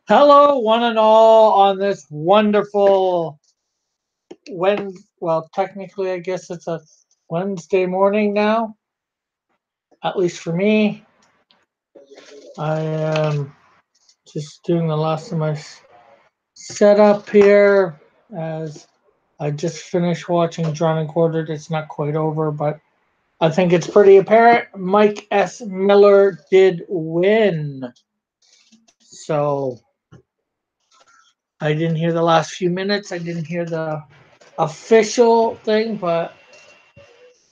Hello, one and all, on this wonderful well, technically, I guess it's a Wednesday morning now, at least for me. I am just doing the last of my setup here as I just finished watching Drawn and Quartered. It's not quite over, but I think it's pretty apparent Mike S. Miller did win. So I didn't hear the last few minutes. I didn't hear the official thing, but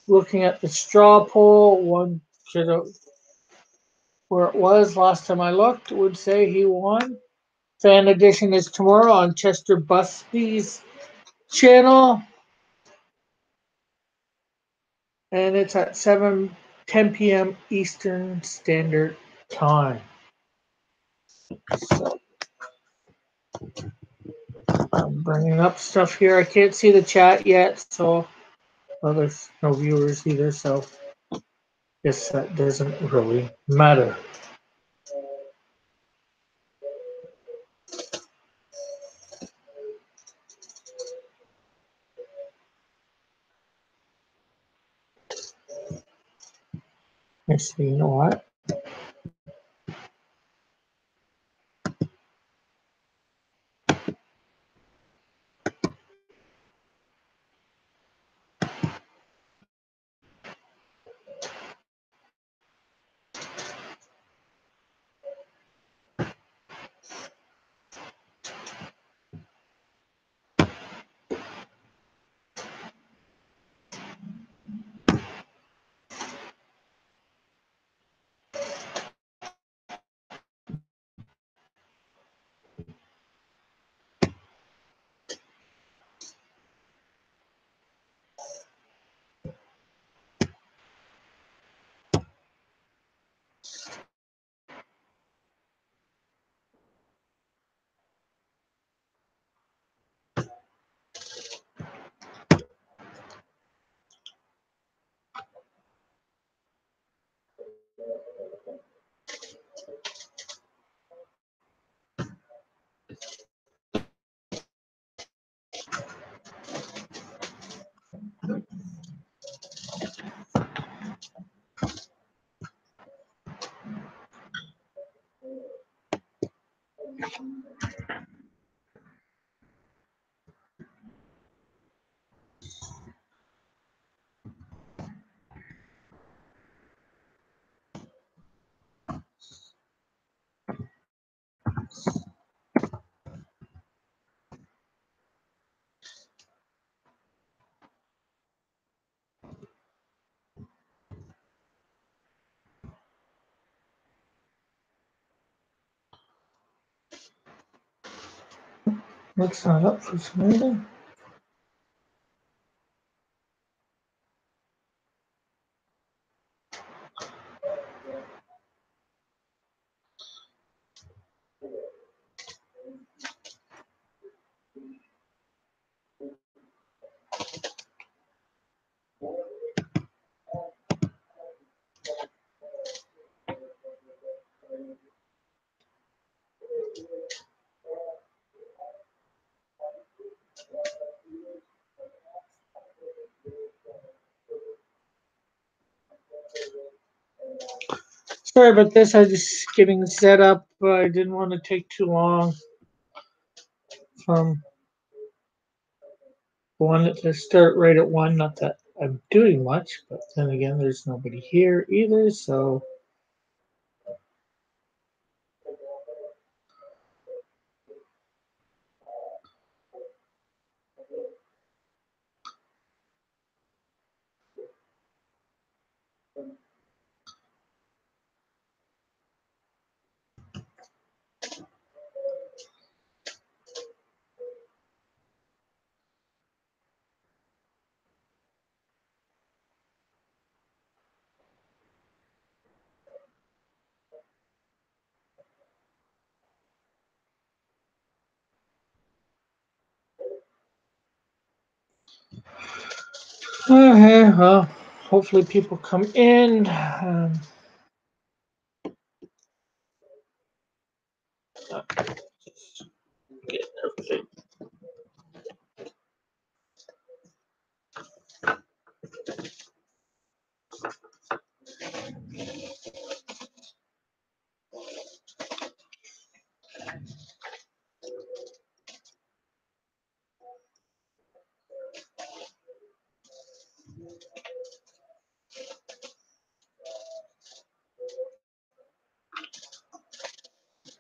looking at the straw poll, one should have where it was last time I looked would say he won. Fan edition is tomorrow on Chester Busby's channel, and it's at 7:10 p.m. Eastern Standard Time. So I'm bringing up stuff here. I can't see the chat yet, so well, there's no viewers either, so guess that doesn't really matter. Actually, you know what? Let's sign up for some reason. Sorry about this. I was just getting set up. I didn't want to take too long from one to start right at one. Not that I'm doing much, but then again, there's nobody here either. So okay, well, hopefully people come in. Get everything.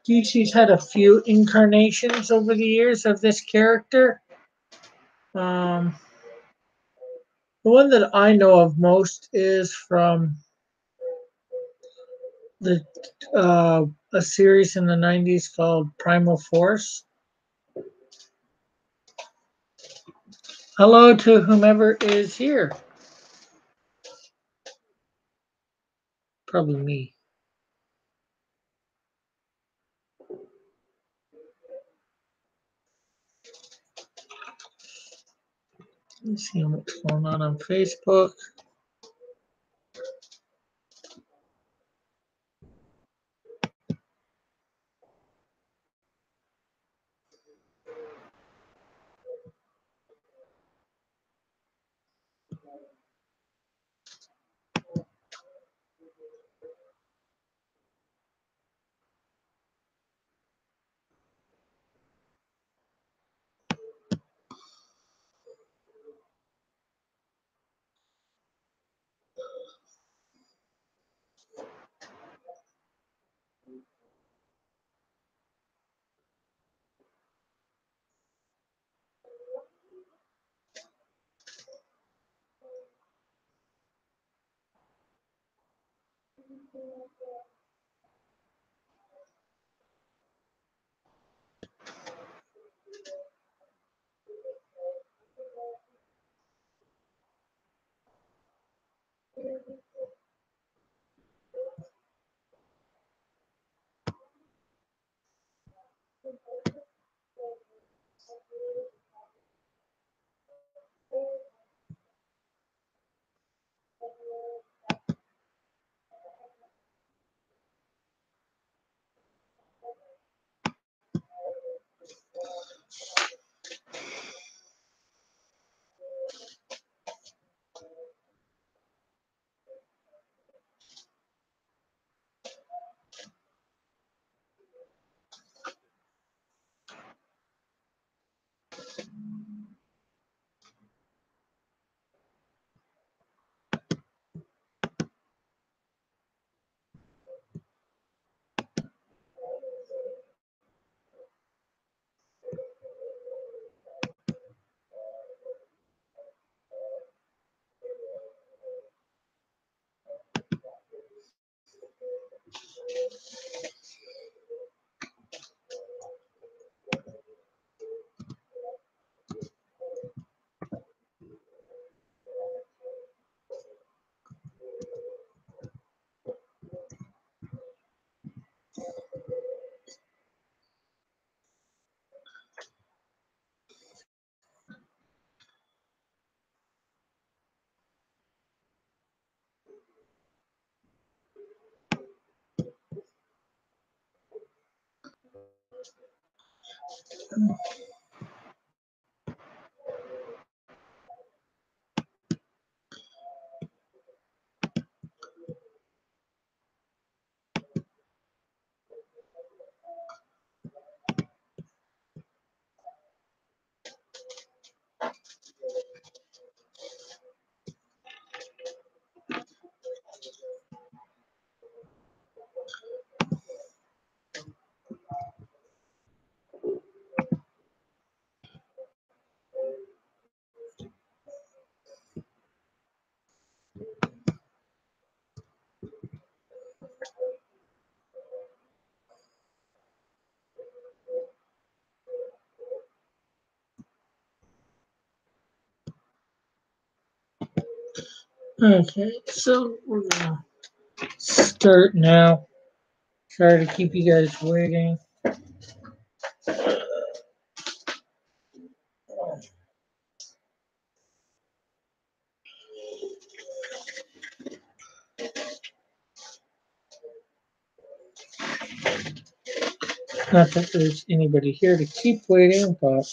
DC's had a few incarnations over the years of this character. The one that I know of most is from the a series in the 90s called Primal Force. Hello to whomever is here. Probably me. Let's see what's going on Facebook. Okay, so we're gonna start now. Sorry to keep you guys waiting. Not that there's anybody here to keep waiting, but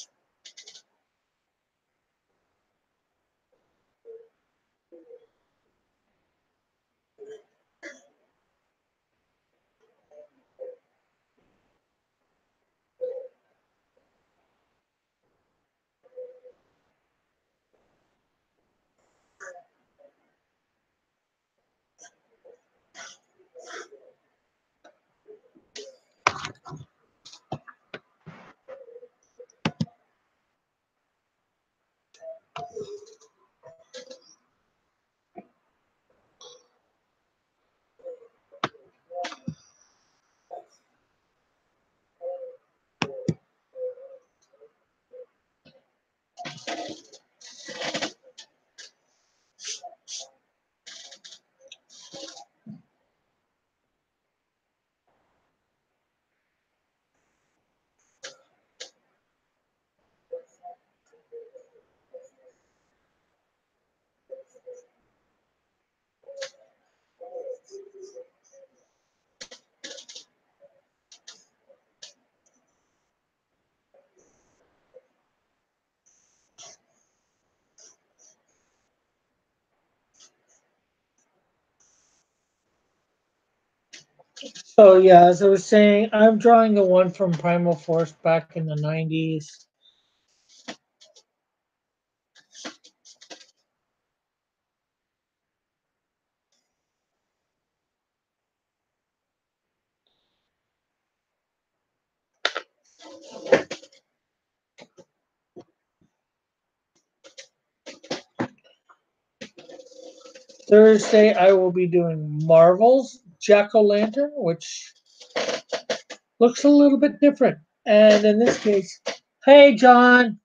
so yeah, as I was saying, I'm drawing the one from Primal Force back in the 90s. Thursday, I will be doing Marvel's Jack-O-Lantern, which looks a little bit different. And in this case, hey, John.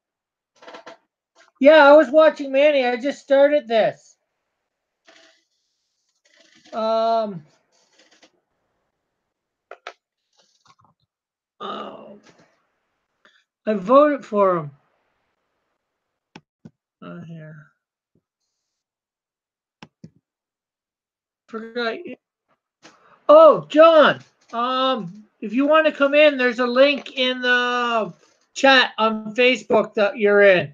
Yeah, I was watching Manny. I just started this. Um, oh, I voted for him. Here. Forgot. Oh, John. If you want to come in, there's a link in the chat on Facebook that you're in.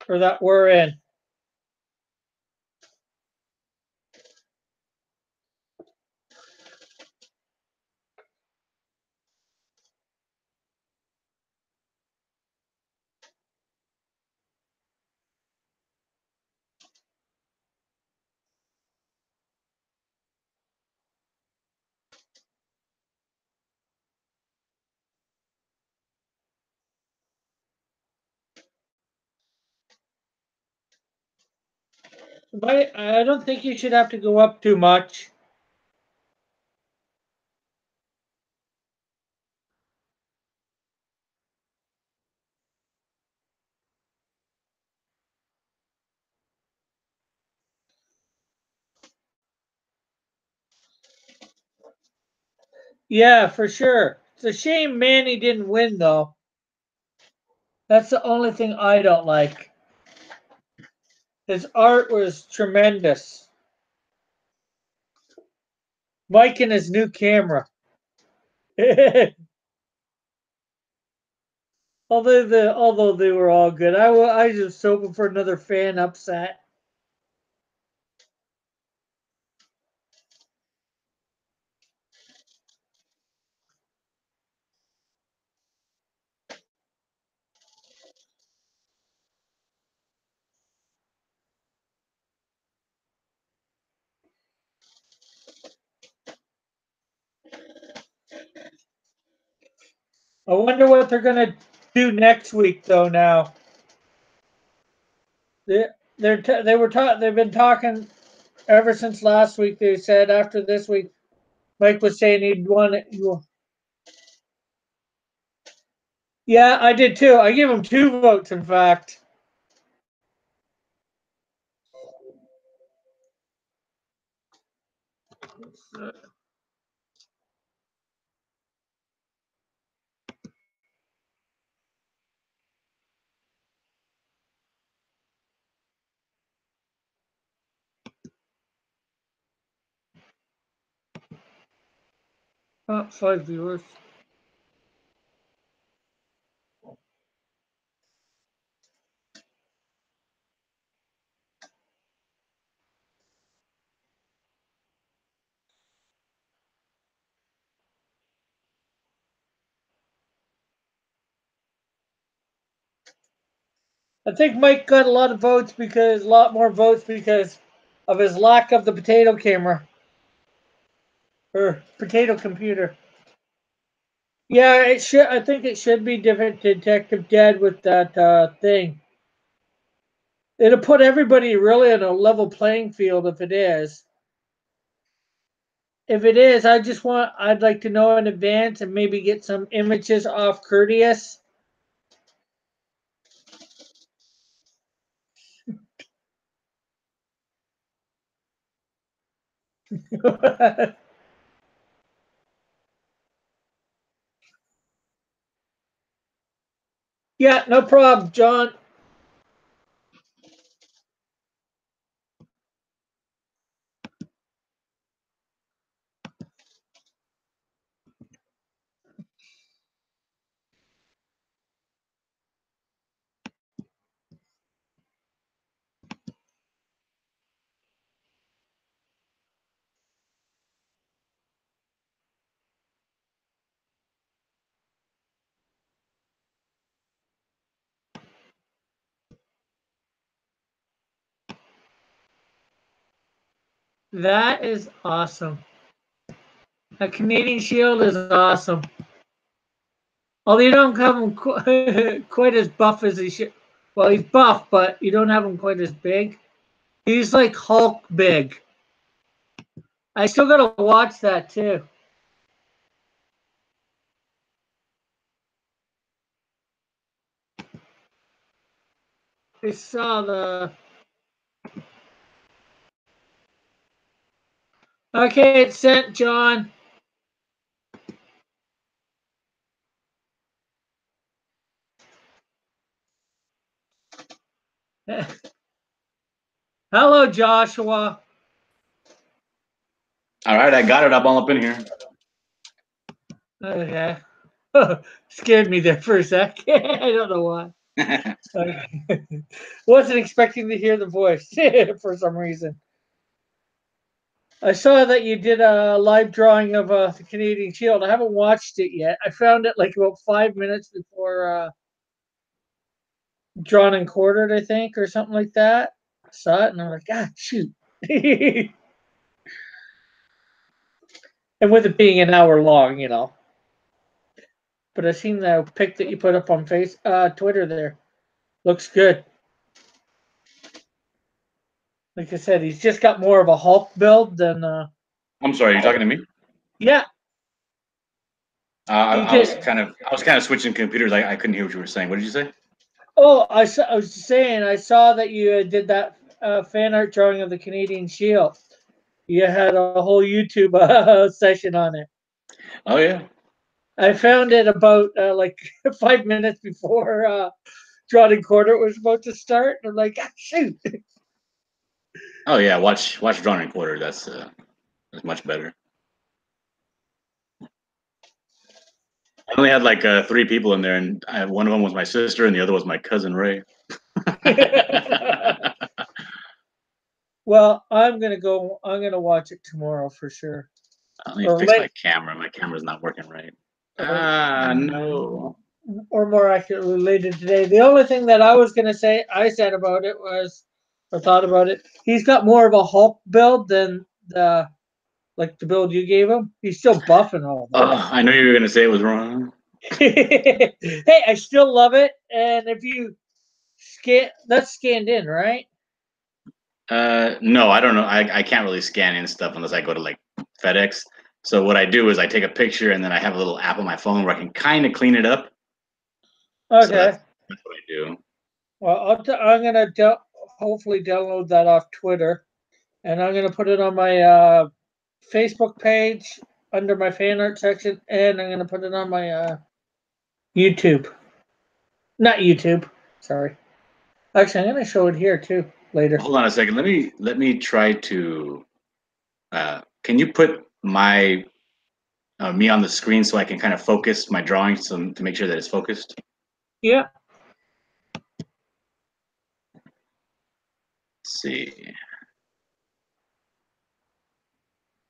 Or that we're in. But I don't think you should have to go up too much. Yeah, for sure. It's a shame Manny didn't win, though. That's the only thing I don't like. His art was tremendous. Mike and his new camera. although they were all good, I was just hoping for another fan upset. I wonder what they're gonna do next week, though. Now they've been talking ever since last week. They said after this week, Mike was saying he'd want it. Yeah, I did too. I give him 2 votes, in fact. 5 viewers. I think Mike got a lot of more votes because of his lack of the potato camera or potato computer. Yeah, it should. I think it should be different. Detective Dead with that thing. It'll put everybody really on a level playing field if it is. If it is, I'd like to know in advance and maybe get some images off Courteous. Yeah, no problem, John. That is awesome. A Canadian Shield is awesome. Although you don't have him quite as buff as he should. Well, he's buff, but you don't have him quite as big. He's like Hulk big. I still gotta watch that too. I saw the. Okay, it's sent, John. Hello, Joshua. All right, I got it. I'm all up in here. Okay. Scared me there for a sec. I don't know why. Wasn't expecting to hear the voice for some reason. I saw that you did a live drawing of the Canadian Shield. I haven't watched it yet. I found it like about 5 minutes before drawn and quartered, I think, or something like that. I saw it and I'm like, ah, shoot. And with it being an hour long, you know. But I seen the pic that you put up on Twitter there. Looks good. Like I said, he's just got more of a Hulk build than. I'm sorry, you're talking to me? Yeah. I was kind of switching computers. I couldn't hear what you were saying. What did you say? Oh, I was saying I saw that you did that fan art drawing of the Canadian Shield. You had a whole YouTube session on it. Oh yeah. I found it about like 5 minutes before Drawn and Quarter was about to start. And I'm like, ah, shoot. Oh yeah. Watch Drawn and Quarter. That's much better. I only had like 3 people in there, and one of them was my sister, and the other was my cousin Ray. Well, I'm gonna watch it tomorrow for sure. I need to fix my camera. My camera's not working right. No. Or more accurately, later today. The only thing that I was gonna say, I said about it was, or thought about it. He's got more of a Hulk build than the build you gave him. He's still buff and all that. I know you were gonna say it was wrong. Hey, I still love it. And if you that's scanned in, right? No, I don't know. I can't really scan in stuff unless I go to like FedEx. So what I do is I take a picture and then I have a little app on my phone where I can kind of clean it up. Okay. So that's what I do. Well, I'm gonna hopefully download that off Twitter, and I'm gonna put it on my Facebook page under my fan art section, and I'm gonna put it on my YouTube. Not YouTube. Sorry. Actually, I'm gonna show it here too later. Hold on a second. Let me try to. Can you put my me on the screen so I can kind of focus my drawing to make sure that it's focused? Yeah. Let's see.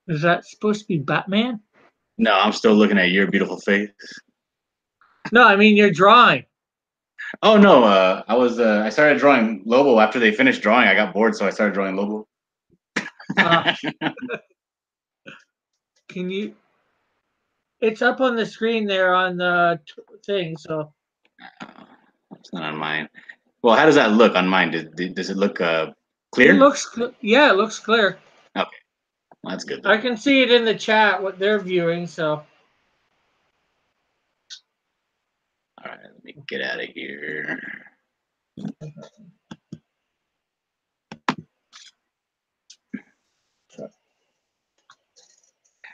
Is that supposed to be Batman? No, I'm still looking at your beautiful face. No, I mean your drawing. Oh no, I started drawing Lobo after they finished drawing. I got bored, so I started drawing Lobo. Can you? It's up on the screen there on the thing. So It's not on mine. Well, how does that look on mine? Does it look clear? it looks, yeah, it looks clear. Okay, well, that's good. I can see it in the chat what they're viewing. So. All right, let me get out of here.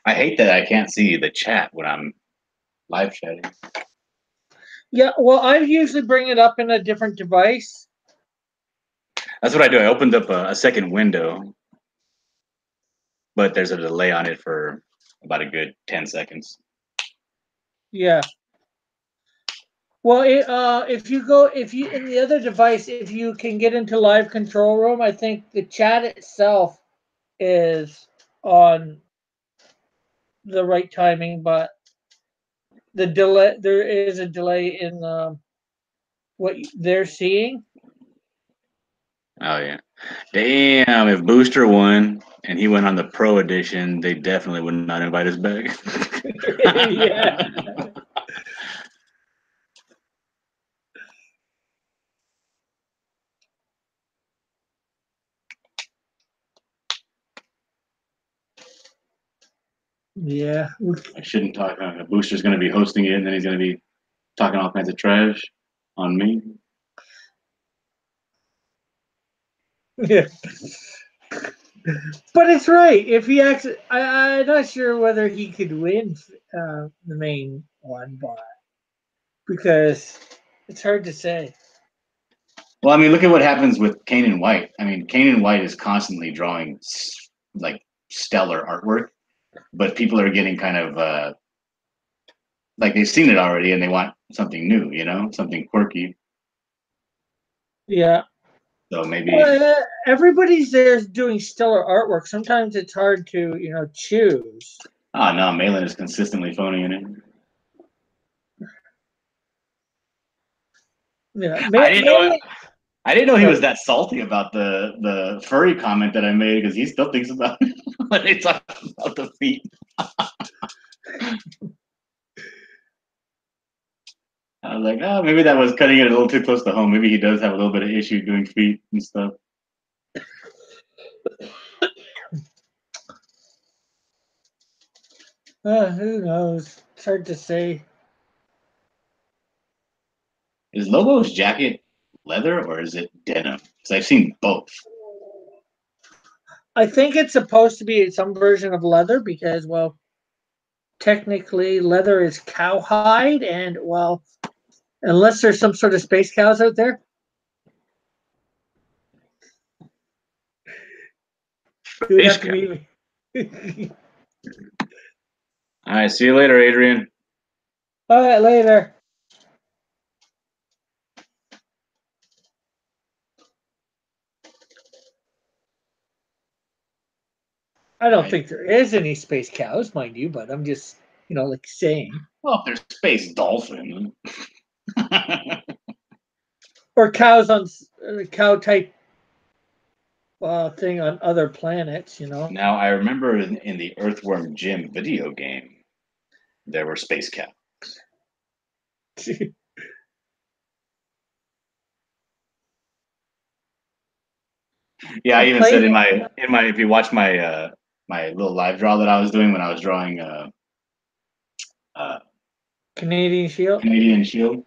I hate that I can't see the chat when I'm live chatting. Yeah, well, I usually bring it up in a different device. That's what I do. I opened up a second window, but there's a delay on it for about a good 10 seconds. Yeah. Well, if you in the other device, if you can get into live control room, I think the chat itself is on the right timing, but the delay, there is a delay in what they're seeing. Oh yeah, damn! If Booster won and he went on the Pro Edition, they definitely would not invite us back. Yeah. Yeah. I shouldn't talk. Booster's going to be hosting it, and then he's going to be talking all kinds of trash on me. Yeah. But it's right. If he actually, I'm not sure whether he could win the main one, but because it's hard to say. Well, I mean, look at what happens with Kanan White. I mean, Kanan White is constantly drawing like stellar artwork, but people are getting kind of like they've seen it already and they want something new, you know, something quirky. Yeah. So maybe Everybody's there doing stellar artwork. Sometimes it's hard to, choose. oh no, Malin is consistently phoning it in. Yeah, I didn't know he was that salty about the furry comment that I made because he still thinks about it when they talk about the feet. I was like, oh, maybe that was cutting it a little too close to home. Maybe he does have a little bit of issue doing feet and stuff. Who knows? It's hard to say. Is Lobo's jacket leather or is it denim? Because I've seen both. I think it's supposed to be some version of leather because, well, technically leather is cowhide, and well, unless there's some sort of space cows out there. You would have to meet me. All right, see you later, Adrian. All right, later. I don't think there is any space cows, mind you, but I'm just, like saying. Well, if there's space dolphin. Or cows on cow type thing on other planets, Now, I remember in the Earthworm Jim video game, there were space cows. Yeah, I even said in my if you watch my my little live draw that I was doing when I was drawing Canadian Shield. Canadian Shield,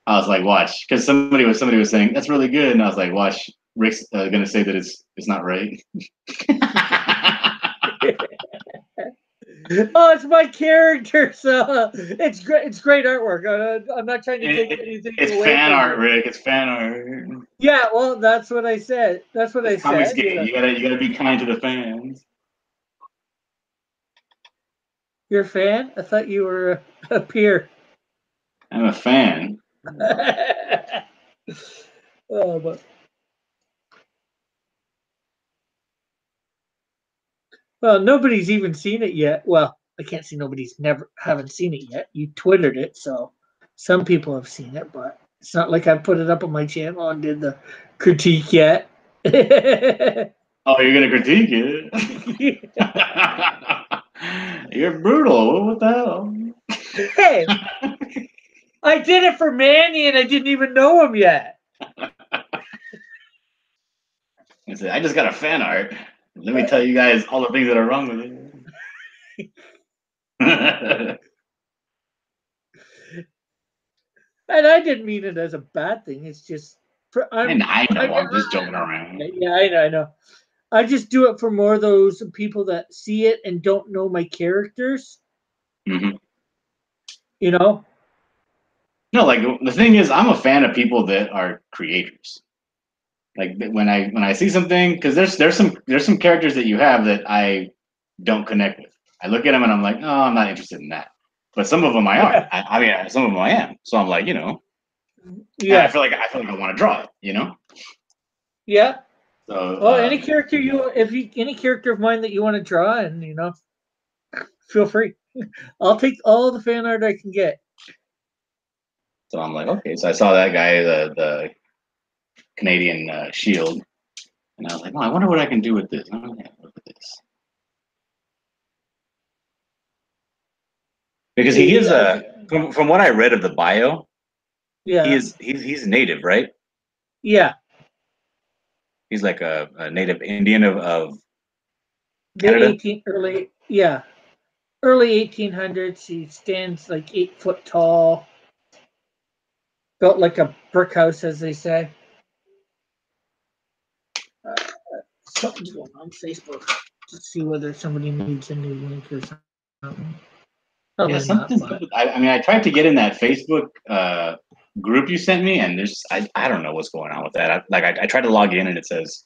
I was like, watch, because somebody was saying that's really good, and I was like, watch, Rick's gonna say that it's not right. Oh, it's my character, so it's great. It's great artwork. I'm not trying to take anything away. It's fan art, Rick. It's fan art. Yeah, well, that's what I said. That's what I said. Comics game. You gotta be kind to the fans. You're a fan? I thought you were a peer. I'm a fan. Oh, but well, nobody's even seen it yet. Well, I can't see nobody's never haven't seen it yet. You twittered it, so some people have seen it, but it's not like I put it up on my channel and did the critique yet. Oh, you're gonna critique it? You're brutal. What the hell? Hey, I did it for Manny and I didn't even know him yet. I said, I just got a fan art. Let me tell you guys all the things that are wrong with it. And I didn't mean it as a bad thing. It's just And I know, I'm just joking around. yeah, I know. I just do it for more of those people that see it and don't know my characters. Mm-hmm. You know? No, like the thing is, I'm a fan of people that are creators. Like when I see something, because there's some characters that you have that I don't connect with. I look at them and I'm like, oh, I'm not interested in that. But some of them I are. I mean, some of them I am. So I'm like, Yeah. I feel like I want to draw it. Yeah. So Well, any character any character of mine that you want to draw, and feel free. I'll take all the fan art I can get. So I'm like, okay. So I saw that guy, the Canadian Shield, and I was like, oh, I wonder what I can do with this. Oh, yeah, look at this. Because he is from what I read of the bio, Yeah. he's native, right? Yeah. He's like a native Indian of The Canada. early 1800s. He stands like 8 foot tall, built like a brick house, as they say. Something's going on Facebook to see whether somebody needs a new link or something. Yeah, something's up with, I mean, I tried to get in that Facebook group you sent me, and I don't know what's going on with that. I tried to log in, and it says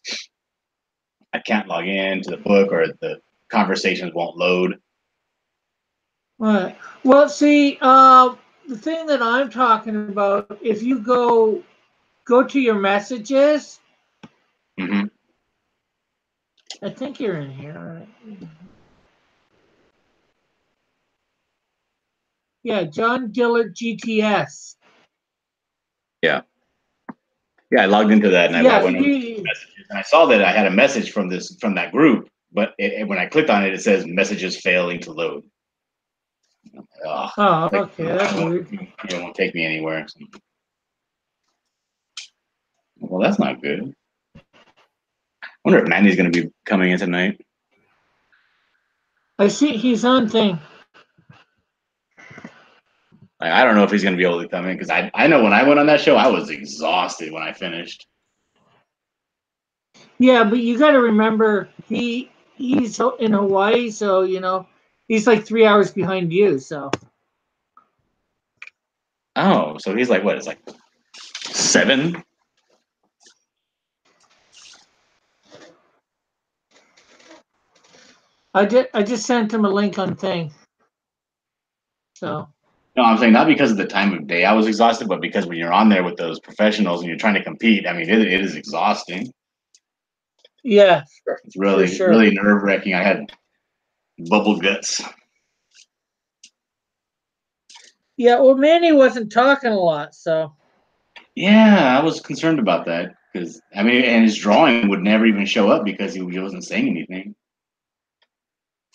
I can't log in to the book, or the conversations won't load. Right. Well, see, the thing that I'm talking about, if you go to your messages, Mm-hmm. I think you're in here. Right? Yeah, John Dillard GTS. Yeah. Yeah, I logged into that, and I went on messages, and I saw that I had a message from that group, but when I clicked on it, it says messages failing to load. Oh, okay, that's weird. It won't take me anywhere. So. Well, that's not good. I wonder if Mandy's going to be coming in tonight. I see he's on thing. I don't know if he's going to be able to come in, because I know when I went on that show, I was exhausted when I finished. Yeah, but you got to remember he's in Hawaii, so he's like 3 hours behind you. So. Oh, so he's like, what? It's like 7. I just sent him a link on thing. So. No, I'm saying not because of the time of day I was exhausted, but because when you're on there with those professionals and you're trying to compete, I mean, it is exhausting. Yeah, it's really sure. really nerve wracking. I had bubble guts. Yeah, well, Manny wasn't talking a lot, so. Yeah, I was concerned about that, because I mean, and his drawing would never even show up because he wasn't saying anything.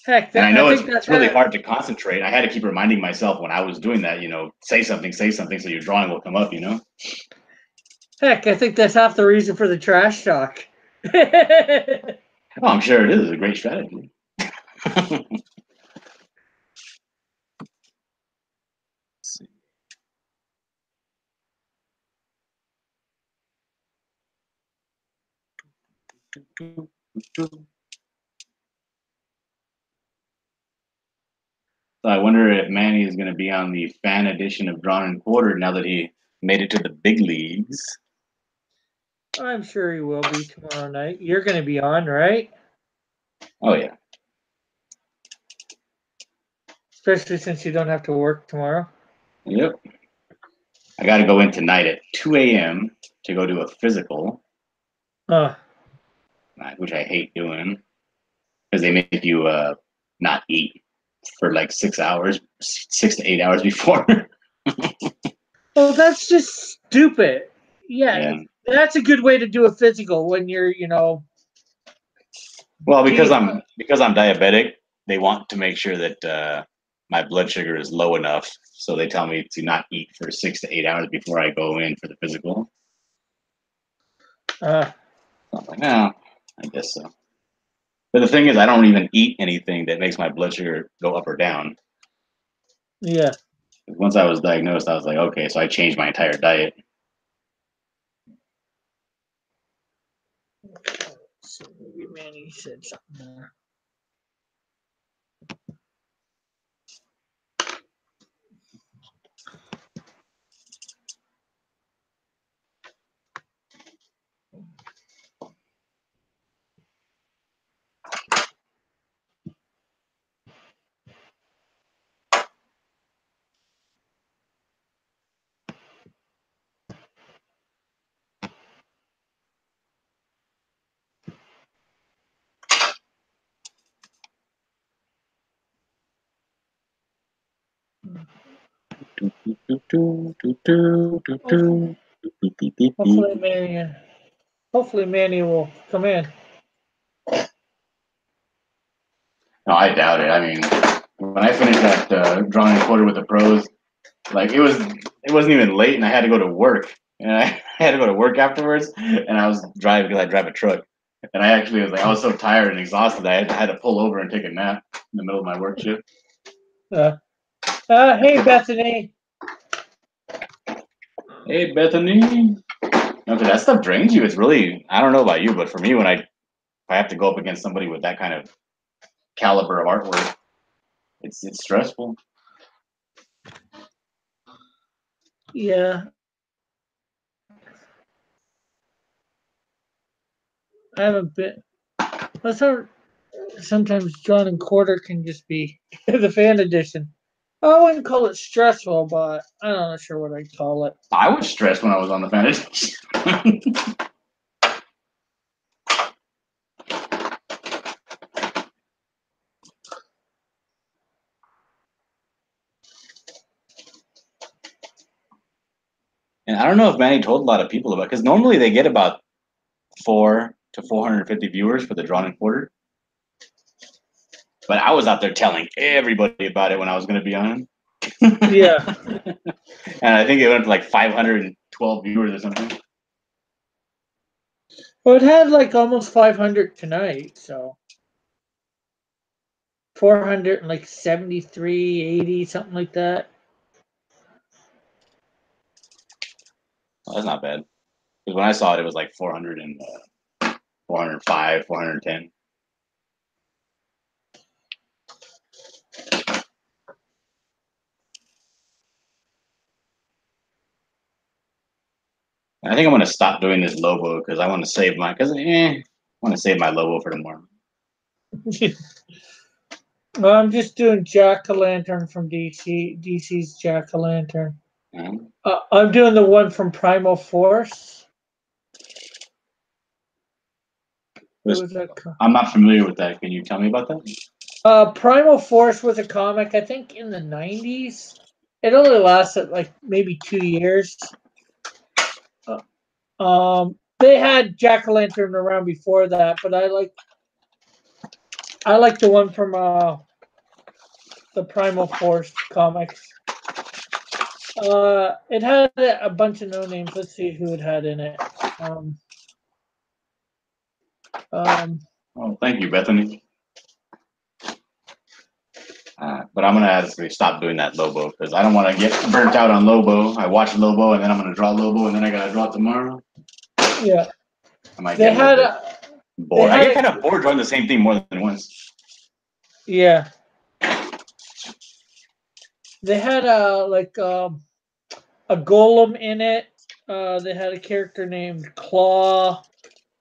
Heck, and I know it's really hard to concentrate. I had to keep reminding myself when I was doing that, say something, so your drawing will come up, Heck, I think that's half the reason for the trash talk. Oh, I'm sure it is. It's a great strategy. So I wonder if Manny is going to be on the fan edition of Drawn and Quartered now that he made it to the big leagues. I'm sure he will be tomorrow night. You're going to be on, right? Oh, yeah. especially since you don't have to work tomorrow. Yep. I got to go in tonight at 2 a.m. to go do a physical, which I hate doing because they make you not eat for like 6 hours, 6 to 8 hours before. Well, that's just stupid. Yeah, Yeah. that's a good way to do a physical when you're, Well, because I'm diabetic, they want to make sure that my blood sugar is low enough, so they tell me to not eat for 6 to 8 hours before I go in for the physical. uh, I'm like, no, I guess so. But the thing is, I don't even eat anything that makes my blood sugar go up or down. yeah. Once I was diagnosed, I was like, okay, so I changed my entire diet. So maybe Manny said something there. Hopefully Manny will come in. No, I doubt it. I mean, when I finished that drawing quarter with the pros, like it wasn't even late, and I had to go to work, and I had to go to work afterwards, and I was driving because I drive a truck, and I actually was like, I was so tired and exhausted, I had to pull over and take a nap in the middle of my work shift. Hey Bethany. Hey Bethany. No, but that stuff drains you. It's really, I don't know about you, but for me, when if I have to go up against somebody with that kind of caliber of artwork, it's stressful. Yeah. I haven't been. That's how sometimes John and Quarter can just be the fan edition. I wouldn't call it stressful, but I'm not sure what I'd call it. I was stressed when I was on the fantasy. And I don't know if Manny told a lot of people about because normally they get about 4 to 450 viewers for the drawn and quarter. But I was out there telling everybody about it when I was going to be on. Yeah. And I think it went to like 512 viewers or something. Well, it had like almost 500 tonight, so 400 and like 73, 80, something like that. Well, that's not bad. Because when I saw it, it was like 400 and 405, 410. I think I'm going to stop doing this logo because I want to save my I want to save my logo for tomorrow. Well, I'm just doing Jack-o'-lantern from DC's Jack-o'-lantern. I'm doing the one from Primal Force. I'm not familiar with that. Can you tell me about that? Primal Force was a comic, I think, in the 90s. It only lasted like maybe 2 years. They had Jack-o'-lantern around before that, but I like the one from the Primal Force comics. It had a bunch of no names. Let's see who it had in it. Oh, thank you, Bethany. But I'm gonna actually stop doing that Lobo because I don't want to get burnt out on Lobo. I watch Lobo and then I'm gonna draw Lobo and then I gotta draw it tomorrow. Yeah, I might get a little bit bored. I get kind of bored drawing the same thing more than once. Yeah, they had a golem in it. They had a character named Claw.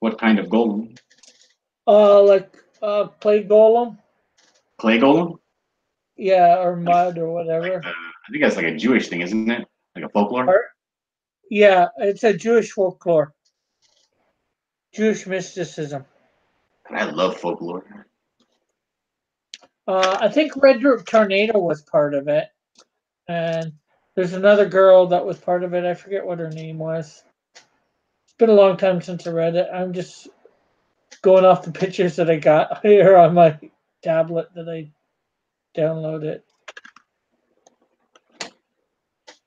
What kind of golem? Clay golem. Clay golem? Yeah, or mud or whatever. I think that's like a Jewish thing, isn't it? Like a folklore. Yeah, it's a Jewish folklore, Jewish mysticism. I love folklore. I think Red Tornado was part of it, and there's another girl that was part of it. I forget what her name was. It's been a long time since I read it. I'm just going off the pictures that I got here on my tablet that I downloaded.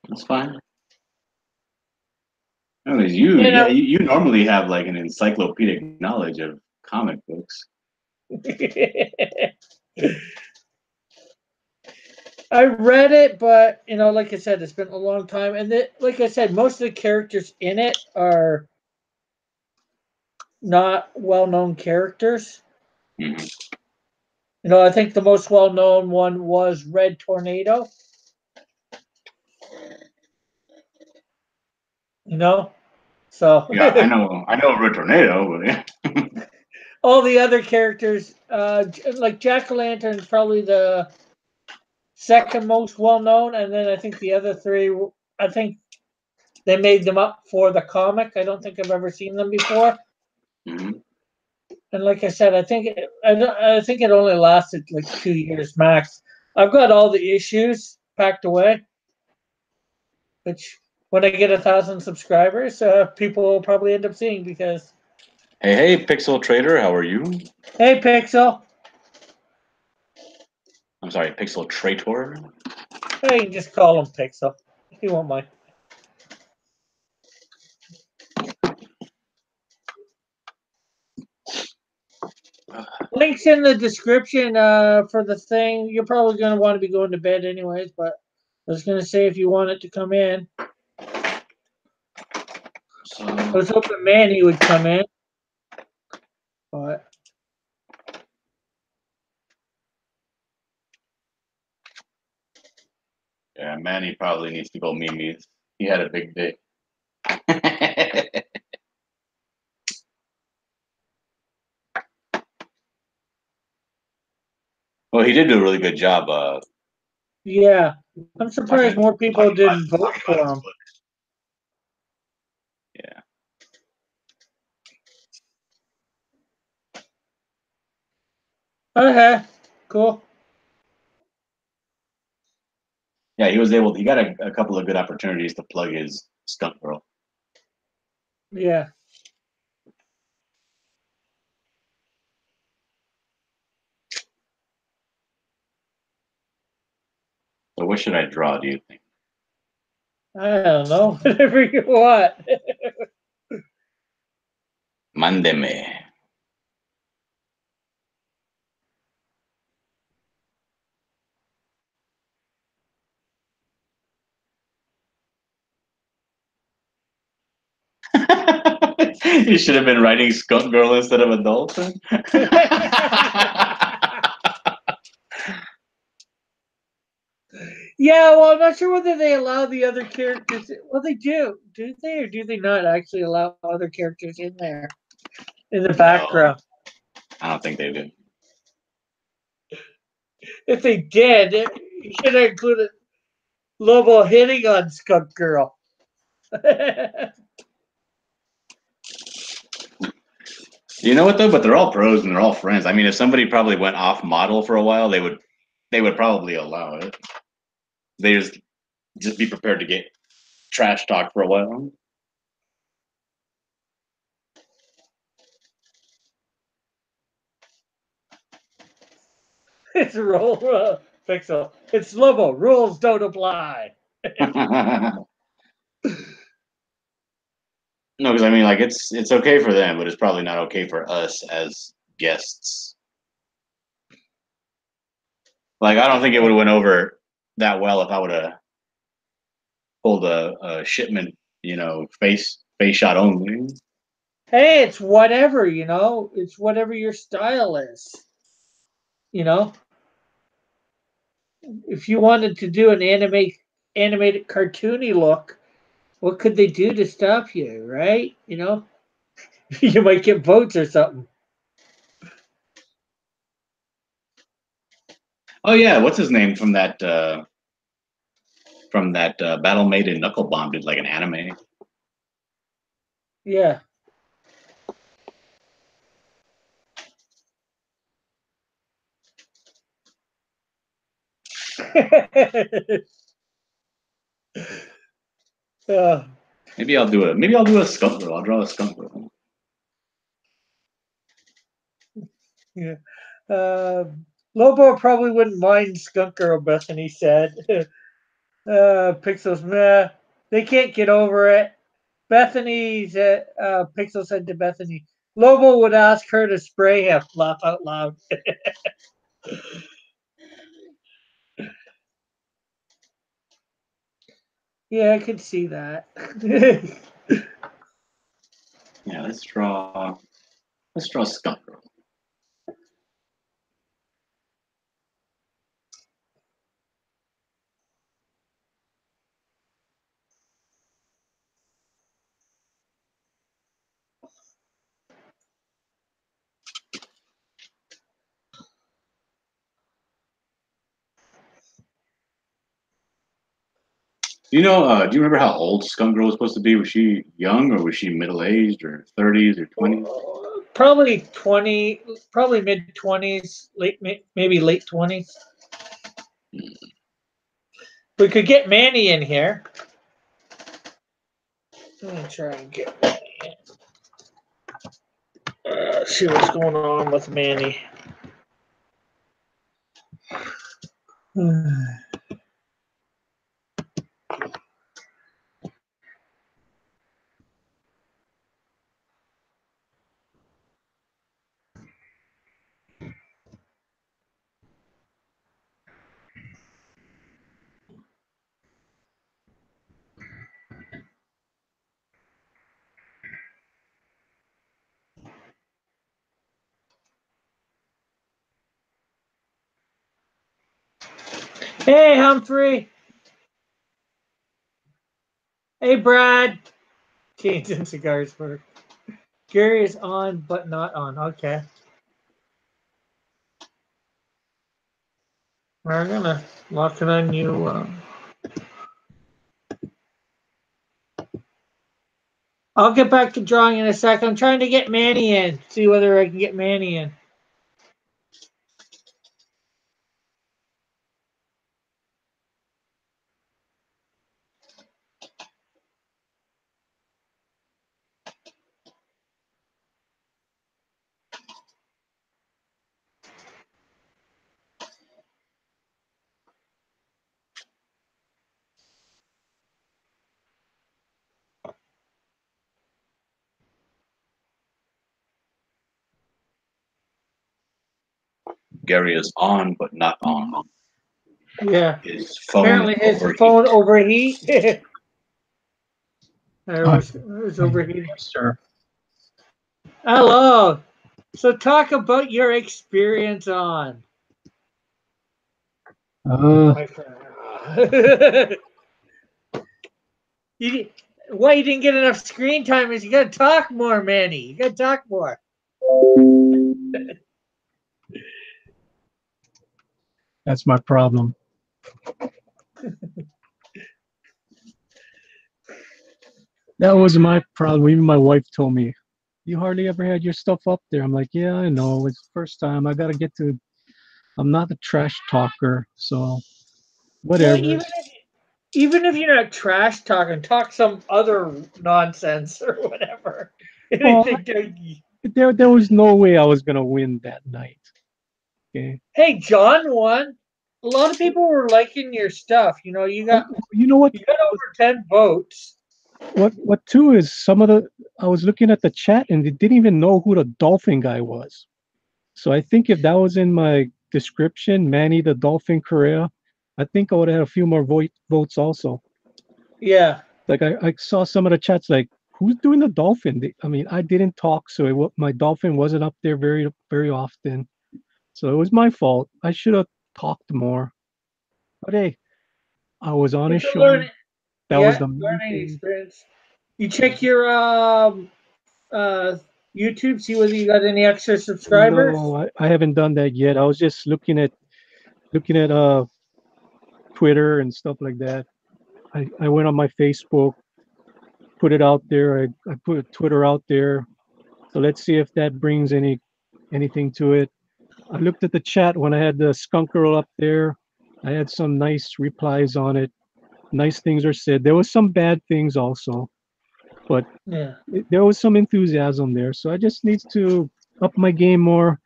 That's fine. Anyways, you You yeah, know, you normally have like an encyclopedic knowledge of comic books. I read it, but like I said, it's been a long time, and like I said, most of the characters in it are not well-known characters. Mhm. I think the most well-known one was Red Tornado. So Yeah, I know Red Tornado, but yeah. all the other characters, like Jack o' Lantern, is probably the second most well-known, and then I think the other three, I think they made them up for the comic. I don't think I've ever seen them before. Mhm. And like I said, I think it only lasted like 2 years max. I've got all the issues packed away, which when I get 1,000 subscribers, people will probably end up seeing because. Hey, Pixel Trader, how are you? Hey, Pixel. I'm sorry, Pixel Traitor. Hey, you can just call him Pixel. He won't mind. Links in the description for the thing. You're probably going to want to be going to bed anyways, but I was going to say if you want it to come in. I was hoping Manny would come in, but Yeah, Manny probably needs to go meet me. He had a big day. Well, he did do a really good job. yeah, I'm surprised more people didn't vote talking about for his him. book. Yeah. Okay, cool. Yeah, he was able. He got a couple of good opportunities to plug his Skunk Girl. Yeah. So, what should I draw? Do you think? I don't know. Whatever you want. Mándeme. You should have been writing Skunk Girl instead of adult. Yeah, well, I'm not sure whether they allow the other characters. Well, they do. Do they, or do they not actually allow other characters in there in the No, background? I don't think they do. If they did, you should have included Lobo hitting on Skunk Girl. You know what though? But they're all pros and they're all friends. I mean, if somebody probably went off model for a while, they would probably allow it. They just be prepared to get trash talk for a while. It's roll Pixel. It's Lobo. Rules don't apply. No, because I mean, like it's okay for them, but it's probably not okay for us as guests. Like, I don't think it would have went over that well if I would have pulled a shipment, face shot only. Hey, it's whatever, It's whatever your style is. You know, if you wanted to do an animated cartoony look, what could they do to stop you, right? You might get votes or something. Oh yeah, what's his name from that Battle Maiden Knuckle Bomb did like an anime. Yeah. uh, Maybe I'll do a skunk girl. I'll draw a skunk girl. yeah. Lobo probably wouldn't mind Skunk Girl, Bethany said. Pixels, meh. They can't get over it. Bethany said, Pixel said to Bethany, Lobo would ask her to spray him. Laugh out loud. Yeah, I could see that. Yeah, let's draw skunk girl. Do you remember how old Skunk Girl was supposed to be? Was she young or was she middle aged or 30s or 20s? Probably 20, probably mid 20s, maybe late 20s. We could get Manny in here. Let me try and get Manny in. See what's going on with Manny. Hey, Humphrey. Hey, Brad. Canes and Cigars for Gary is on, but not on. Okay. We're gonna lock it on you. I'll get back to drawing in a sec. I'm trying to get Manny in. See whether I can get Manny in. Gary is on but not on. Yeah. His phone Apparently his phone overheat. It was overheating. Sir. Hello. So talk about your experience on. My friend. Why you didn't get enough screen time is you gotta talk more, Manny. You gotta talk more. That's my problem. That was my problem. Even my wife told me, you hardly ever had your stuff up there. I'm like, yeah, I know. It's the first time. I got to get to, I'm not a trash talker. So whatever. Well, even if you're not trash talking, talk some other nonsense or whatever. Well, there was no way I was going to win that night. Okay. Hey, John won. A lot of people were liking your stuff. You know, you got what? You got over 10 votes. What too is I was looking at the chat and they didn't even know who the dolphin guy was. So I think if that was in my description, Manny the Dolphin Correa, I think I would have had a few more votes also. Yeah. Like I saw some of the chats like, who's doing the dolphin? I mean, I didn't talk, so my dolphin wasn't up there very, very often. So it was my fault. I should have talked more. But hey, I was on his show. That was the learning experience. You check your YouTube, see whether you got any extra subscribers. No, I haven't done that yet. I was just looking at looking at Twitter and stuff like that. I went on my Facebook, put it out there. I put Twitter out there. So let's see if that brings anything to it. I looked at the chat when I had the skunk girl up there. I had some nice replies on it. Nice things are said. There was some bad things also, but Yeah. there was some enthusiasm there. So I just need to up my game more,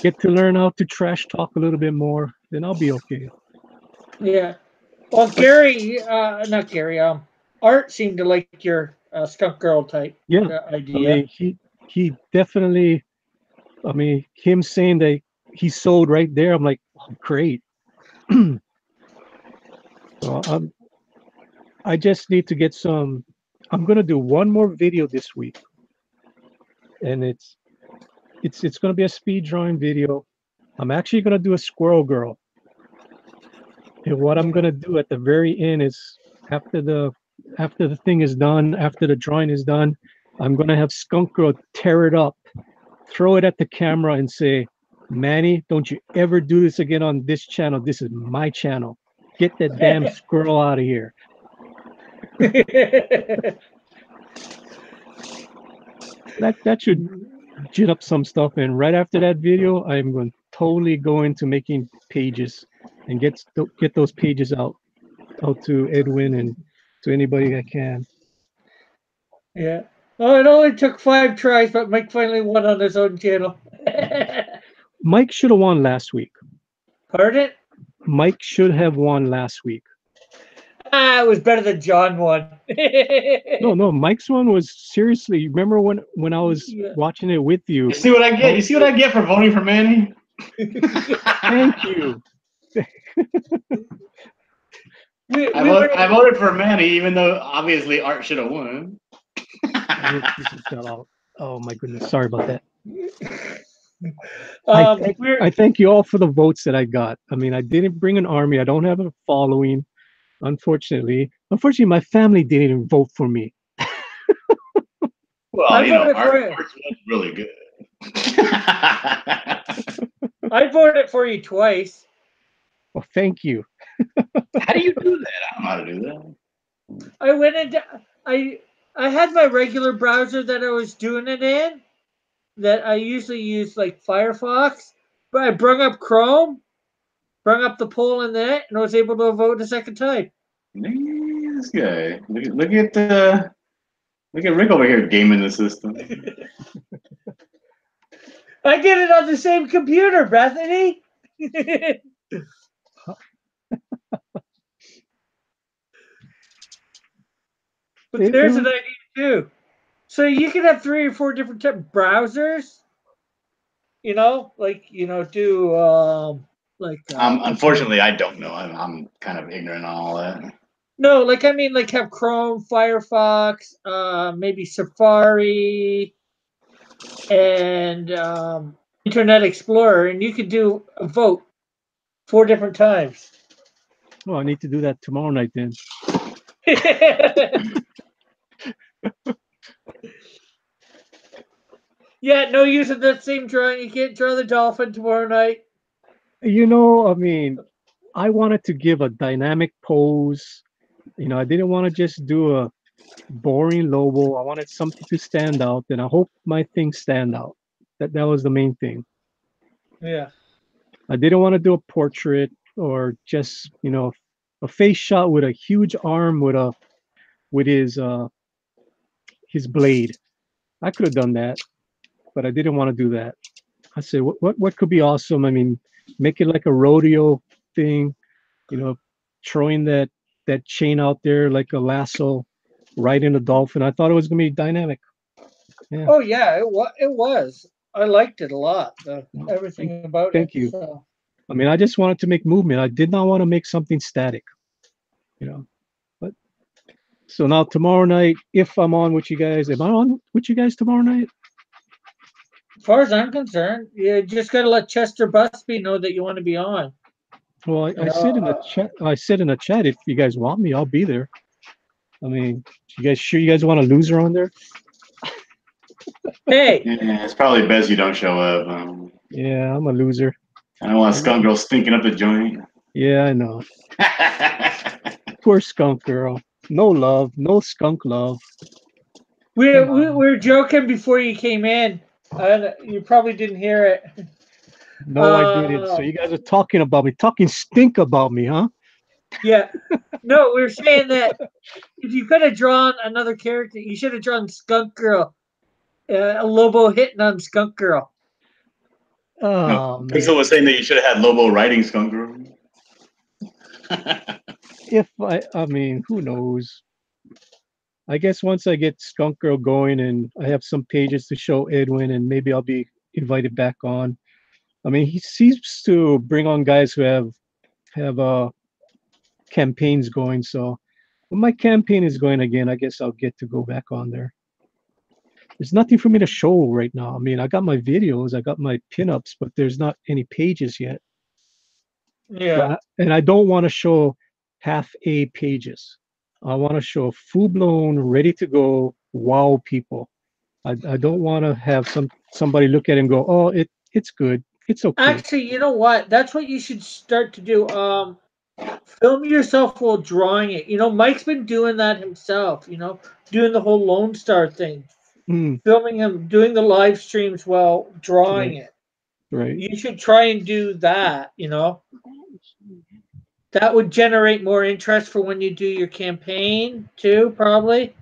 get to learn how to trash talk a little bit more. Then I'll be okay. Yeah. Well, Gary, not Gary. Art seemed to like your skunk girl type Yeah, I idea. mean he definitely. I mean him saying that he sold right there. I'm like, oh, great. So I just need to get some. I'm gonna do one more video this week, and it's gonna be a speed drawing video. I'm actually gonna do a squirrel girl, and what I'm gonna do at the very end is after the thing is done, after the drawing is done, I'm gonna have Skunk Girl tear it up, throw it at the camera, and say, "Manny, don't you ever do this again on this channel. This is my channel. Get that damn squirrel out of here." That should gin up some stuff. And right after that video, I'm going to totally go into making pages and get those pages out to Edwin and to anybody I can. Yeah. Well, it only took 5 tries, but Mike finally won on his own channel. Mike should have won last week. Pardon? Mike should have won last week. It was better than John won. No, Mike's one was seriously. Remember when I was watching it with you? You see what I get? You see what I get for voting for Manny? Thank you. I voted for Manny, even though obviously Art should have won. Oh my goodness, sorry about that. I thank you all for the votes that I got. I mean, I didn't bring an army. I don't have a following, unfortunately. Unfortunately, my family didn't even vote for me. Well, you know, Art's was really good. I voted for you twice. Well, thank you. How do you do that? I don't know how to do that. I went into I had my regular browser that I was doing it in, that I usually use like Firefox, but I brung up Chrome, brung up the poll in that, and I was able to vote a second time. This guy, look at Rick over here gaming the system. I did it on the same computer, Bethany. But there's an idea too. So you can have 3 or 4 different type of browsers. You know, do like. Unfortunately, I don't know. I'm kind of ignorant on all that. No, like I mean, like have Chrome, Firefox, maybe Safari, and Internet Explorer, and you could do a vote 4 different times. Well, I need to do that tomorrow night then. Yeah, no use of that same drawing. You can't draw the dolphin tomorrow night. You know, I mean, I wanted to give a dynamic pose. You know, I didn't want to just do a boring Lobo. I wanted something to stand out, and I hope my things stand out. That was the main thing. Yeah. I didn't want to do a portrait or just, you know, a face shot with a huge arm with his blade. I could have done that, but I didn't want to do that. I said, what could be awesome? I mean, make it like a rodeo thing, you know, throwing that chain out there like a lasso, riding a dolphin. I thought it was gonna be dynamic. Yeah. Oh yeah, it was. I liked it a lot. Everything about it. Thank you. So. I mean, I just wanted to make movement. I did not want to make something static, you know. But so now tomorrow night, if I'm on with you guys, am I on with you guys tomorrow night? As far as I'm concerned, you just gotta let Chester Busby know that you want to be on. Well, I said in the chat. I said in the chat, if you guys want me, I'll be there. I mean, you guys sure you guys want a loser on there? Hey, yeah, it's probably best you don't show up. Yeah, I'm a loser. I don't want Skunk Girl stinking up the joint. Yeah, I know. Poor skunk girl. No love, no skunk love. We were joking before you came in. You probably didn't hear it. No, I didn't. So you guys are talking about me, talking stink about me, huh? Yeah. No, we were saying that if you could have drawn another character, you should have drawn Skunk Girl. Lobo hitting on Skunk Girl. Oh No, man. Pixel was saying that you should have had Lobo riding Skunk Girl. If I mean, who knows? I guess once I get Skunk Girl going and I have some pages to show Edwin, and maybe I'll be invited back on. I mean, he seems to bring on guys who have campaigns going. So when my campaign is going again, I guess I'll get to go back on there. There's nothing for me to show right now. I mean, I got my videos, I got my pinups, but there's not any pages yet. Yeah. And I don't want to show half A pages. I want to show full blown, ready to go, wow people. I don't want to have somebody look at it and go, oh, it's good. It's okay. Actually, you know what? That's what you should start to do. Film yourself while drawing it. You know, Mike's been doing that himself, you know, doing the whole Lone Star thing. Mm, Filming him doing the live streams while drawing right, it. right. You should try and do that, you know. That would generate more interest for when you do your campaign too, probably.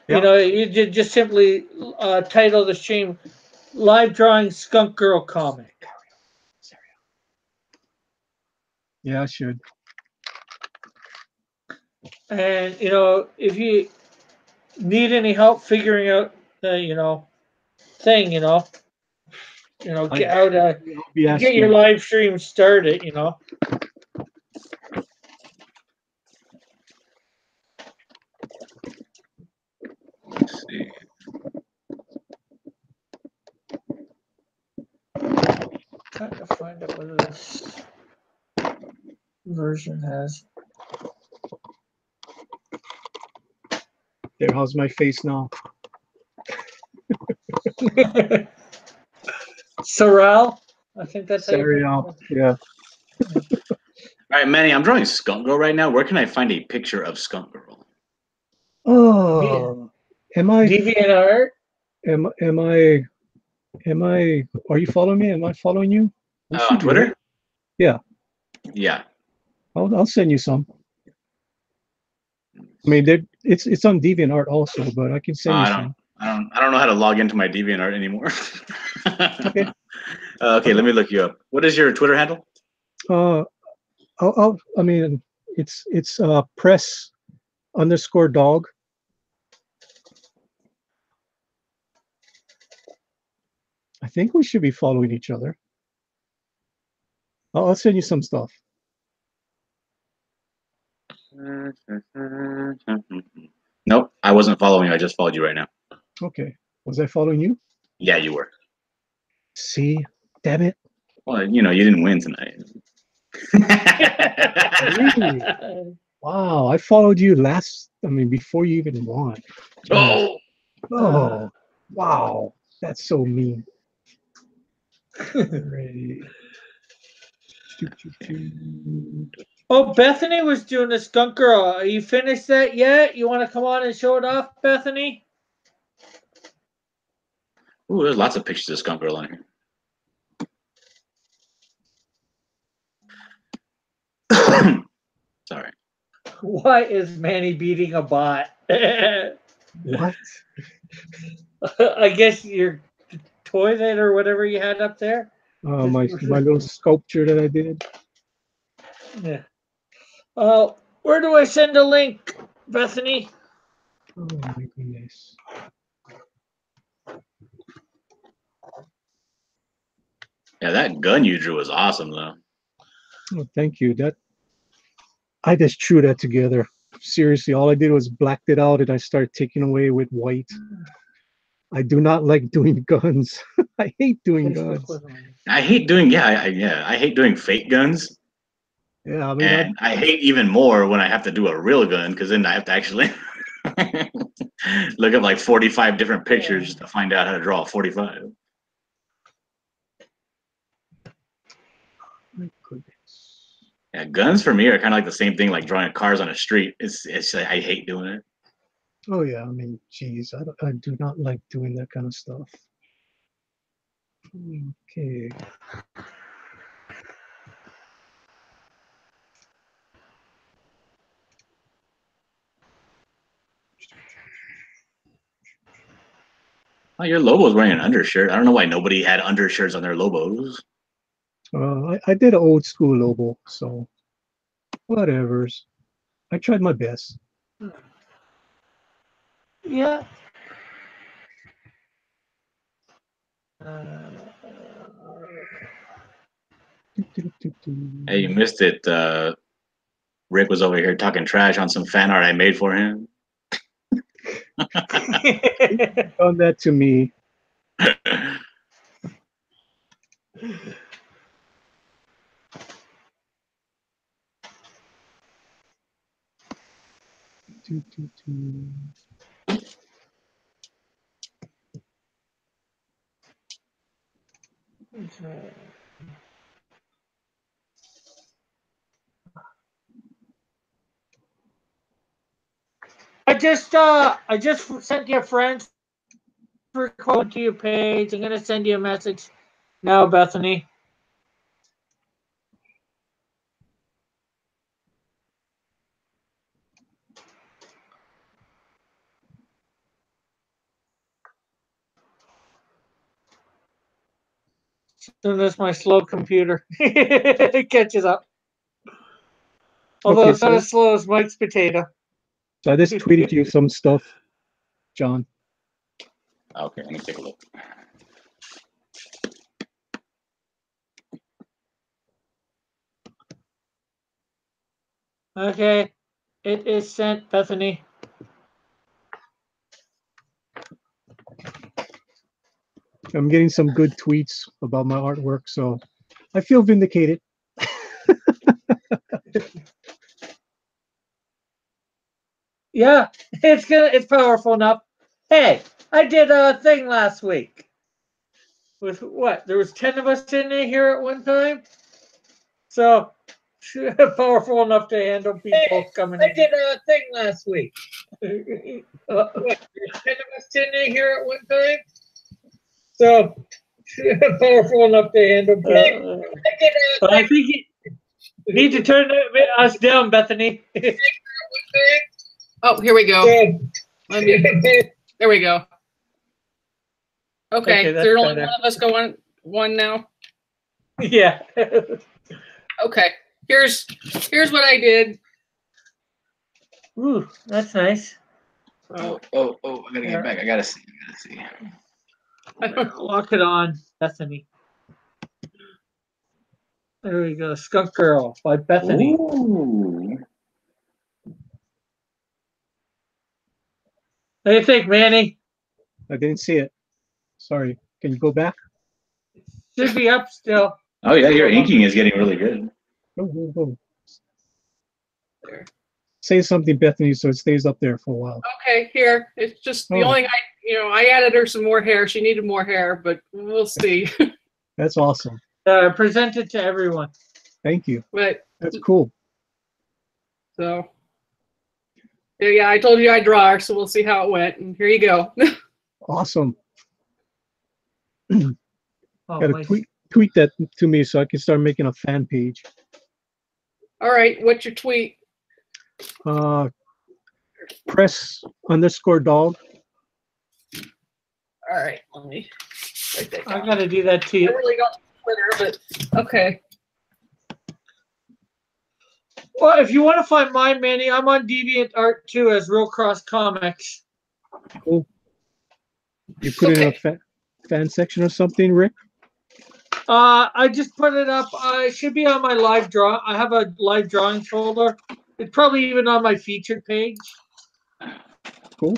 You Yeah. know, you just simply title the stream "Live Drawing Skunk Girl Comic." Yeah, I should. And you know, if you need any help figuring out the thing, get out, I'll be get your asking. live stream started. You know. Let's see. Trying to find out whether this version has. There, how's my face now? Sorrel, I think that's how you Sorry, pronounce it. yeah. All right, Manny, I'm drawing Skunk Girl right now. Where can I find a picture of Skunk Girl? Oh, am I? DeviantArt. Am I? Are you following me? Am I following you? We On should be, Twitter? right? Yeah. Yeah. I'll send you some. I mean, it's on DeviantArt also, but I can send you some. I don't know how to log into my DeviantArt anymore. Okay. Okay, let me look you up. What is your Twitter handle? I mean, it's press_dog. I think we should be following each other. I'll send you some stuff. Nope, I wasn't following you. I just followed you right now. Okay. Was I following you? Yeah, you were. See, damn it. Well, you know, you didn't win tonight. Really? Wow, I followed you before you even won. Oh, Oh, wow. That's so mean. Alright. Oh, Bethany was doing the Skunk Girl. Are you finished that yet? You want to come on and show it off, Bethany? ooh, there's lots of pictures of Skunk Girl on here. Sorry. Why is Manny beating a bot? What? I guess your toilet or whatever you had up there. My little sculpture that I did. Yeah. Where do I send a link, Bethany? Oh my goodness. Yeah, that gun you drew was awesome, though. Oh, thank you. I just threw that together. Seriously, all I did was blacked it out and I started taking away with white. I do not like doing guns. I hate doing guns. I hate doing I hate doing fake guns. Yeah, I mean, And I hate even more when I have to do a real gun, because then I have to actually look at like 45 different pictures to find out how to draw a 45. Yeah, guns for me are kind of like the same thing, like drawing cars on a street. It's I hate doing it. Oh yeah, I mean, geez, I do not like doing that kind of stuff. Okay. Oh, your Lobo's wearing an undershirt. I don't know why nobody had undershirts on their Lobos. I did an old school Lobo, so whatever's. I tried my best. Yeah. Hey, you missed it. Rick was over here talking trash on some fan art I made for him. Done that to me. I just sent you a friend request to your page. I'm gonna send you a message now, Bethany. As soon as my slow computer catches up. Although Okay, it's not as slow as Mike's potato. So I just tweeted you some stuff, John. Okay, let me take a look. Okay, it is sent, Bethany. I'm getting some good tweets about my artwork, so I feel vindicated. Yeah, it's powerful enough. Hey, I did a thing last week. With what? There was 10 of us in here at one time. So powerful enough to handle people coming in. I did a thing last week. What? There's 10 of us in here at one time. So powerful enough to handle people. I think you need to turn us down, Bethany. Oh, here we go. Let me, there we go. Okay, Okay, that's there's only better. one of us go one now. Yeah. Okay, here's what I did. Ooh, that's nice. Oh, I gotta get back. I gotta see. Lock it on, Bethany. There we go. Skunk Girl by Bethany. Ooh. What do you think, Manny? I didn't see it. Sorry. Can you go back? Should be up still. Oh yeah, your inking is getting really good. Go. There. Say something, Bethany, so it stays up there for a while. Okay, here. It's just the only I added her some more hair. She needed more hair, but we'll see. That's awesome. Present it to everyone. Thank you. But That's cool. so yeah, I told you I'd draw her, so we'll see how it went. And here you go. Awesome. Oh, Gotta tweet that to me so I can start making a fan page. All right, what's your tweet? Press_dog. All right, let me write that down. I gotta do that too. I really don't Twitter, but okay. Well, if you want to find my Manny, I'm on DeviantArt too as Real Cross Comics. Cool. You put it in a fan section or something, Rick? I just put it up. It should be on my live draw. I have a live drawing folder. It's probably even on my featured page. Cool.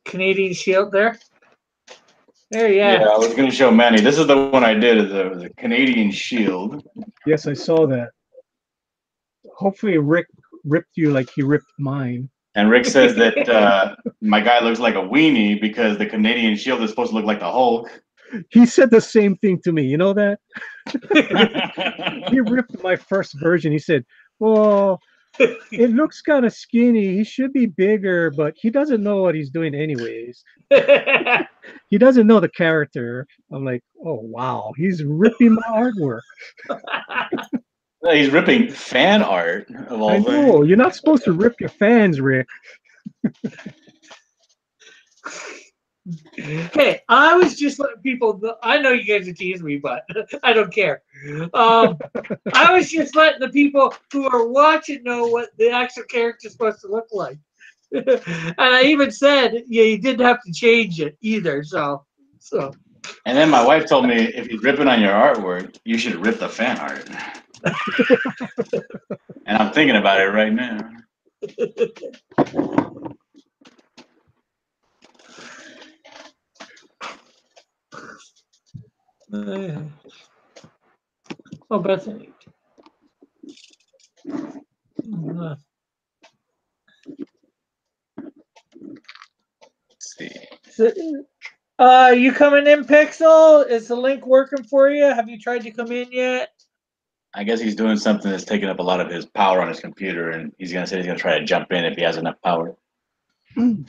Canadian Shield there. There, yeah. Yeah, I was gonna show Manny. This is the one I did. The Canadian Shield. Yes, I saw that. hopefully Rick ripped you like he ripped mine. And Rick says that my guy looks like a weenie because the Canadian Shield is supposed to look like the Hulk. He said the same thing to me. You know that? He ripped my first version. He said, "Well, it looks kind of skinny. He should be bigger, but he doesn't know what he's doing anyways. He doesn't know the character." I'm like, "Oh wow, he's ripping my artwork." He's ripping fan art of all I things. know you're not supposed to rip your fans, Rick. Hey, I was just letting people know. I know you guys are teasing me, but I don't care. I was just letting the people who are watching know what the actual character is supposed to look like. And I even said, yeah, you didn't have to change it either. So. And then my wife told me, if he's ripping on your artwork, you should rip the fan art. And I'm thinking about it right now. Oh, Bethany. Let's see. You coming in, Pixel? Is the link working for you? Have you tried to come in yet? I guess he's doing something that's taking up a lot of his power on his computer, and he's gonna say he's gonna try to jump in if he has enough power.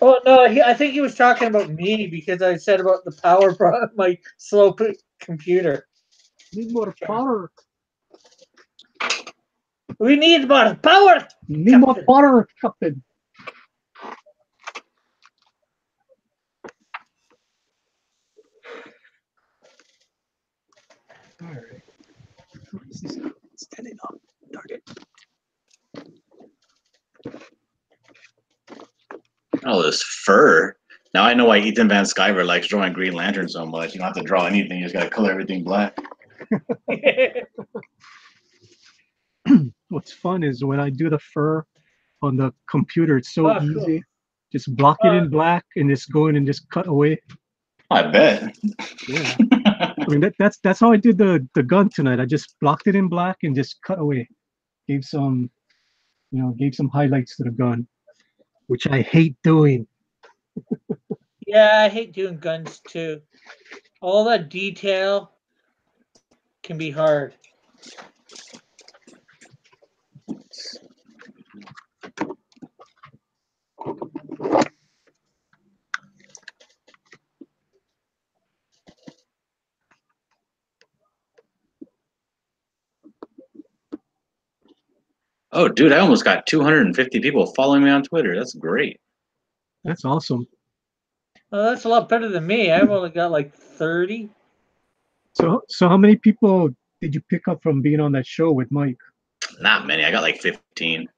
Oh no, I think he was talking about me because I said about the power of my slow computer. Need more power. We need more power. Need more power, Captain. All right. Standing up. Darn it. Oh, this fur. Now I know why Ethan Van Sciver likes drawing Green Lantern so much. You don't have to draw anything, you just gotta color everything black. What's fun is when I do the fur on the computer, it's so Oh, cool. easy. Just block it in black and just go in and just cut away. I bet. Yeah. I mean that's how I did the gun tonight. I just blocked it in black and just cut away. Gave some highlights to the gun, which I hate doing. Yeah, I hate doing guns too. All that detail can be hard. Oh, dude, I almost got 250 people following me on Twitter. That's great. That's awesome. Well, that's a lot better than me. I've only got like 30. So how many people did you pick up from being on that show with Mike? Not many. I got like 15.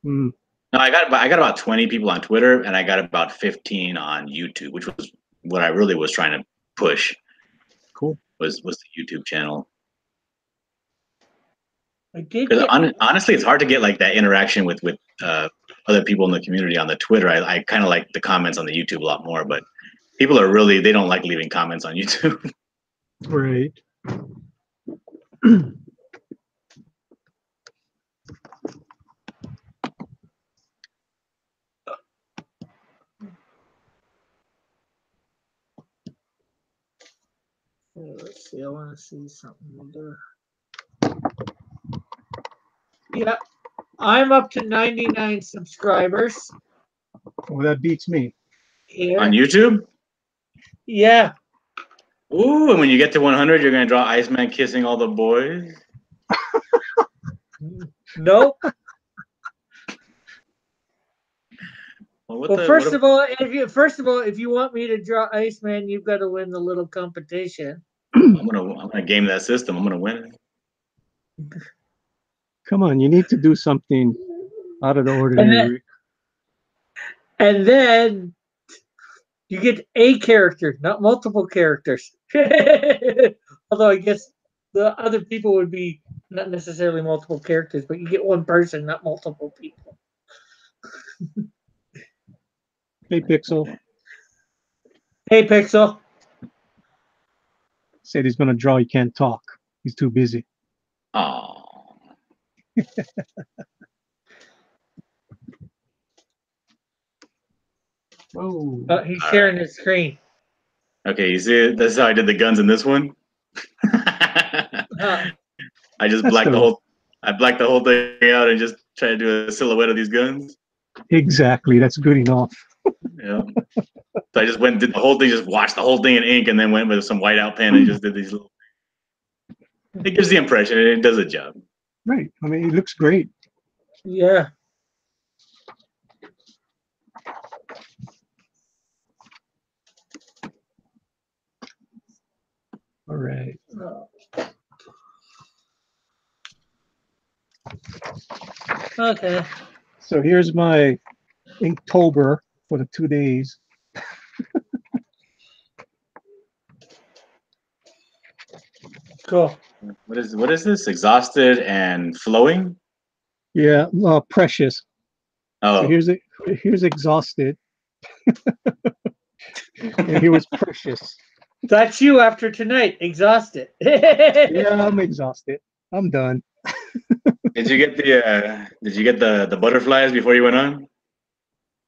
Mm. No, I got about 20 people on Twitter, and I got about 15 on YouTube, which was what I really was trying to push. Cool. Was the YouTube channel. I did. Because honestly, it's hard to get like that interaction with other people in the community on the Twitter. I kind of like the comments on the YouTube a lot more, but people are really, they don't like leaving comments on YouTube. Right. Let's see. I want to see something there. Yeah, I'm up to 99 subscribers. Well, that beats me. Here. On YouTube? Yeah. Ooh, and when you get to 100, you're going to draw Iceman kissing all the boys? Nope. Well, First of all, if you want me to draw Iceman, you've got to win the little competition. I'm gonna game that system. I'm gonna win it. Come on, you need to do something out of the ordinary. And then you get a character, not multiple characters. Although I guess the other people would be not necessarily multiple characters, but you get one person, not multiple people. Hey, Pixel. Hey, Pixel. Said he's gonna draw. He can't talk. He's too busy. Oh. Oh, He's sharing his screen. Okay, you see it? That's how I did the guns in this one. Huh. I just That's blacked the the- whole. I blacked the whole thing out and just tried to do a silhouette of these guns. exactly. That's good enough. Yeah. So I just went and did the whole thing, just watched the whole thing in ink, and then went with some whiteout pen and just did these little. It gives the impression, and it does a job. Right. I mean, it looks great. Yeah. All right. Okay. So here's my Inktober for the 2 days. Cool. What is this? Exhausted and flowing? Yeah, precious. So Oh, here's exhausted, and here was precious. That's you after tonight. Exhausted. Yeah, I'm exhausted. I'm done. did you get the butterflies before you went on?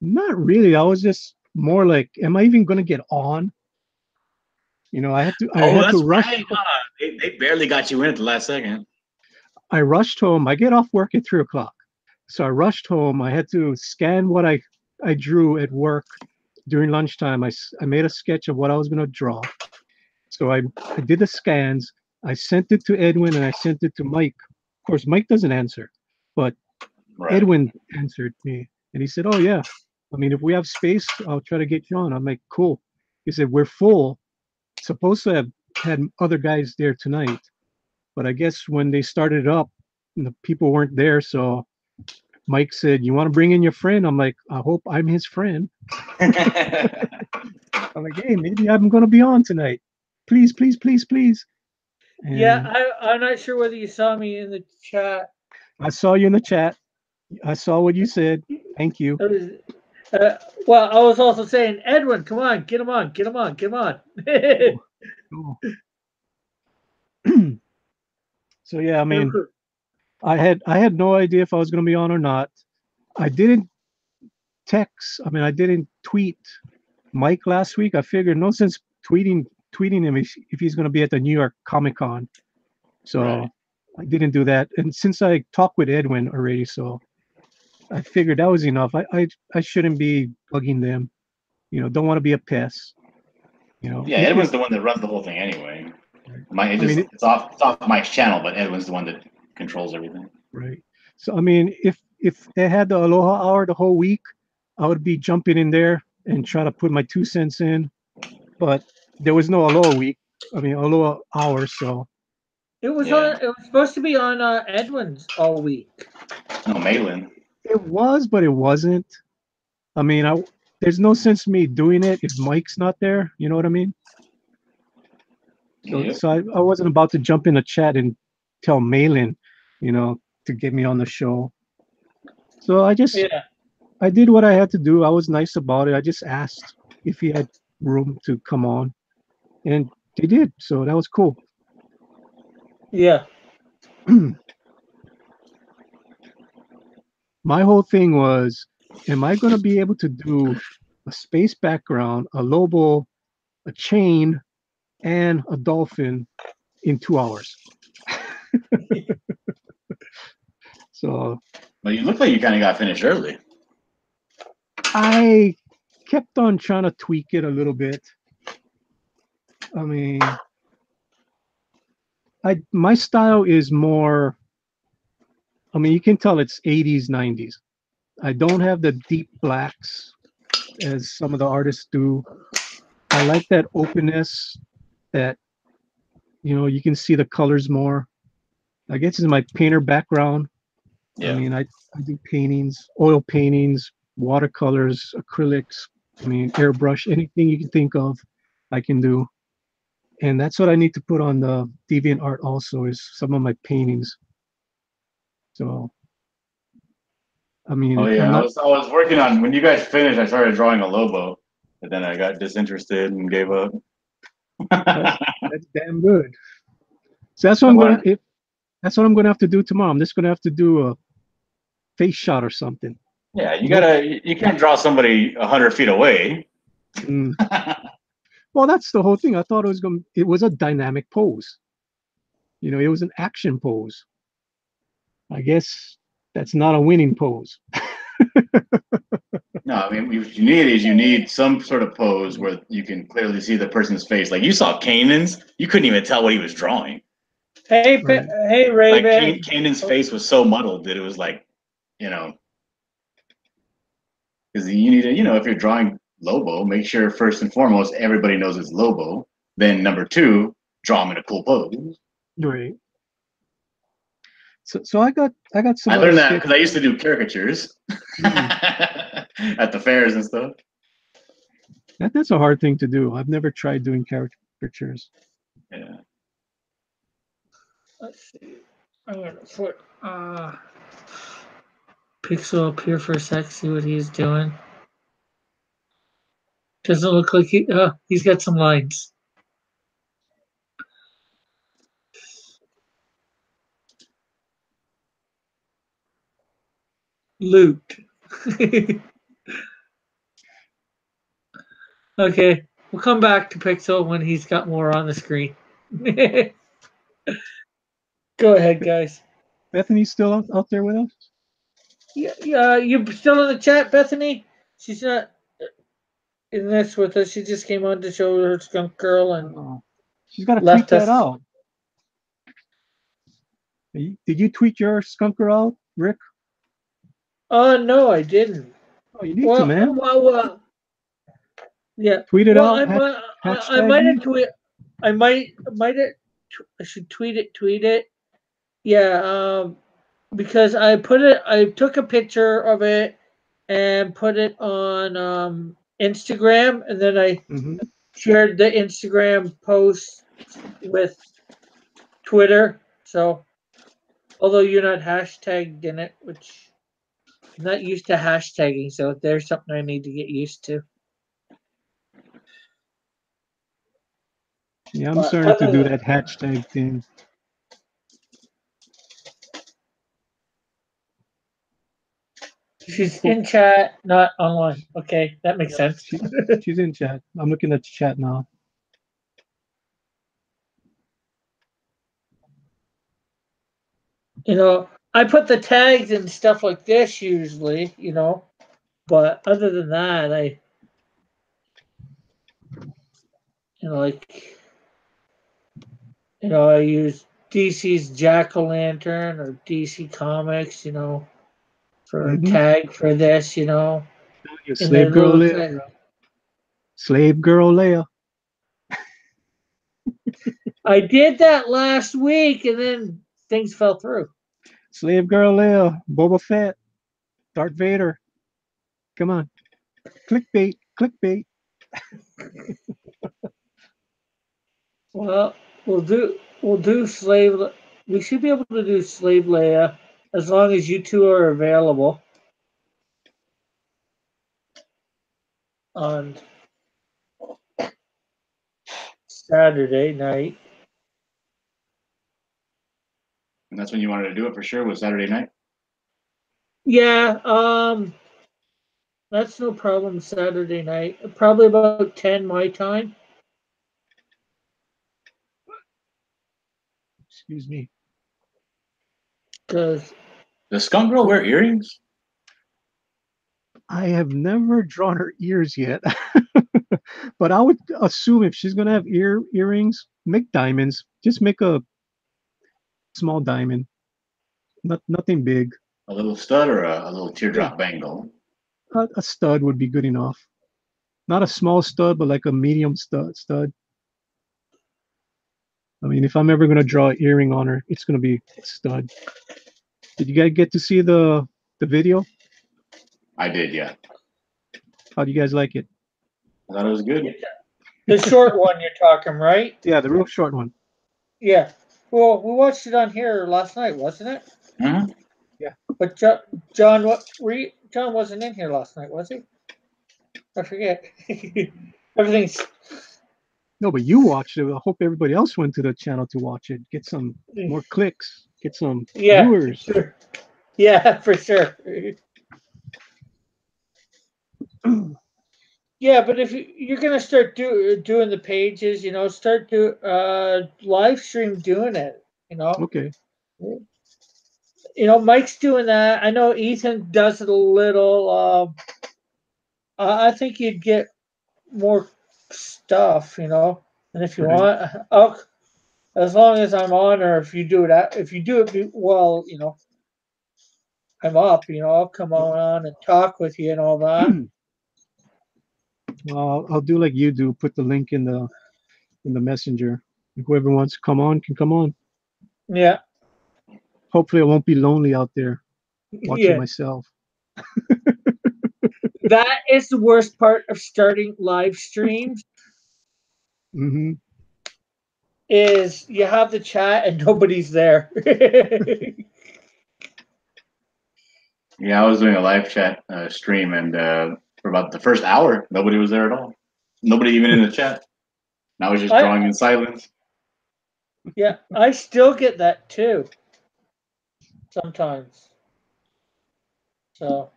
Not really. I was just more like, am I even gonna get on? You know, I had to rush. right. Huh? They barely got you in at the last second. I rushed home. I get off work at 3 o'clock. So I rushed home. I had to scan what I drew at work during lunchtime. I made a sketch of what I was going to draw. So I did the scans. I sent it to Edwin and I sent it to Mike. Of course, Mike doesn't answer, but Right. Edwin answered me and he said, "Oh, yeah. I mean, if we have space, I'll try to get you on." I'm like, "Cool." He said, "We're full. Supposed to have had other guys there tonight, but I guess when they started up, the people weren't there. So Mike said, "You want to bring in your friend?" I'm like, "I hope I'm his friend." I'm like, "Hey, maybe I'm going to be on tonight. Please, please, please, please." And Yeah, I'm not sure whether you saw me in the chat. I saw you in the chat. I saw what you said. Thank you. It was, well, I was also saying, Edwin, come on, get him on, get him on, get him on. Cool. So yeah, I mean, I had no idea if I was going to be on or not. I didn't I didn't tweet Mike last week. I figured no sense tweeting him if he's going to be at the New York Comic Con. So Right. I didn't do that. And since I talked with Edwin already, so I figured that was enough. I shouldn't be bugging them. You know, don't want to be a pest. You know. Yeah, Edwin's the one that runs the whole thing anyway. I mean, It's off Mike's channel, but Edwin's the one that controls everything. right. So I mean, if they had the Aloha Hour the whole week, I would be jumping in there and try to put my 2 cents in. But there was no Aloha week. I mean, Aloha Hour. So It was Yeah. on. It was supposed to be on Edwin's all week. No, Malin. it was, but it wasn't. I mean, there's no sense me doing it if Mike's not there. You know what I mean? So, Yep. so I wasn't about to jump in the chat and tell Malin, you know, to get me on the show. So Yeah. I did what I had to do. I was nice about it. I just asked if he had room to come on, and they did. So that was cool. Yeah. My whole thing was, am I going to be able to do a space background, a Lobo, a chain, and a dolphin in 2 hours? So But you look like you kind of got finished early. I kept on trying to tweak it a little bit. I mean, my style is more, I mean, you can tell it's 80s, 90s. I don't have the deep blacks as some of the artists do. I like that openness that, you know, you can see the colors more. I guess it's my painter background. Yeah. I mean, I do paintings, oil paintings, watercolors, acrylics, I mean, airbrush, anything you can think of, I can do. And that's what I need to put on the DeviantArt also, is some of my paintings. So, I mean, Oh I'm yeah, not, I was working on when you guys finished. I started drawing a Lobo, but then I got disinterested and gave up. that's damn good. So that's what I I'm gonna, wanted- that's what I'm gonna have to do tomorrow. I'm just gonna have to do a face shot or something. Yeah, you can't draw somebody 100 feet away. Mm. Well, that's the whole thing. I thought it was a dynamic pose. You know, it was an action pose. I guess that's not a winning pose. No, I mean, what you need some sort of pose where you can clearly see the person's face. Like you saw Kanan's, you couldn't even tell what he was drawing. Hey, Right. hey, Like Raven. Kanan's face was so muddled that it was like, you know, because you need to, if you're drawing Lobo, make sure first and foremost everybody knows it's Lobo. Then number two, draw him in a cool pose. Right. So I got some. I other learned that sketch- because I used to do caricatures at the fairs and stuff. That's a hard thing to do. I've never tried doing caricatures. Yeah. Let's see. I'm gonna put Pixel up here for a sec. See what he's doing. Doesn't look like he's got some lines. Loot. Okay, we'll come back to Pixel when he's got more on the screen. Go ahead, guys. Bethany's still out there with us? Yeah, you still in the chat, Bethany? She's not in this with us. She just came on to show her skunk girl and Oh, she's got to tweet left that us. out. Did you tweet your skunker out, Rick? No, I didn't. Oh, you need to, man. Yeah. Tweet it out. I hashtag might me. have tweet. I might have. I should tweet it. Tweet it. Yeah. Because I took a picture of it and put it on Instagram, and then I shared the Instagram post with Twitter. So, although you're not hashtagged in it, which I'm not used to hashtagging, so there's something I need to get used to. Yeah, I'm starting to do that hashtag thing. She's in chat, not online. Okay, that makes sense. She's in chat. I'm looking at the chat now. I put the tags and stuff like this usually, but other than that, I use DC's Jack-o'-lantern or DC Comics, for a tag for this, Your and slave then girl little Leia. Slave girl Leia. I did that last week, and then things fell through. Slave girl Leia. Boba Fett. Darth Vader. Come on. Clickbait. Clickbait. Well, we'll do slave. We should be able to do Slave Leia as long as you two are available on Saturday night. And that's when you wanted to do it for sure, was Saturday night? Yeah, that's no problem. Saturday night, probably about 10 my time. Excuse me. Because Does Skunk Girl wear earrings? I have never drawn her ears yet. But I would assume if she's gonna have earrings, make diamonds. Just make a small diamond. Nothing big. A little stud or a little teardrop bangle? A stud would be good enough. Not a small stud, but like a medium stud. I mean, if I'm ever gonna draw an earring on her, it's gonna be a stud. Did you guys get to see the video? I did, yeah. How do you guys like it? I thought it was good. the short one you're talking, right? Yeah, the real short one. Yeah. Well, we watched it on here last night, wasn't it? Mm-hmm. Yeah. But John, John wasn't in here last night, was he? I forget. Everything's. No, but you watched it. I hope everybody else went to the channel to watch it. Get some more clicks. Get some viewers. Sure. Yeah, for sure. Yeah, but if you're gonna start doing the pages, start live stream doing it. Okay. Mike's doing that. I know Ethan does it a little. I think you'd get more stuff, And if you Right. want, as long as I'm on, or if you do it well, I'm up. I'll come on and talk with you and all that. Well, I'll do like you do. Put the link in the messenger. Whoever wants to come on can come on. Yeah, Hopefully, I won't be lonely out there watching yeah. myself. That is the worst part of starting live streams. Hmm. Is you have the chat and nobody's there. Yeah, I was doing a live chat stream, and for about the first hour, nobody was there at all. Nobody even in the chat. And I was just drawing in silence. Yeah, I still get that too. Sometimes. So,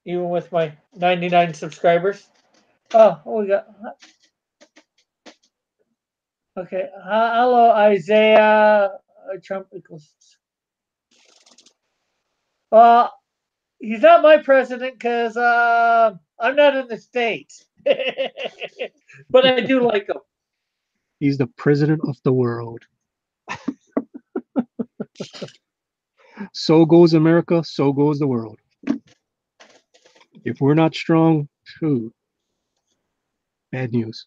even with my 99 subscribers. Oh, we got. Okay. Hello, Isaiah. Trump equals. Well, he's not my president because I'm not in the States. But I do like him. He's the president of the world. So goes America, so goes the world. If we're not strong, phew, bad news.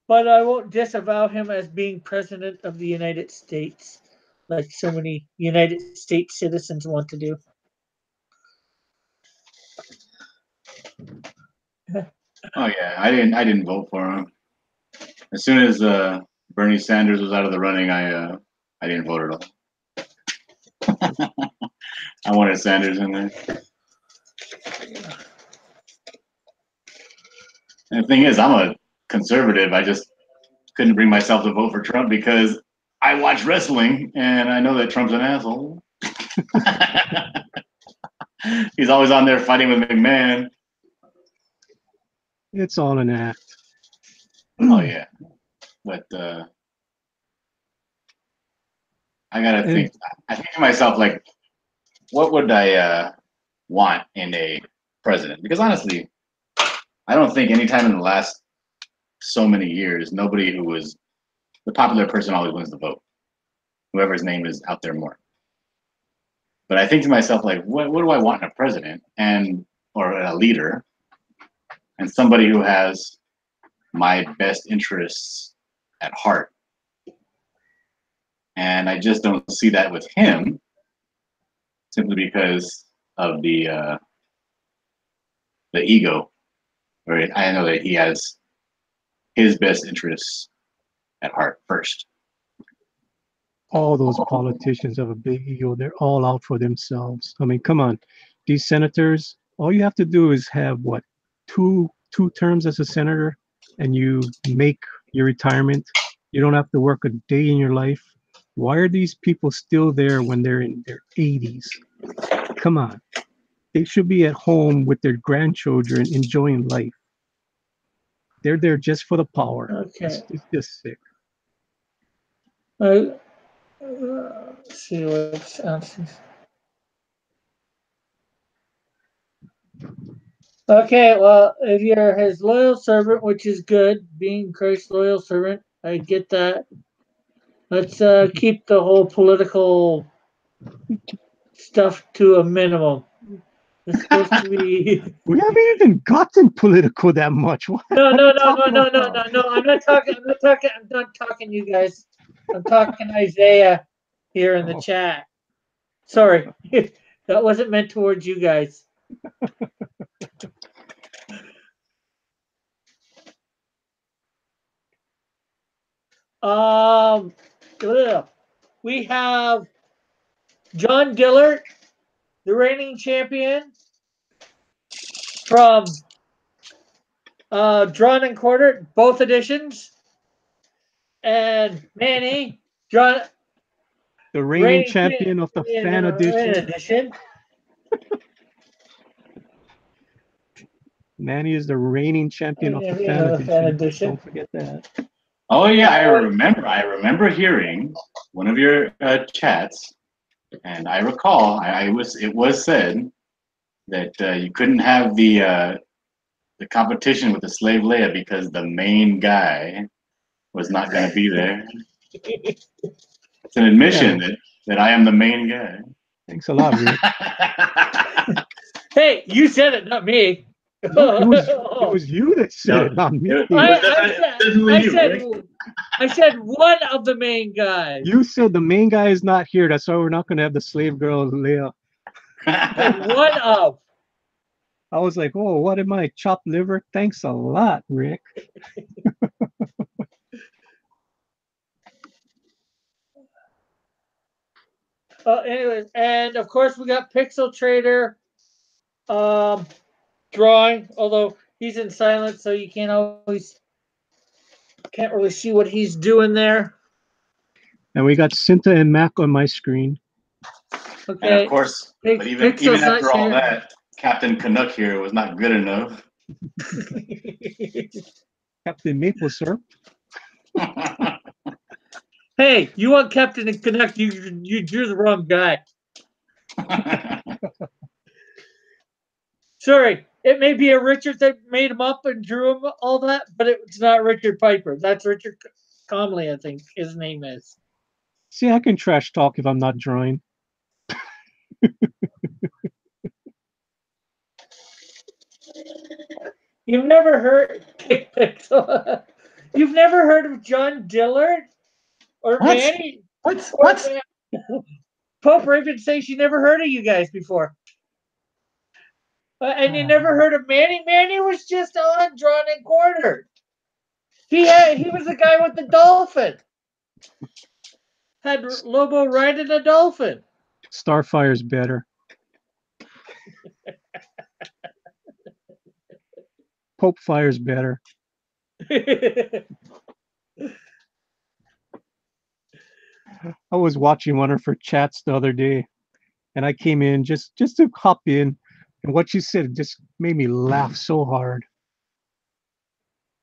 But I won't disavow him as being president of the United States, like so many United States citizens want to do. Oh yeah, I didn't vote for him. As soon as Bernie Sanders was out of the running, I didn't vote at all. I wanted Sanders in there. And the thing is, I'm a conservative. I just couldn't bring myself to vote for Trump because I watch wrestling and I know that Trump's an asshole. He's always on there fighting with McMahon. It's all an act. Oh yeah, but I gotta think. I think to myself, like, what would I want in a president? Because honestly, I don't think anytime in the last so many years, nobody who was the popular person always wins the vote. Whoever's name is out there more. But I think to myself, like, what do I want in a president or a leader, and somebody who has my best interests at heart? And I just don't see that with him, simply because of the ego. Right? I know that he has his best interests at heart first. All those politicians have a big ego. They're all out for themselves. I mean, come on. These senators, all you have to do is have what, two terms as a senator, and you make your retirement. You don't have to work a day in your life. Why are these people still there when they're in their 80s? Come on. They should be at home with their grandchildren enjoying life. They're there just for the power. Okay. It's just sick. Let's see what's answers. Okay, well, if you're his loyal servant, which is good, being Christ's loyal servant, I get that. Let's keep the whole political stuff to a minimum. It's supposed to be. We haven't even gotten political that much. What No. are you talking I'm about? not talking you guys. I'm talking Isaiah here in the Oh. chat. Sorry, that wasn't meant towards you guys. We have John Dillard, the reigning champion from Drawn and Quartered, both editions, and Manny, The reigning champion of the fan edition. Manny is the reigning champion of the fan edition. Don't forget that. Oh yeah, I remember hearing one of your chats, and I recall it was said that you couldn't have the competition with the Slave Leia because the main guy was not going to be there. It's an admission that I am the main guy. Thanks a lot, Rick. Hey, you said it, not me. No, it was you that said it, not me. I said one of the main guys. You said the main guy is not here. That's why we're not going to have the slave girl, Leia. One of. I was like, oh, what am I? Chopped liver? Thanks a lot, Rick. Anyways, and of course we got Pixel Trader drawing, although he's in silence, so you can't really see what he's doing there. And we got Cinta and Mac on my screen. Okay. And of course, but even after all that, Captain Canuck here was not good enough. Captain Maple Syrup. Hey, you want Captain Canuck? You drew the wrong guy. Sorry, it may be a Richard that made him up and drew him all that, but it's not Richard Piper. That's Richard Comley, I think his name is. See, I can trash talk if I'm not drawing. You've never heard You've never heard of John Dillard or Manny? What? Pope Raven says she never heard of you guys before. And you never heard of Manny? Manny was just on Drawn and Quartered. He was the guy with the dolphin. Had Lobo riding a dolphin. Starfire's better. Pope Fire's better. I was watching one of her chats the other day, and I came in just to hop in, and what she said just made me laugh so hard.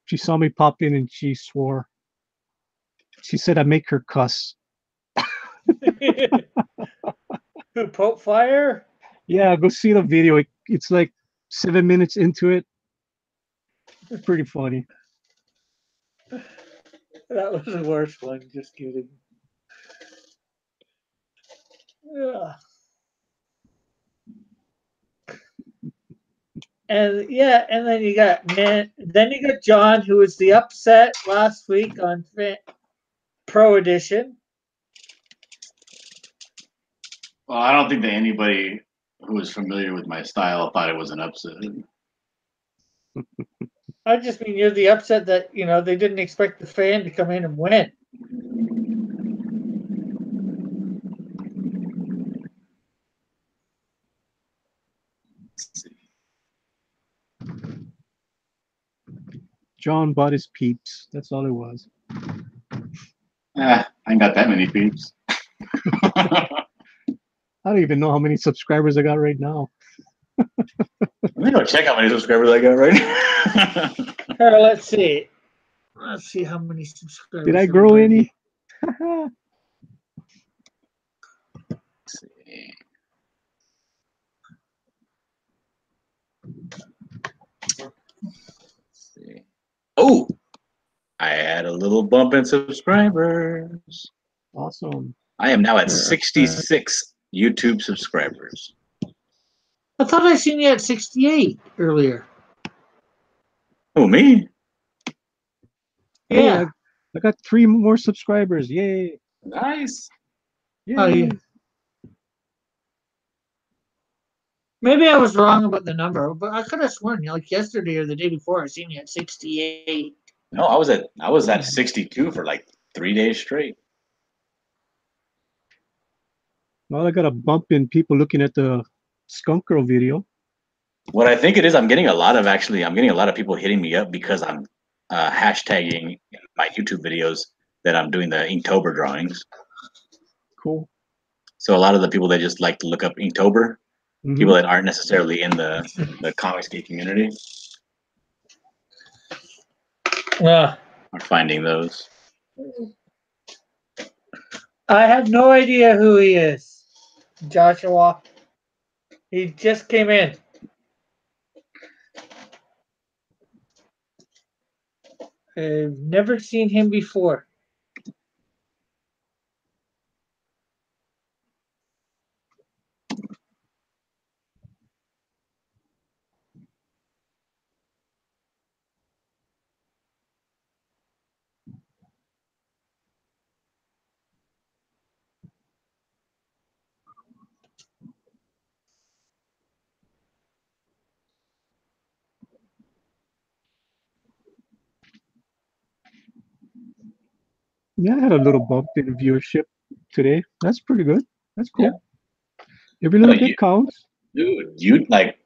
She saw me pop in and she swore. She said I make her cuss. Who, Pope Fire? Yeah, go see the video. It's like 7 minutes into it. It's pretty funny. That was the worst one. Just kidding. Yeah. And then you got John, who was the upset last week on Pro Edition. Well, I don't think that anybody who was familiar with my style thought it was an upset. I just mean you're the upset that, they didn't expect the fan to come in and win. John bought his peeps. That's all it was. I ain't got that many peeps. I don't even know how many subscribers I got right now. Let me go check how many subscribers I got right now. Let's see. Let's see how many subscribers. Did I grow any? Let's see. Oh, I had a little bump in subscribers. Awesome. I am now at 66 YouTube subscribers. I thought I seen you at 68 earlier. Oh, me? Yeah. Hey, I got 3 more subscribers. Yay. Nice. Yay. Oh, yeah. Maybe I was wrong about the number, but I could have sworn, like yesterday or the day before, I seen you at 68. No, I was at 62 for like 3 days straight. Well, I got a bump in people looking at the Skunk Girl video. What I think it is, I'm getting a lot of people hitting me up because I'm hashtagging in my YouTube videos that I'm doing the Inktober drawings. Cool. So a lot of the people that just like to look up Inktober, Mhm. people that aren't necessarily in the Comicsgate community, Yeah. are finding those. I have no idea who he is. Joshua. He just came in. I've never seen him before. Yeah, I had a little bump in viewership today. That's pretty good. That's cool. Every No, little bit counts. dude, you like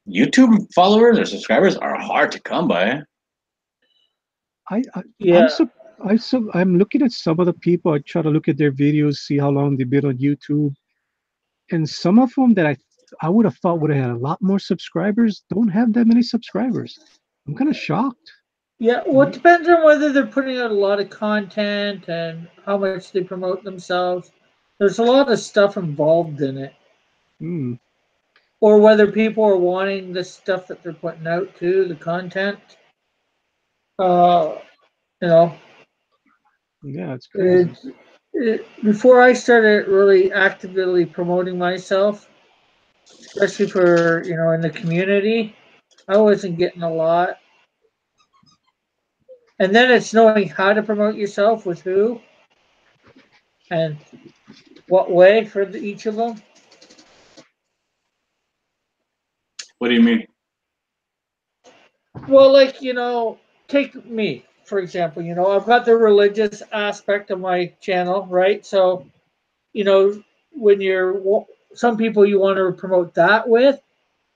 YouTube followers or subscribers are hard to come by. Yeah. I'm looking at some of the people. I try to look at their videos, see how long they've been on YouTube, and some of them that I would have thought would have had a lot more subscribers don't have that many subscribers. I'm kind of shocked. Yeah, well, it depends on whether they're putting out a lot of content and how much they promote themselves. There's a lot of stuff involved in it. Hmm. Or whether people are wanting the stuff that they're putting out too, the content. Uh, you know, Yeah, it's crazy. before I started really actively promoting myself, especially for, in the community, I wasn't getting a lot. And then it's knowing how to promote yourself with who and what way for each of them. What do you mean? Well, like, take me, for example, I've got the religious aspect of my channel, right? So, when some people you want to promote that with,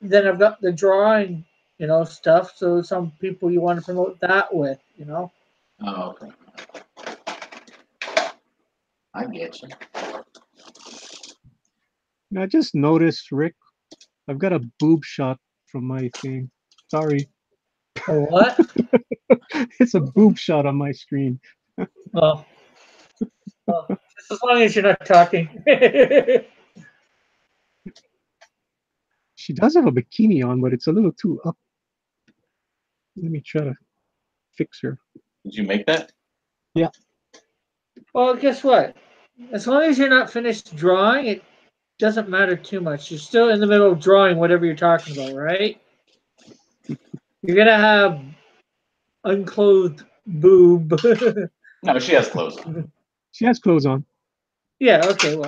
then I've got the drawing, stuff. So some people you want to promote that with. Oh, okay. I get you. And I just noticed, Rick, I've got a boob shot from my thing. Sorry. Or what? It's a boob shot on my screen. Well, just as long as you're not talking. She does have a bikini on, but it's a little too up. Let me try to fix her. Did you make that? Yeah. Well, guess what? As long as you're not finished drawing, it doesn't matter too much. You're still in the middle of drawing whatever you're talking about, right? You're gonna have unclothed boob. No, she has clothes on. She has clothes on. Yeah. Okay.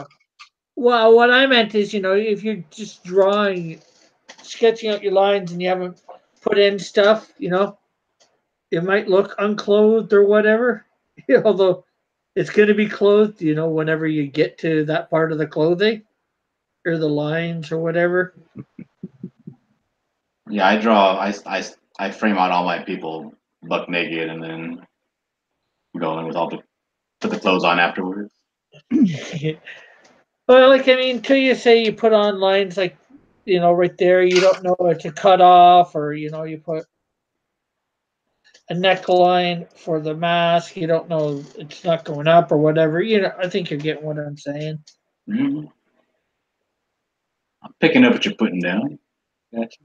Well, what I meant is, if you're just drawing, sketching out your lines, and you haven't put in stuff, it might look unclothed or whatever. Although it's going to be clothed, whenever you get to that part of the clothing or the lines or whatever. Yeah, I draw. I frame out all my people buck naked, and then go in with put the clothes on afterwards. Well, like, I mean, till you say you put on lines like, right there, you don't know what to cut off, or, you put a neckline for the mask, you don't know it's not going up or whatever. I think you're getting what I'm saying. Mm-hmm. I'm picking up what you're putting down. Gotcha.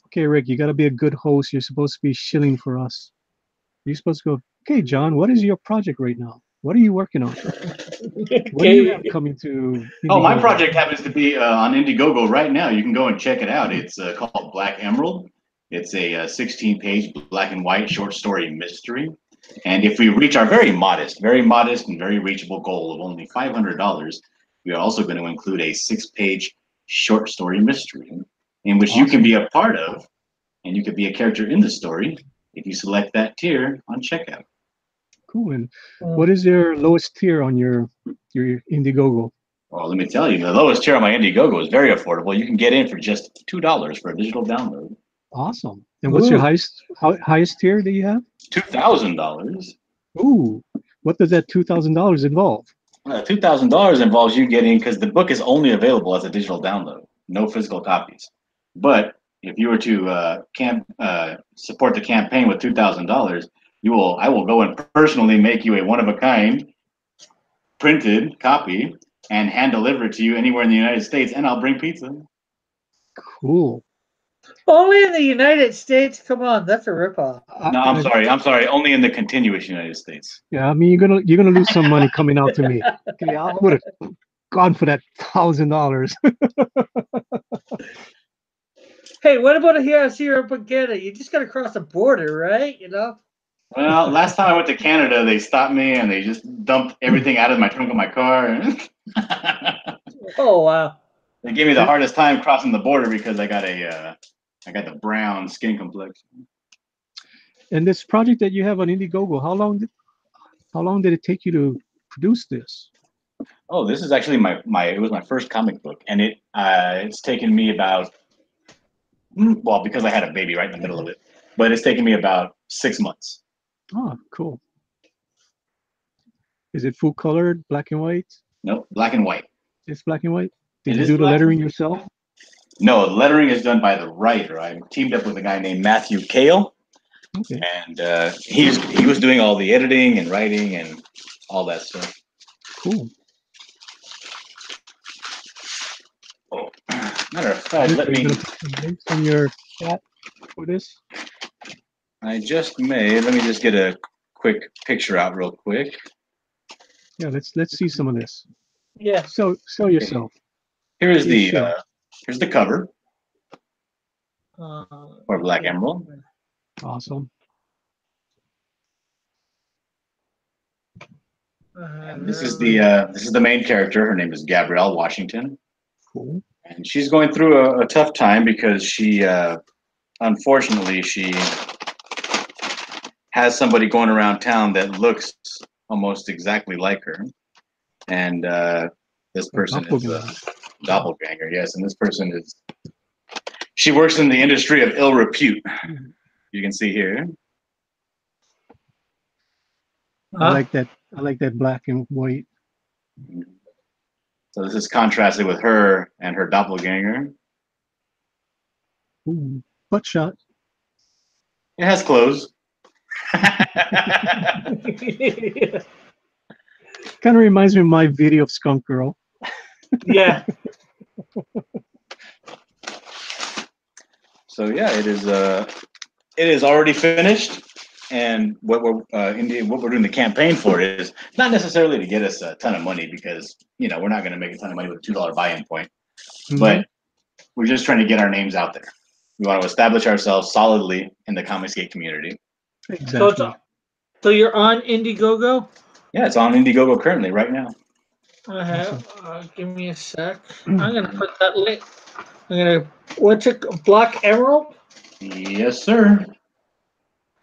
Okay, Rick, you got to be a good host. You're supposed to be shilling for us. You're supposed to go, okay, John, what is your project right now? What are you working on? What do you have coming to? Oh, my Indiegogo? project happens to be on Indiegogo right now. You can go and check it out. It's called Black Emerald. It's a 16-page black and white short story mystery. And if we reach our very modest and very reachable goal of only $500, we are also going to include a 6-page short story mystery in which you can be a part of, and you could be a character in the story if you select that tier on checkout. Cool. And what is your lowest tier on your Indiegogo? Well, let me tell you, the lowest tier on my Indiegogo is very affordable. You can get in for just $2 for a digital download. Awesome. And what's your highest tier that you have? $2,000. Ooh, what does that $2,000 involve? $2,000 involves you getting, because the book is only available as a digital download, no physical copies. But if you were to support the campaign with $2,000, I will go and personally make you a one-of-a-kind printed copy and hand deliver it to you anywhere in the United States, and I'll bring pizza. Cool. Only in the United States? Come on, that's a ripoff. No, I'm sorry. Only in the continuous United States. Yeah, I mean you're gonna lose some money coming out to me. Okay, I would have gone for that $1,000. Hey, what about here in Canada? You just got to cross the border, right? You know? Well, last time I went to Canada, they stopped me and they just dumped everything out of my trunk of my car. Oh, wow. They gave me the hardest time crossing the border because I got the brown skin complexion. And this project that you have on Indiegogo, how long did it take you to produce this? Oh, this is actually it was my first comic book, and it's taken me about, well, because I had a baby right in the middle of it, but it's taken me about 6 months. Oh, cool. Is it full colored, black and white? No, black and white. It's black and white. Did It you is do the black. lettering yourself? No, the lettering is done by the writer. I teamed up with a guy named Matthew Kale, Okay, and he was doing all the editing and writing and all that stuff. cool. Oh, matter of fact, let Are you me. gonna put some links on your chat for this? Let me just get a quick picture out real quick. Yeah, let's see some of this. Yeah. Sell yourself. Here's Yeah, here's the cover Uh, for Black Emerald. Awesome. And this is the main character. Her name is Gabrielle Washington, Cool. and she's going through a tough time because she unfortunately she has somebody going around town that looks almost exactly like her, and this person is a doppelganger. Yes, and this person she works in the industry of ill repute. You can see here. I like that black and white. So this is contrasted with her and her doppelganger. Ooh, butt shot. It has clothes. Kind of reminds me of my video of Skunk Girl. Yeah. So yeah, it is already finished, and what we're doing the campaign for is not necessarily to get us a ton of money, because we're not going to make a ton of money with a $2 buy-in point, but we're just trying to get our names out there. We want to establish ourselves solidly in the Comicsgate community. Exactly. So you're on Indiegogo? Yeah, it's on Indiegogo currently right now. I have. Give me a sec. I'm gonna put that link. What's it? Black Emerald? Yes, sir.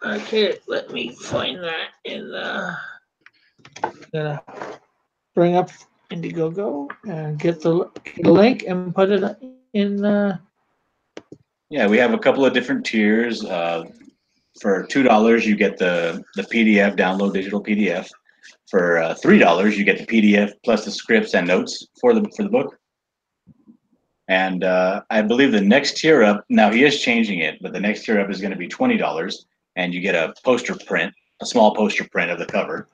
Okay, let me find that in the. Gonna bring up Indiegogo and get the link and put it in. Yeah, we have a couple of different tiers. For $2, you get the PDF download, digital PDF. For $3, you get the PDF plus the scripts and notes for the book. And I believe the next tier up, now he is changing it, but the next tier up is going to be $20, and you get a poster print, a small poster print of the cover,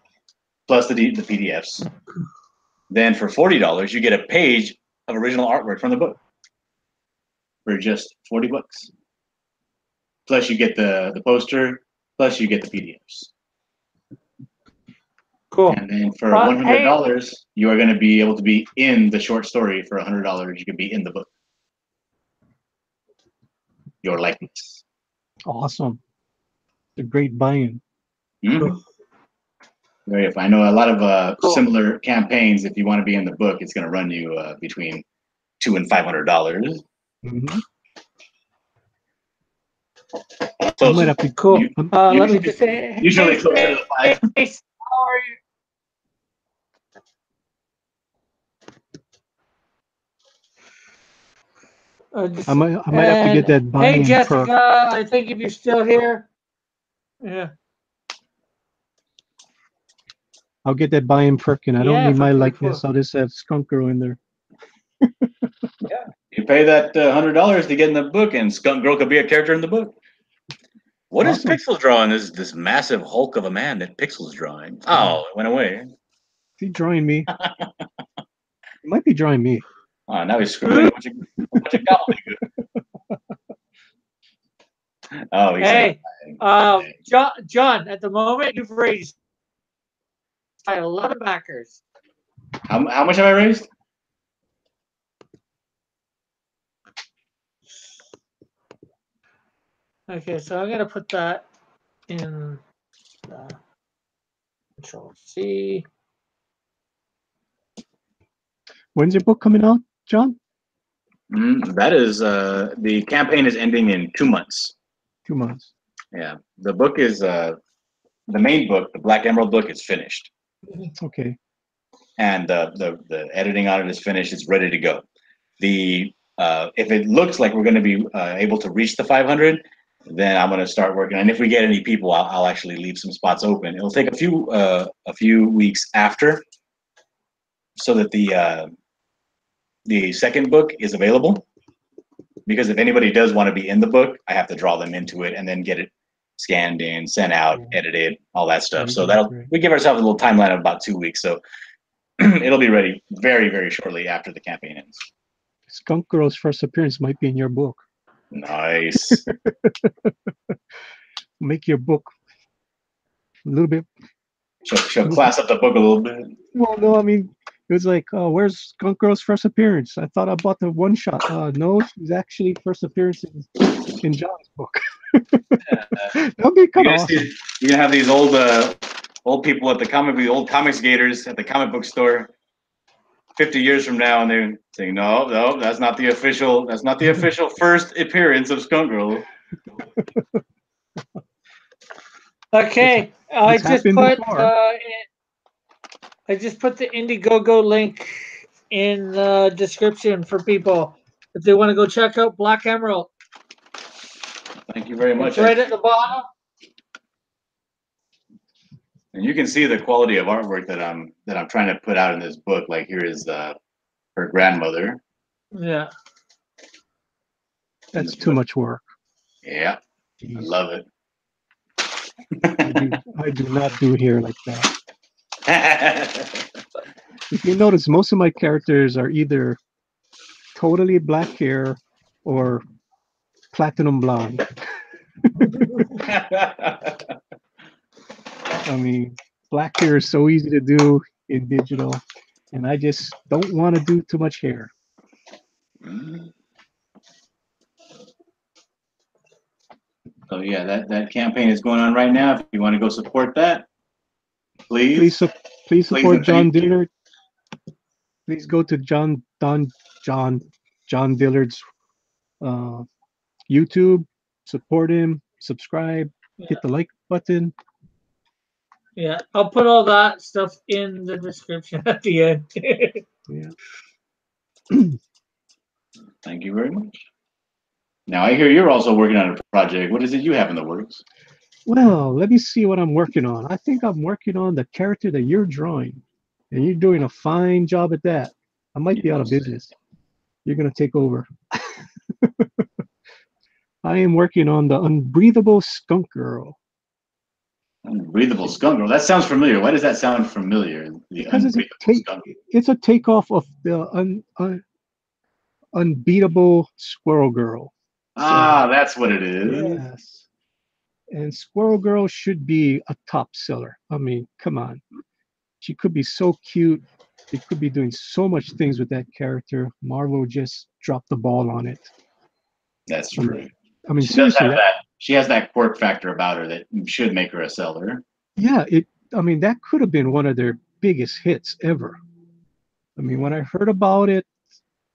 plus the PDFs. Then for $40, you get a page of original artwork from the book for just $40. Plus you get the poster, plus you get the PDFs. Cool. And then for $100, you are going to be able to be in the short story. For $100, you can be in the book. Your likeness. Awesome. It's a great buy-in. Mm-hmm. Very fun. I know a lot of similar campaigns. If you want to be in the book, it's going to run you between $200 and $500. Mm-hmm. So might have to, cool. Let me just say. Usually closer to $5. How are you? I might have to get that buy-in. Hey, Jessica, I think if you're still here. Yeah. I'll get that Brian Perkin. I don't Yeah, need for my people. likeness. I'll just have Skunk Girl in there. You pay that $100 to get in the book, and Skunk Girl could be a character in the book. What is Awesome. Pixels drawing? This massive hulk of a man that Pixels drawing. Oh, it went away. Is he drawing me? He might be drawing me. Oh, now he's scribbling a bunch of gobbledygook. Oh, he's Hey, John, at the moment you've raised by 11 backers. how much have I raised? Okay, so I'm gonna put that in Control C. When's your book coming out, John? That is the campaign is ending in 2 months. 2 months. Yeah, the book is the main book, the Black Emerald book, is finished, Okay. and the editing on it is finished. It's ready to go. The if it looks like we're going to be able to reach the 500, then I'm going to start working. And if we get any people, I'll actually leave some spots open. It'll take a few weeks after, so that the second book is available. Because if anybody does want to be in the book, I have to draw them into it and then get it scanned in, sent out, edited, all that stuff. So we give ourselves a little timeline of about 2 weeks. So it'll be ready very, very shortly after the campaign ends. Skunk Girl's first appearance might be in your book. Nice. Make your book a little bit. She'll class up the book a little bit. Well, no, I mean, it was like, where's Skunk Girl's first appearance? I thought I bought the one shot. No, she's actually first appearance in John's book. That'll be kind of awesome. You're gonna have these old people at the old comics gators at the comic book store 50 years from now, and they're saying, no, that's not the official first appearance of Skunk Girl. Okay, I just happened put before. I just put the Indiegogo link in the description for people if they want to go check out Black Emerald. Thank you very much. It's right at the bottom. And you can see the quality of artwork that I'm trying to put out in this book. Like here is her grandmother. Yeah. That's too much work. Yeah, Jeez. I love it. I do not do hair like that. If you notice, most of my characters are either totally black hair or platinum blonde. I mean, black hair is so easy to do in digital, and I just don't want to do too much hair. So yeah, that campaign is going on right now. If you want to go support that, please support John Dillard. Please go to John Dillard's YouTube. Support him. Subscribe. Hit the like button. Yeah, I'll put all that stuff in the description at the end. Yeah. Thank you very much. Now I hear you're also working on a project. What is it you have in the works? Well, let me see what I'm working on. I think I'm working on the character that you're drawing, and you're doing a fine job at that. I might be out of business. You're going to take over. I am working on the Unbreathable Skunk Girl. Unbreathable Skunk Girl. That sounds familiar. Why does that sound familiar? Because it's a takeoff of the Unbeatable Squirrel Girl. Ah, that's what it is. Yes. And Squirrel Girl should be a top seller. I mean, come on. She could be so cute. They could be doing so much things with that character. Marvel just dropped the ball on it. That's true. I mean, she does seriously. have that. She has that quirk factor about her that should make her a seller. Yeah, I mean, that could have been one of their biggest hits ever. I mean, when I heard about it,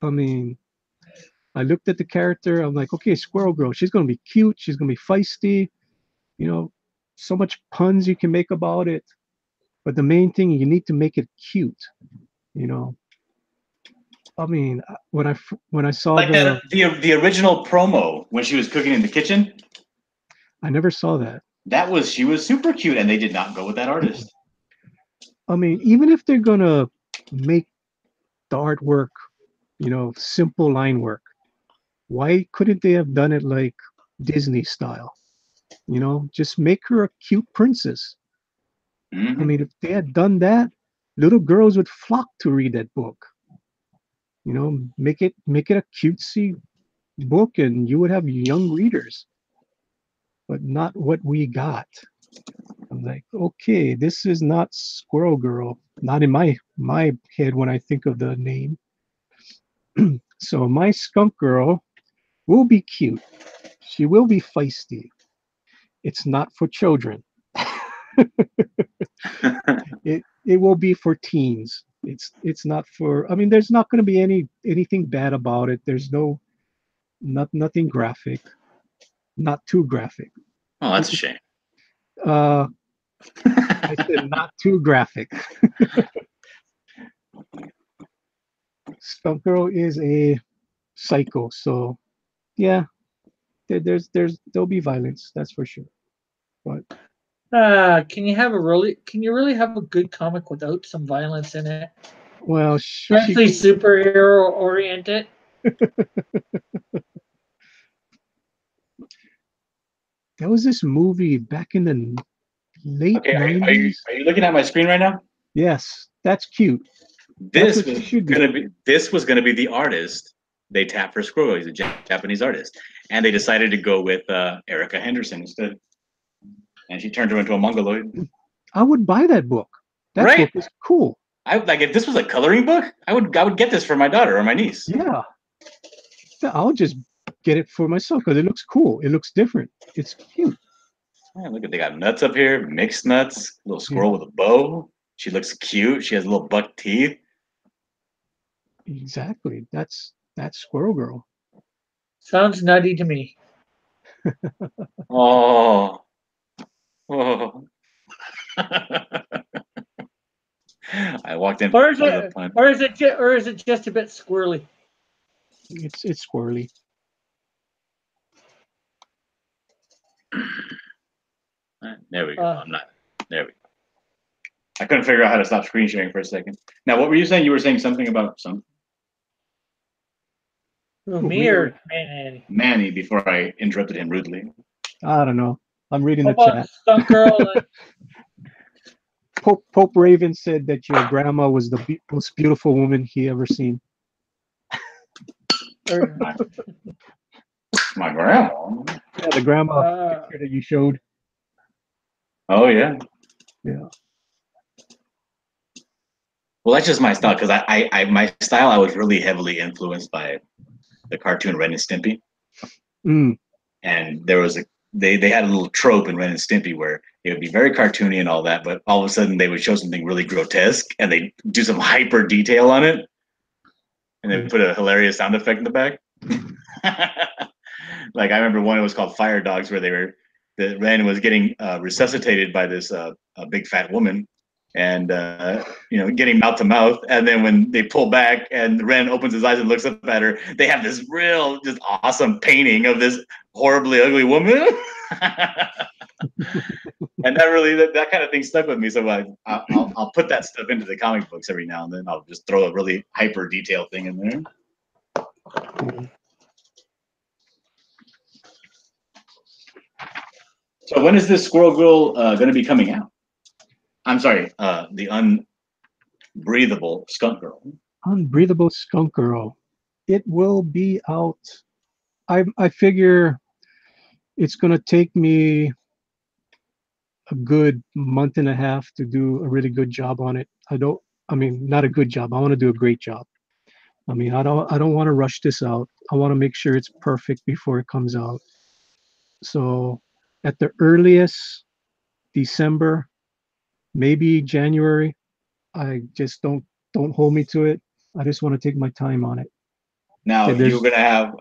I mean, I looked at the character. I'm like, okay, Squirrel Girl. She's going to be cute. She's going to be feisty. You know, so much puns you can make about it. But the main thing, you need to make it cute. You know, I mean, when I saw like the original promo when she was cooking in the kitchen. I never saw that. She was super cute, and they did not go with that artist. I mean, even if they're gonna make the artwork, simple line work, why couldn't they have done it like Disney style? Just make her a cute princess. I Mhm. mean, if they had done that, little girls would flock to read that book. Make it a cutesy book, and you would have young readers. But not what we got. I'm like, okay, this is not Squirrel Girl. Not in my head when I think of the name. So my skunk girl will be cute. She will be feisty. It's not for children. It will be for teens. It's not for. I mean, there's not going to be anything bad about it. There's nothing graphic, not too graphic. Oh, that's a shame. I said not too graphic. Skunk Girl is a psycho, so yeah, there'll be violence, that's for sure. But Can you really have a good comic without some violence in it? well, Especially superhero oriented. there was this movie back in the late Okay, are you 90s. looking at my screen right now? Yes, that's cute. This That's what you should do. was gonna be the artist they tapped for Squirrel. He's a Japanese artist, and they decided to go with Erica Henderson instead. And she turned her into a mongoloid. I would buy that book. That Right? book is cool. I like if this was a coloring book, I would get this for my daughter or my niece. Yeah. I'll just get it for myself because it looks cool. It looks different. It's cute. Yeah, look at they got nuts up here, mixed nuts, little squirrel with a bow. She looks cute. She has little buck teeth. Exactly. That's Squirrel Girl. Sounds nutty to me. Oh. Oh. I walked in. Or is it just a bit squirrely? It's squirrely. There we go. I'm not. There we go. I couldn't figure out how to stop screen sharing for a second. Now, what were you saying? You were saying something about some Me or Manny? Manny before I interrupted him rudely. I don't know. I'm reading How the about chat. Skunk Girl? Pope Raven said that your grandma was the most beautiful woman he ever seen. My grandma. Yeah, the grandma picture that you showed. Oh yeah. Yeah. Well, that's just my style because my style. I was really heavily influenced by the cartoon Ren and Stimpy. Mm. And there was they had a little trope in Ren and Stimpy where it would be very cartoony and all that, but all of a sudden they would show something really grotesque and they do some hyper detail on it, and they put a hilarious sound effect in the back. Like I remember one, it was called Fire Dogs, where the Ren was getting resuscitated by this big fat woman, and getting mouth to mouth, and then when they pull back and Ren opens his eyes and looks up at her, they have this real just awesome painting of this horribly ugly woman. And that kind of thing stuck with me, so I'll put that stuff into the comic books every now and then. I'll just throw a really hyper detail thing in there. So when is this Squirrel Girl going to be coming out? I'm sorry, the Unbreathable Skunk Girl. Unbreathable Skunk Girl. It will be out. I figure it's going to take me a good month and a half to do a really good job on it. Not a good job. I want to do a great job. I don't want to rush this out. I want to make sure it's perfect before it comes out. So at the earliest, December, maybe January. I just don't hold me to it. I just want to take my time on it. Now you're going to have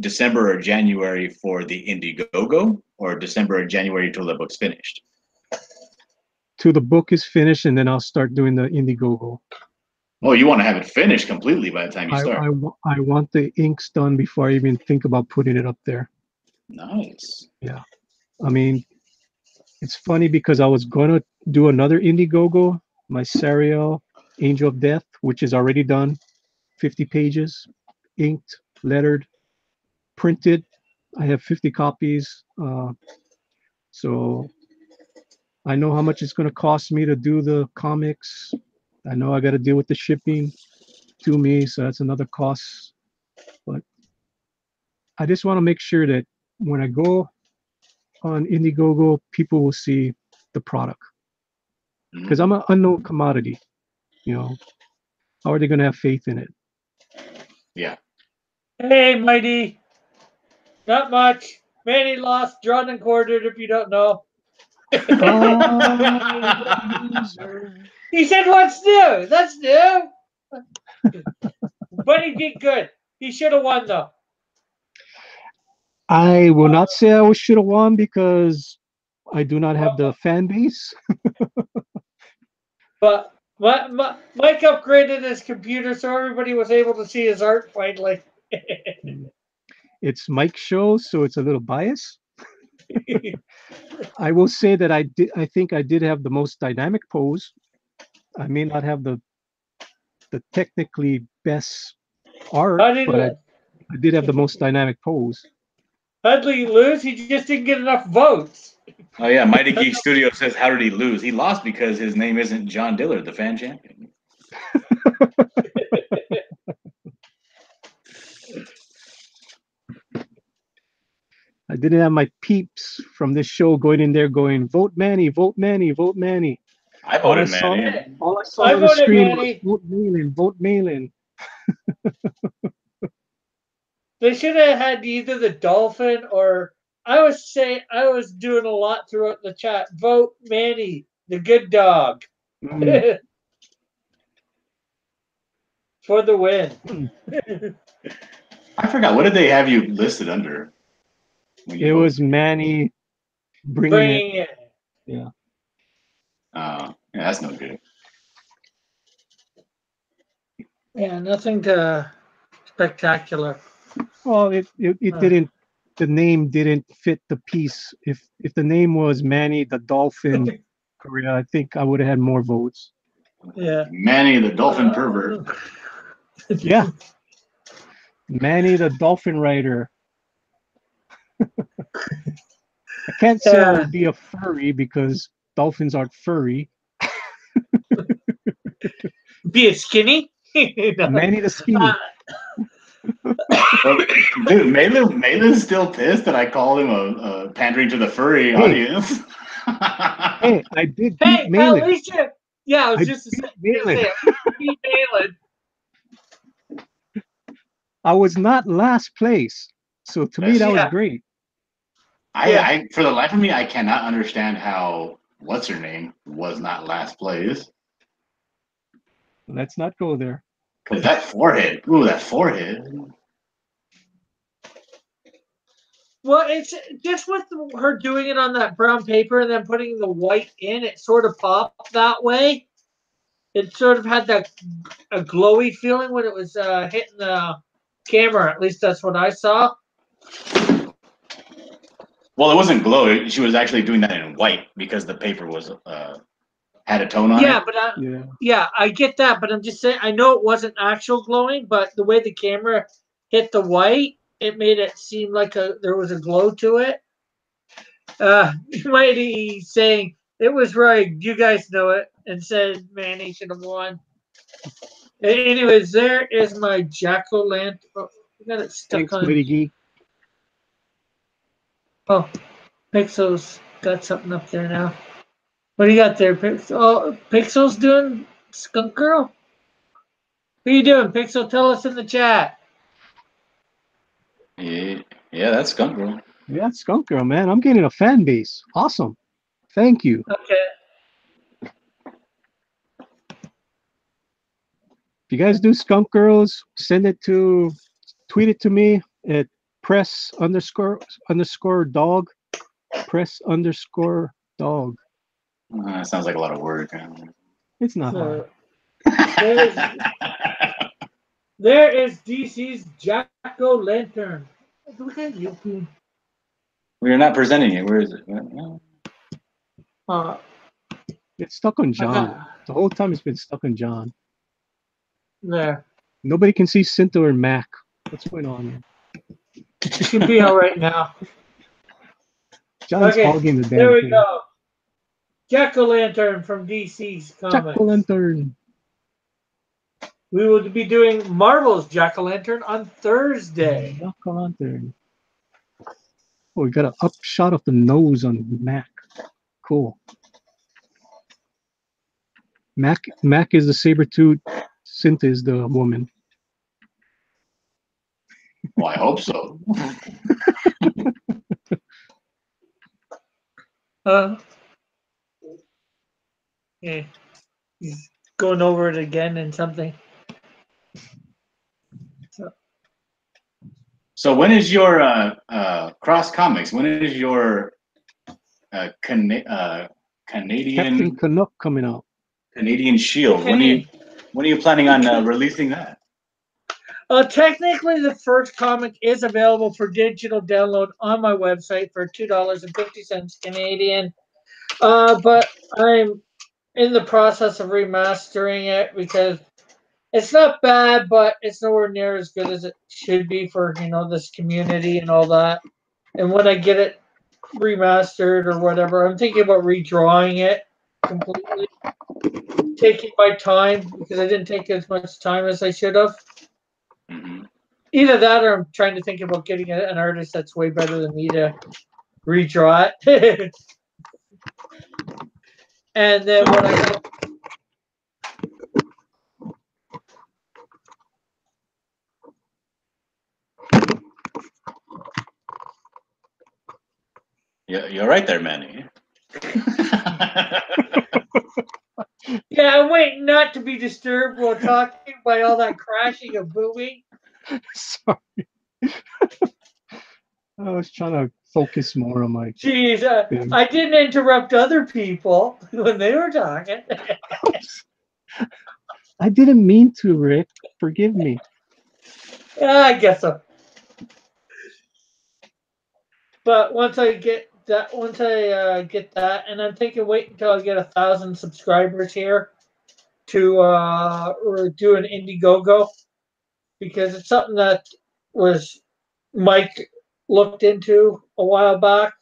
December or January for the Indiegogo, or December or January till the book's finished? Till the book is finished, and then I'll start doing the Indiegogo. Oh, you want to have it finished completely by the time you start? I want the inks done before I even think about putting it up there. Nice. Yeah. I mean, it's funny because I was going to do another Indiegogo, my Sariel Angel of Death, which is already done, 50 pages, inked, lettered, printed. I have 50 copies. So I know how much it's going to cost me to do the comics. I know I got to deal with the shipping to me, so that's another cost. But I just want to make sure that when I go on Indiegogo, people will see the product because I'm an unknown commodity. You know, how are they going to have faith in it? Yeah. Hey, Mighty. Not much. Manny lost, drawn and quartered, if you don't know. He said, "What's new?" That's new. But he did good. He should have won, though. I will not say I should have won because I do not have the fan base. But Mike upgraded his computer so everybody was able to see his art finally. It's Mike's show, so it's a little biased. I will say that I think I did have the most dynamic pose. I may not have the technically best art, but I did have the most dynamic pose. How'd he lose? He just didn't get enough votes. Oh yeah, Mighty Geek Studio says, how did he lose? He lost because his name isn't John Dillard, the fan champion. I didn't have my peeps from this show going in there going, vote Manny, vote Manny, vote Manny. I voted Manny. All I saw on the screen was vote Malin, vote Malin. They should have had either the dolphin or I was doing a lot throughout the chat. Vote Manny, the good dog. For the win. I forgot. What did they have you listed under? It was Manny bringing it. Yeah. Yeah, that's no good. Yeah, nothing spectacular. Well, it didn't. The name didn't fit the piece. If the name was Manny the Dolphin Korea, I think I would have had more votes. Yeah. Manny the Dolphin pervert. Yeah. Manny the Dolphin Rider. I can't say I would be a furry because dolphins aren't furry. Be a skinny? Manny the Skinny. Dude, Malin's still pissed that I called him a pandering to the furry audience. Hey, I did beat Malin. At least yeah, I was just saying, beat Malin. I was not last place, so to me that was great. I for the life of me, I cannot understand how what's her name was not last place. Let's not go there. Cause that forehead, that forehead. Well, it's just with her doing it on that brown paper and then putting the white in, it sort of popped that way. It sort of had a glowy feeling when it was hitting the camera. At least that's what I saw. Well, it wasn't glow. She was actually doing that in white because the paper was had a tone on it. Yeah, but I get that. But I'm just saying, I know it wasn't actual glowing, but the way the camera hit the white, it made it seem like there was a glow to it. Mighty saying it was rigged. You guys know it, and said Manny should have won. Anyways, there is my jack-o'-lantern. Oh, I got it stuck on. Mighty Geek. Oh, Pixel's got something up there now. What do you got there, Pixel? Oh, Pixel's doing Skunk Girl? What are you doing, Pixel? Tell us in the chat. Yeah, that's Skunk Girl. Yeah, Skunk Girl, man. I'm getting a fan base. Awesome. Thank you. Okay. If you guys do Skunk Girls, tweet it to me at press_dog. Press_dog. Sounds like a lot of work. It's not hard. There is DC's jack-o'-lantern. Look at you. We are not presenting it. Where is it? It's stuck on I John. got- The whole time it's been stuck on John. There. Nobody can see Cinto or Mac. What's going on? It should be all right now. John's Okay, hogging the damn there we thing. go. Jack-o'-lantern from DC's Comics. Jack-o'-lantern. We will be doing Marvel's Jack-o'-lantern on Thursday. Jack-o'-lantern. Oh, we got an up shot of the nose on Mac. Cool. Mac is the saber-tooth. Cinta is the woman. Well, I hope so. Yeah. He's going over it again and something. So when is your Cross Comics? When is your Captain Canadian Canuck coming out. Canadian Shield? Okay. When are you planning on releasing that? Technically, the first comic is available for digital download on my website for $2.50 Canadian. But I'm in the process of remastering it because it's not bad, but it's nowhere near as good as it should be for this community and all that. And when I get it remastered or whatever, I'm thinking about redrawing it completely, taking my time because I didn't take as much time as I should have. Mhm. Either that or I'm trying to think about getting an artist that's way better than me to redraw it. And then when I Yeah, you're right there, Manny. yeah, I'm waiting not to be disturbed while talking by all that crashing and booming. Sorry. I was trying to focus more on my. Jeez, thing. I didn't interrupt other people when they were talking. I didn't mean to, Rick. Forgive me. Yeah, I guess so. But once I get that, and I'm thinking, wait until I get 1,000 subscribers here to or do an Indiegogo because it's something that was Mike looked into a while back,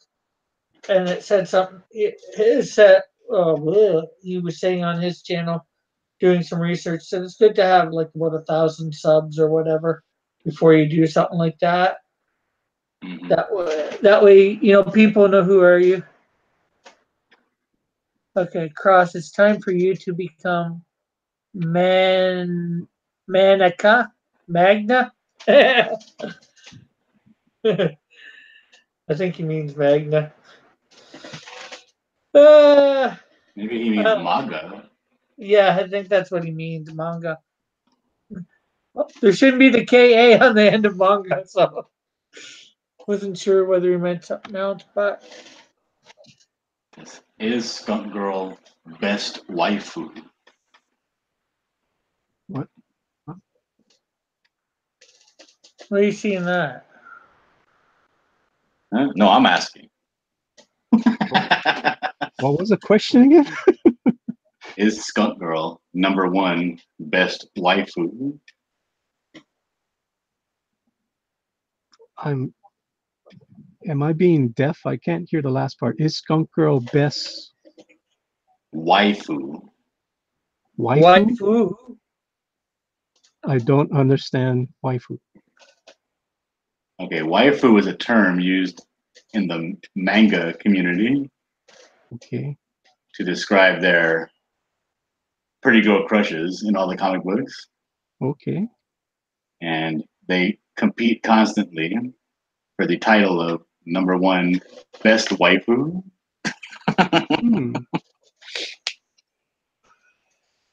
and it said something. It said he was saying on his channel, doing some research, so it's good to have like about 1,000 subs or whatever before you do something like that. Mhm. That way, people know who are you. Okay, Cross, it's time for you to become Magna. I think he means Magna. Maybe he means MAGA. Yeah, I think that's what he means, manga. Well, there shouldn't be the KA on the end of manga, so wasn't sure whether he meant something else, but Is Skunk Girl best waifu? What? where are you seeing that? Huh? No, I'm asking. What was the question again? Is Skunk Girl #1 best waifu? Am I being deaf? I can't hear the last part. Is Skunk Girl best Waifu. waifu? Waifu. I don't understand waifu. Okay, waifu is a term used in the manga community Okay. to describe their pretty girl crushes in all the comic books, Okay. and they compete constantly for the title of #1 best waifu. Hmm.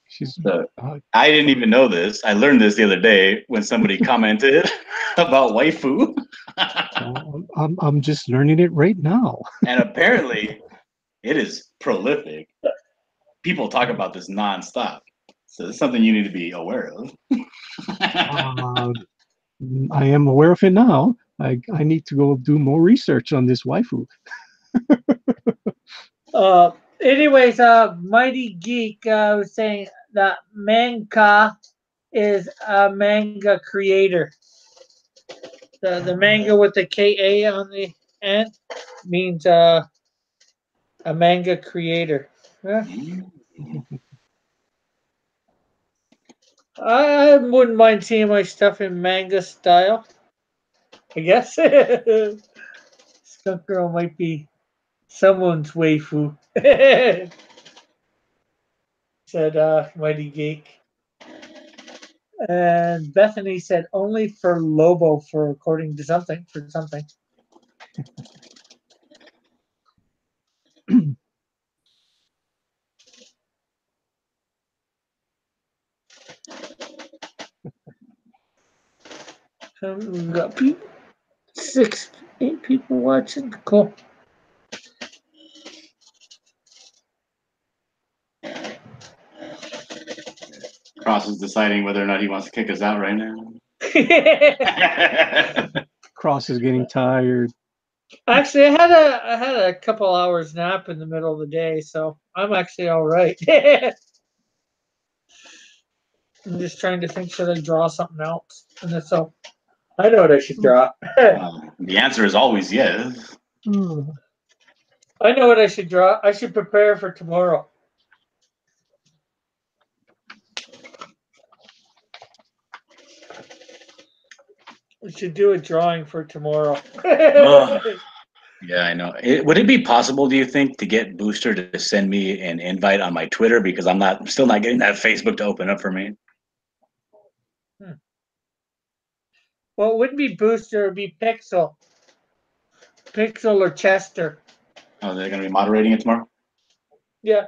She's. So, I didn't even know this. I learned this the other day when somebody commented about waifu. I'm just learning it right now. And apparently it is prolific. People talk about this nonstop. So it's something you need to be aware of. I am aware of it now. I need to go do more research on this waifu. anyways, Mighty Geek was saying that manga is a manga creator. The manga with the KA on the end means a manga creator. Yeah. I wouldn't mind seeing my stuff in manga style. I guess Skunk Girl might be someone's waifu. Said Mighty Geek. And Bethany said only for Lobo for according to something for something. We got 6, 8 people watching. Cool. Cross is deciding whether or not he wants to kick us out right now. Cross is getting tired. Actually, I had a couple hours nap in the middle of the day, so I'm actually all right. I'm just trying to think, should I draw something else? And then, so I know what I should draw. The answer is always yes. I know what I should draw. I should prepare for tomorrow. We should do a drawing for tomorrow. Ugh. Yeah, I know. Would it be possible, do you think, to get Booster to send me an invite on my Twitter, because I'm still not getting that Facebook to open up for me? Well, it wouldn't be Booster, it'd be Pixel. Pixel or Chester. Oh, they're going to be moderating it tomorrow? Yeah.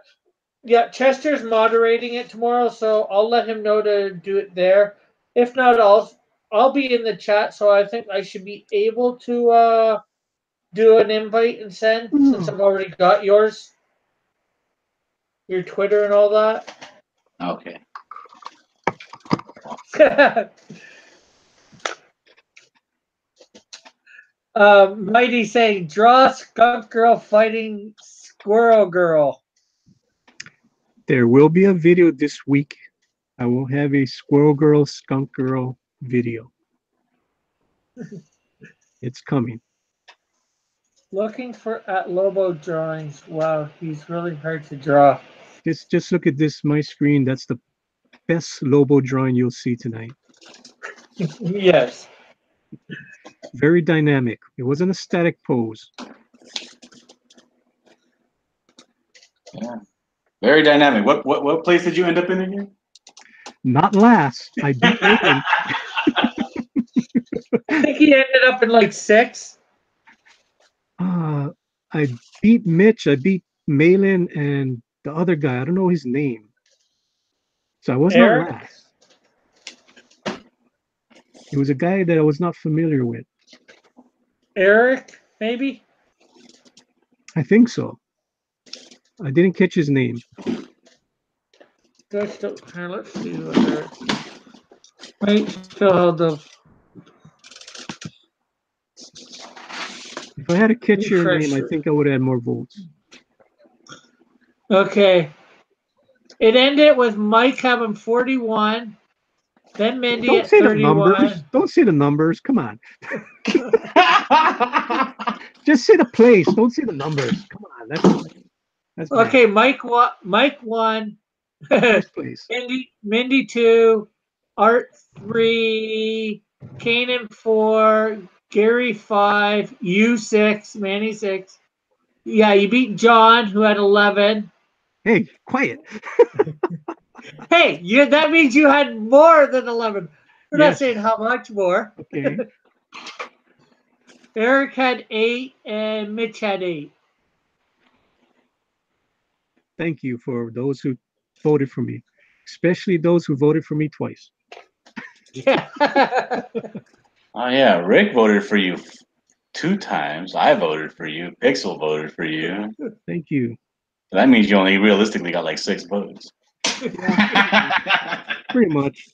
Yeah, Chester's moderating it tomorrow, so I'll let him know to do it there. If not, I'll be in the chat, so I think I should be able to do an invite and send since I've already got yours. Your Twitter and all that. Okay. Mighty saying, draw Skunk Girl fighting Squirrel Girl. There will be a video this week. I will have a Squirrel Girl, Skunk Girl video. It's coming. Looking for at Lobo drawings. Wow, he's really hard to draw. Just look at this, my screen. That's the best Lobo drawing you'll see tonight. Yes. Very dynamic. It wasn't a static pose. Yeah. Very dynamic. What place did you end up in again? Not last. I beat Nathan. I think he ended up in like 6. I beat Mitch. I beat Malin and the other guy. I don't know his name. So I was Eric? not last. It was a guy that I was not familiar with. Eric, maybe? I think so. I didn't catch his name. Let's see whether wait, still the If I had to catch your name, I Refresher. think I would have had more votes. okay. It ended with Mike having 41, then Mindy Don't at say the 31. numbers. Don't say the numbers. Come on. Just say the place. Don't say the numbers. Come on. That's bad. Okay, Mike won. First place. Mindy 2, Art 3, Kanan 4, Gary 5, you 6, Manny 6. Yeah, you beat John, who had 11. Hey, quiet. Hey, that means you had more than 11. We're not Yes. saying how much more. Okay. Eric had 8 and Mitch had 8. Thank you for those who voted for me, especially those who voted for me twice. Yeah. Oh, yeah. Rick voted for you 2 times. I voted for you. Pixel voted for you. Thank you. So that means you only realistically got like 6 votes. Pretty much.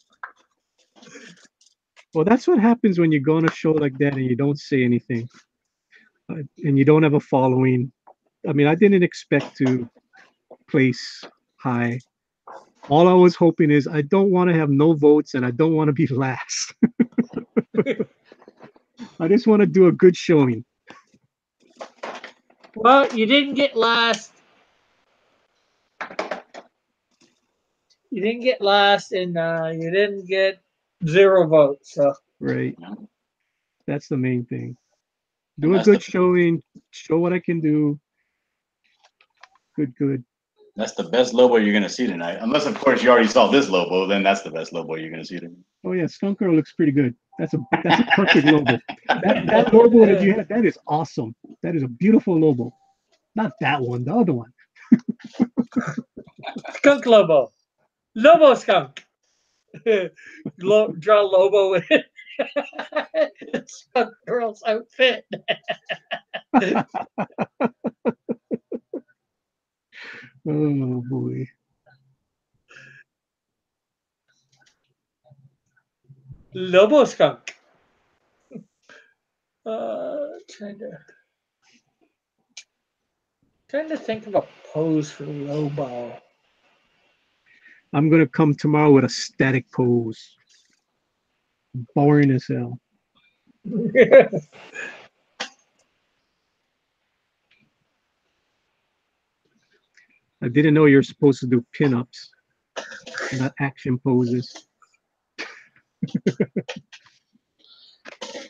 Well, that's what happens when you go on a show like that and you don't say anything, and you don't have a following. I mean, I didn't expect to place high. All I was hoping is I don't want to have no votes and I don't want to be last. I just want to do a good showing. Well, you didn't get last. You didn't get last, and you didn't get 0 votes. So Right. That's the main thing. Do And a that's good the- showing. Show what I can do. Good. That's the best Lobo you're gonna see tonight. Unless, of course, you already saw this Lobo. Then that's the best Lobo you're gonna see tonight. Oh yeah, Skunk Girl looks pretty good. That's a perfect Lobo. That Lobo that you had, that is awesome. That is a beautiful Lobo. Not that one, the other one. skunk Lobo, Lobo skunk. Draw Lobo in skunk girl's outfit. Oh boy. Lobo skunk. Trying to think of a pose for Lobo. I'm gonna come tomorrow with a static pose. Boring as hell. I didn't know you're supposed to do pinups, not action poses.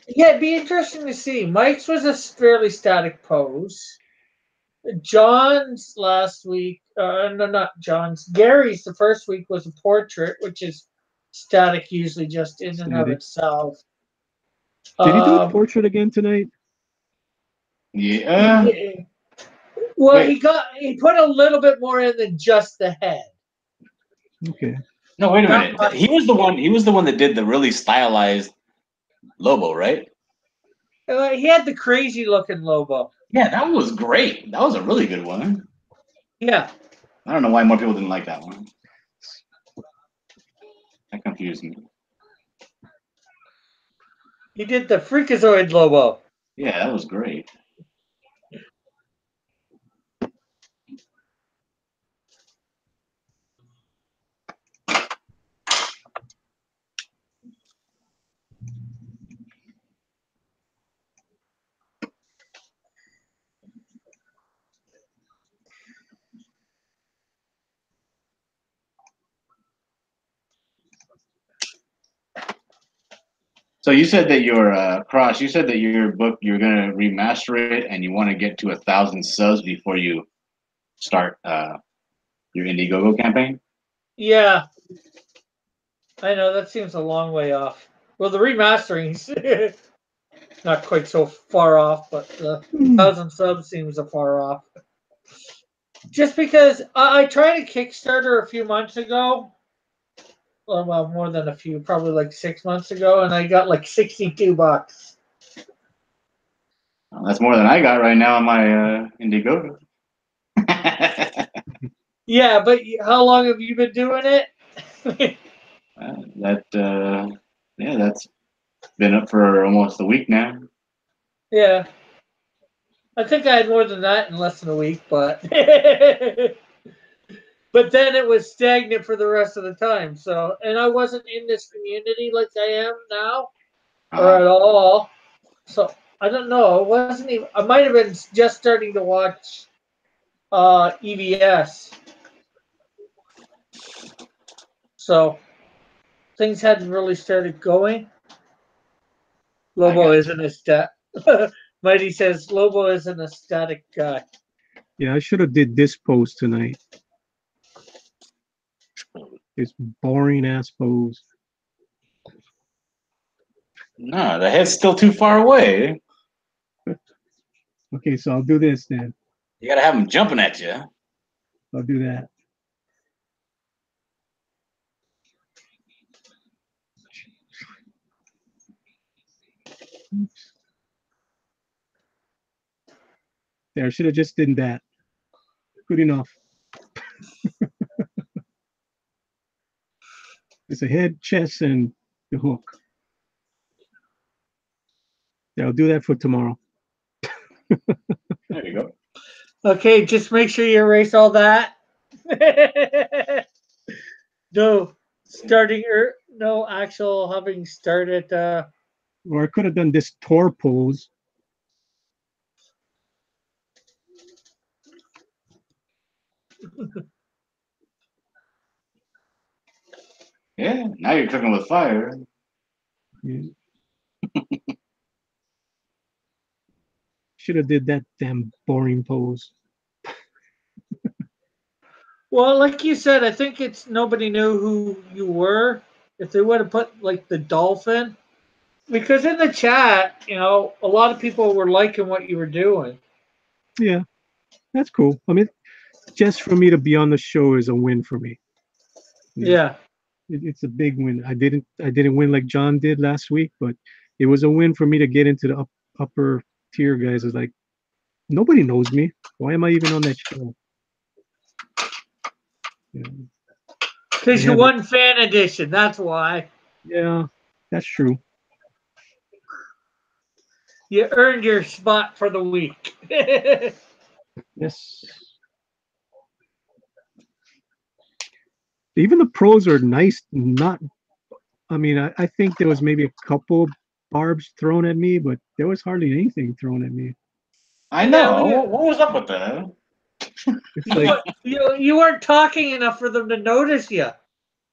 Yeah, it'd be interesting to see. Mike's was a fairly static pose. John's last week, no, not John's. Gary's the first week was a portrait, which is static usually just in and of Static. itself. Did he do a portrait again tonight? Yeah. Yeah. Well, Wait. he put a little bit more in than just the head. Okay. No, wait a Not minute. much. He was the one. He was the one that did the really stylized Lobo, right? He had the crazy looking Lobo. Yeah, that was great. That was a really good one. Yeah. I don't know why more people didn't like that one. That confused me. He did the Freakazoid Lobo. Yeah, that was great. So you said that your Cross. You said that your book you're gonna remaster it, and you want to get to 1,000 subs before you start your Indiegogo campaign. Yeah. I know, that seems a long way off. Well, the remastering's not quite so far off, but the 1,000 subs seems a far off. Just because I tried a Kickstarter a few months ago. Well, more than a few, probably like 6 months ago, and I got like $62. Well, that's more than I got right now on my Indiegogo. Yeah, but how long have you been doing it? That's been up for almost a week now. Yeah. I think I had more than that in less than a week, but but then it was stagnant for the rest of the time. So, and I wasn't in this community like I am now, or at all. So I don't know. It wasn't even. I might have been just starting to watch EVS. So things hadn't really started going. Lobo isn't a stat. Mighty says Lobo isn't a static guy. Yeah, I should have did this pose tonight. This boring ass pose. No, the head's still too far away. Okay, so I'll do this then. You gotta have him jumping at you. I'll do that. Oops. There, I should have just done that. Good enough. It's a head, chest, and the hook. Yeah, I'll do that for tomorrow. There you go. Okay, just make sure you erase all that No starting no actual having started Or I could have done this Tor pose. Yeah, now you're cooking with fire. Yeah. Should have did that damn boring pose. well, like you said, I think it's nobody knew who you were. If they would have put like the dolphin, because in the chat, a lot of people were liking what you were doing. Yeah, that's cool. I mean, just for me to be on the show is a win for me. Yeah. It's a big win. I didn't win like John did last week, but it was a win for me to get into the upper tier guys. It's like nobody knows me. Why am I even on that show? Yeah. Because you won fan edition. That's why. Yeah, that's true. You earned your spot for the week. Yes. Even the pros are nice. Not, I mean, I think there was maybe a couple barbs thrown at me, but there was hardly anything thrown at me. I know. What was up with that? It's like, you weren't talking enough for them to notice you.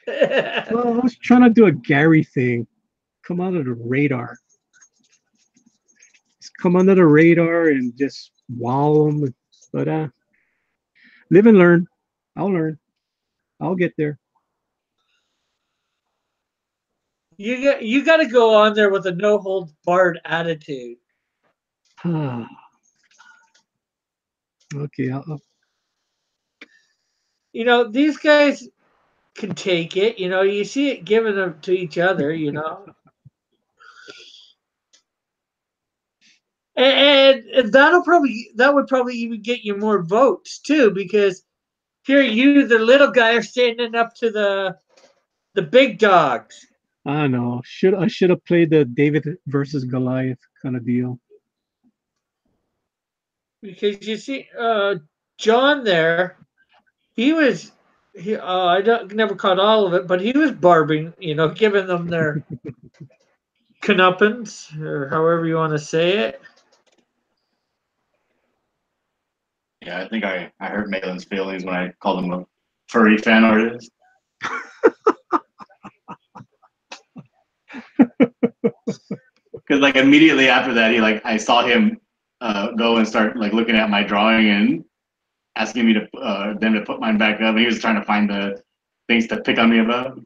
well, I was trying to do a Gary thing, come out of the radar. Just come under the radar and just wow them. But live and learn. I'll learn. I'll get there. You got to go on there with a no holds barred attitude. Okay. These guys can take it. You see it given them to each other. And that would probably even get you more votes too, because here you, the little guy, are standing up to the big dogs. I know. I should have played the David versus Goliath kind of deal. Because you see, John there, I never caught all of it, but he was barbing, giving them their comeuppance, or however you want to say it. Yeah, I think I hurt Malin's feelings when I called him a furry fan artist. Because like immediately after that, I saw him go and start like looking at my drawing and asking me to them to put mine back up, and he was trying to find the things to pick on me about.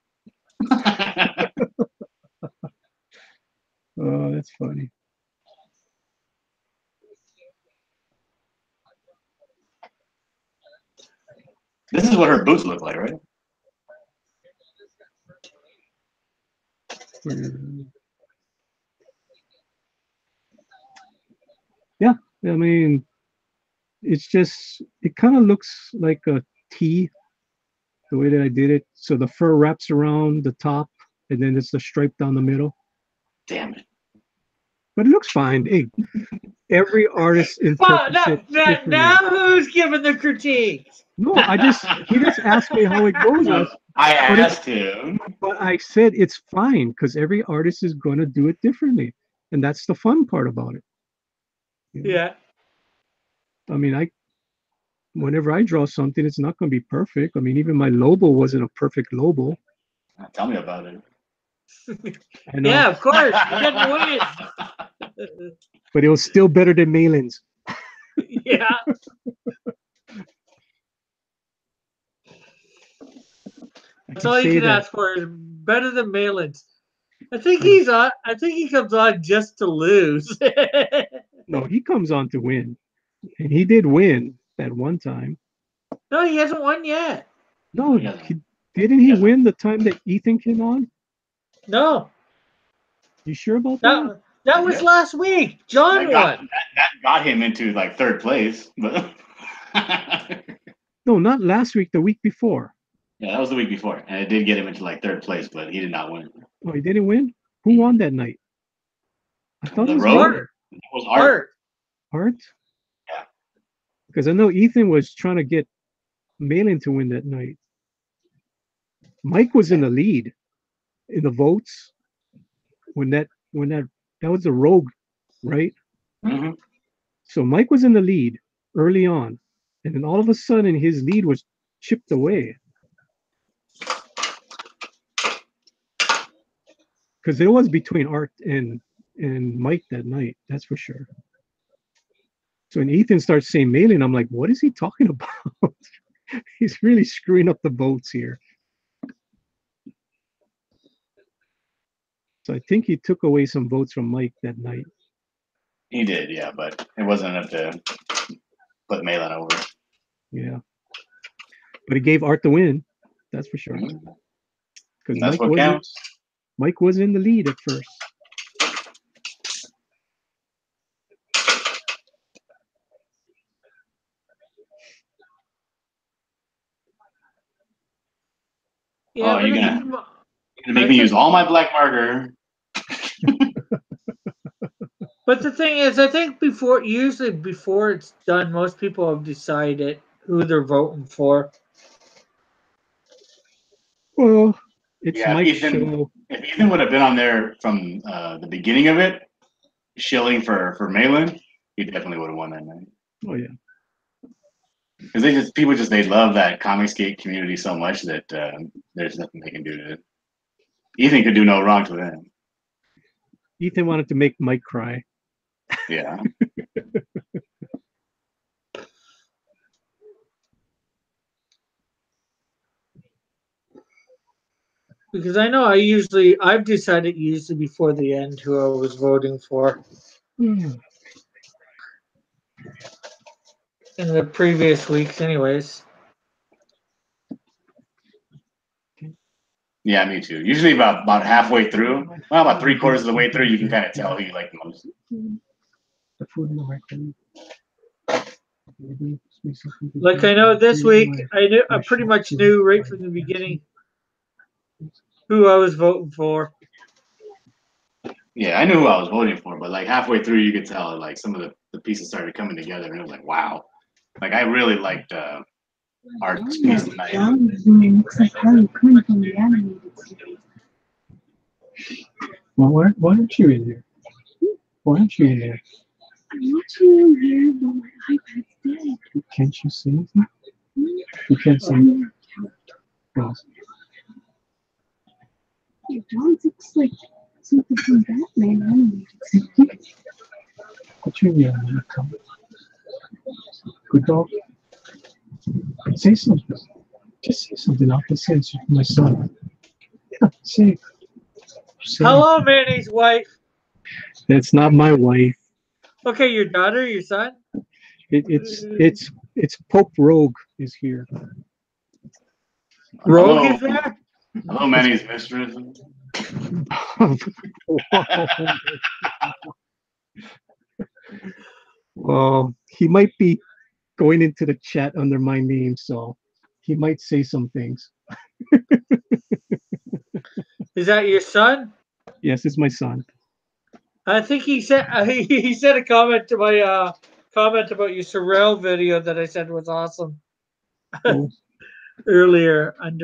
Oh, that's funny. This is what her boots look like, right? Yeah, I mean, it kind of looks like a T, the way that I did it. So the fur wraps around the top, and then it's the stripe down the middle. Damn it. But it looks fine. Hey, every artist interprets it differently. Now who's giving the critiques? No, he just asked me how it goes. I asked him. But I said it's fine because every artist is going to do it differently. And that's the fun part about it. Yeah. I mean, whenever I draw something, it's not going to be perfect. I mean, even my Lobo wasn't a perfect Lobo. Tell me about it. Yeah, of course. You didn't win. But it was still better than Malin's. Yeah. That's all you can ask for is better than Malin's. I think he comes on just to lose. No, he comes on to win. And he did win that one time. No, he hasn't won yet. No, didn't he win the time that Ethan came on? No. You sure about that? That was last week. John won. That got him into like third place. But no, not last week, the week before. Yeah, that was the week before. And it did get him into like third place, but he did not win. Oh, he didn't win? Who won that night? I thought it was Art. It was Art. Art? Yeah. Because I know Ethan was trying to get Malin to win that night. Mike was in the lead in the votes when that was a rogue, right? Mhm. So Mike was in the lead early on, and then all of a sudden his lead was chipped away. Because it was between Art and Mike that night, that's for sure. So when Ethan starts saying Malin, I'm like, what is he talking about? He's really screwing up the votes here. So I think he took away some votes from Mike that night. He did, yeah, but it wasn't enough to put Malin over. Yeah. But he gave Art the win, that's for sure. Mhm. Because That's what counts. Mike was in the lead at first. Yeah, Oh, but you're I gonna think make me use all my black marker. But the thing is, I think usually before it's done, most people have decided who they're voting for. Well, it's Yeah, Mike's Ethan. show. If Ethan would have been on there from the beginning of it, shilling for Malin, he definitely would have won that night. Oh yeah. Because they love that Comicsgate community so much that there's nothing they can do to it. Ethan could do no wrong to them. Ethan wanted to make Mike cry. Yeah. Because I know I've decided usually before the end who I was voting for Hmm. in the previous weeks, anyways. Yeah, me too. Usually about halfway through, well, about 3/4 of the way through, you can kind of tell who you like the most. The food in the microwave. Like I know this week, I pretty much knew right from the beginning who I was voting for. Yeah, I knew who I was voting for, but like halfway through, you could tell like some of the pieces started coming together, and it was like, wow. Like I really liked Art's piece tonight. Looks like Harley Quinn from the animated series. Well, why aren't you in there? Why aren't you in there? I'm watching you here, but my iPad's dead. Can't you see anything? You can't see anything. Oh. Your dog looks like something from Batman animated series. Put you in your come. Good dog. Say something. Just say something. I'll just say it to my son. Yeah, say. Hello, Manny's wife. That's not my wife. Okay, your daughter, your son. It's Pope Rogue is here. Rogue Hello. is there. Hello, Manny's mistress. Well, he might be going into the chat under my name, so he might say some things. Is that your son? Yes, it's my son. I think he said he said a comment to my comment about your Sorrel video that I said was awesome Oh, earlier. I'm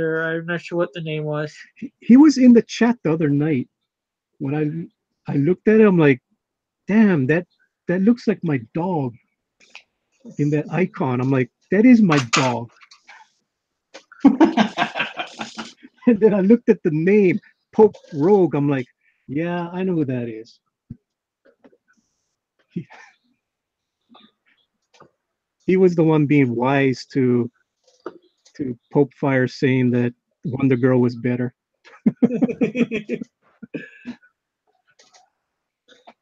not sure what the name was. he was in the chat the other night. When I looked at it, I'm like, damn, that looks like my dog in that icon. I'm like, that is my dog. And then I looked at the name, Pope Rogue. I'm like, yeah, I know who that is. He was the one being wise to Pope Fire, saying that Wonder Girl was better.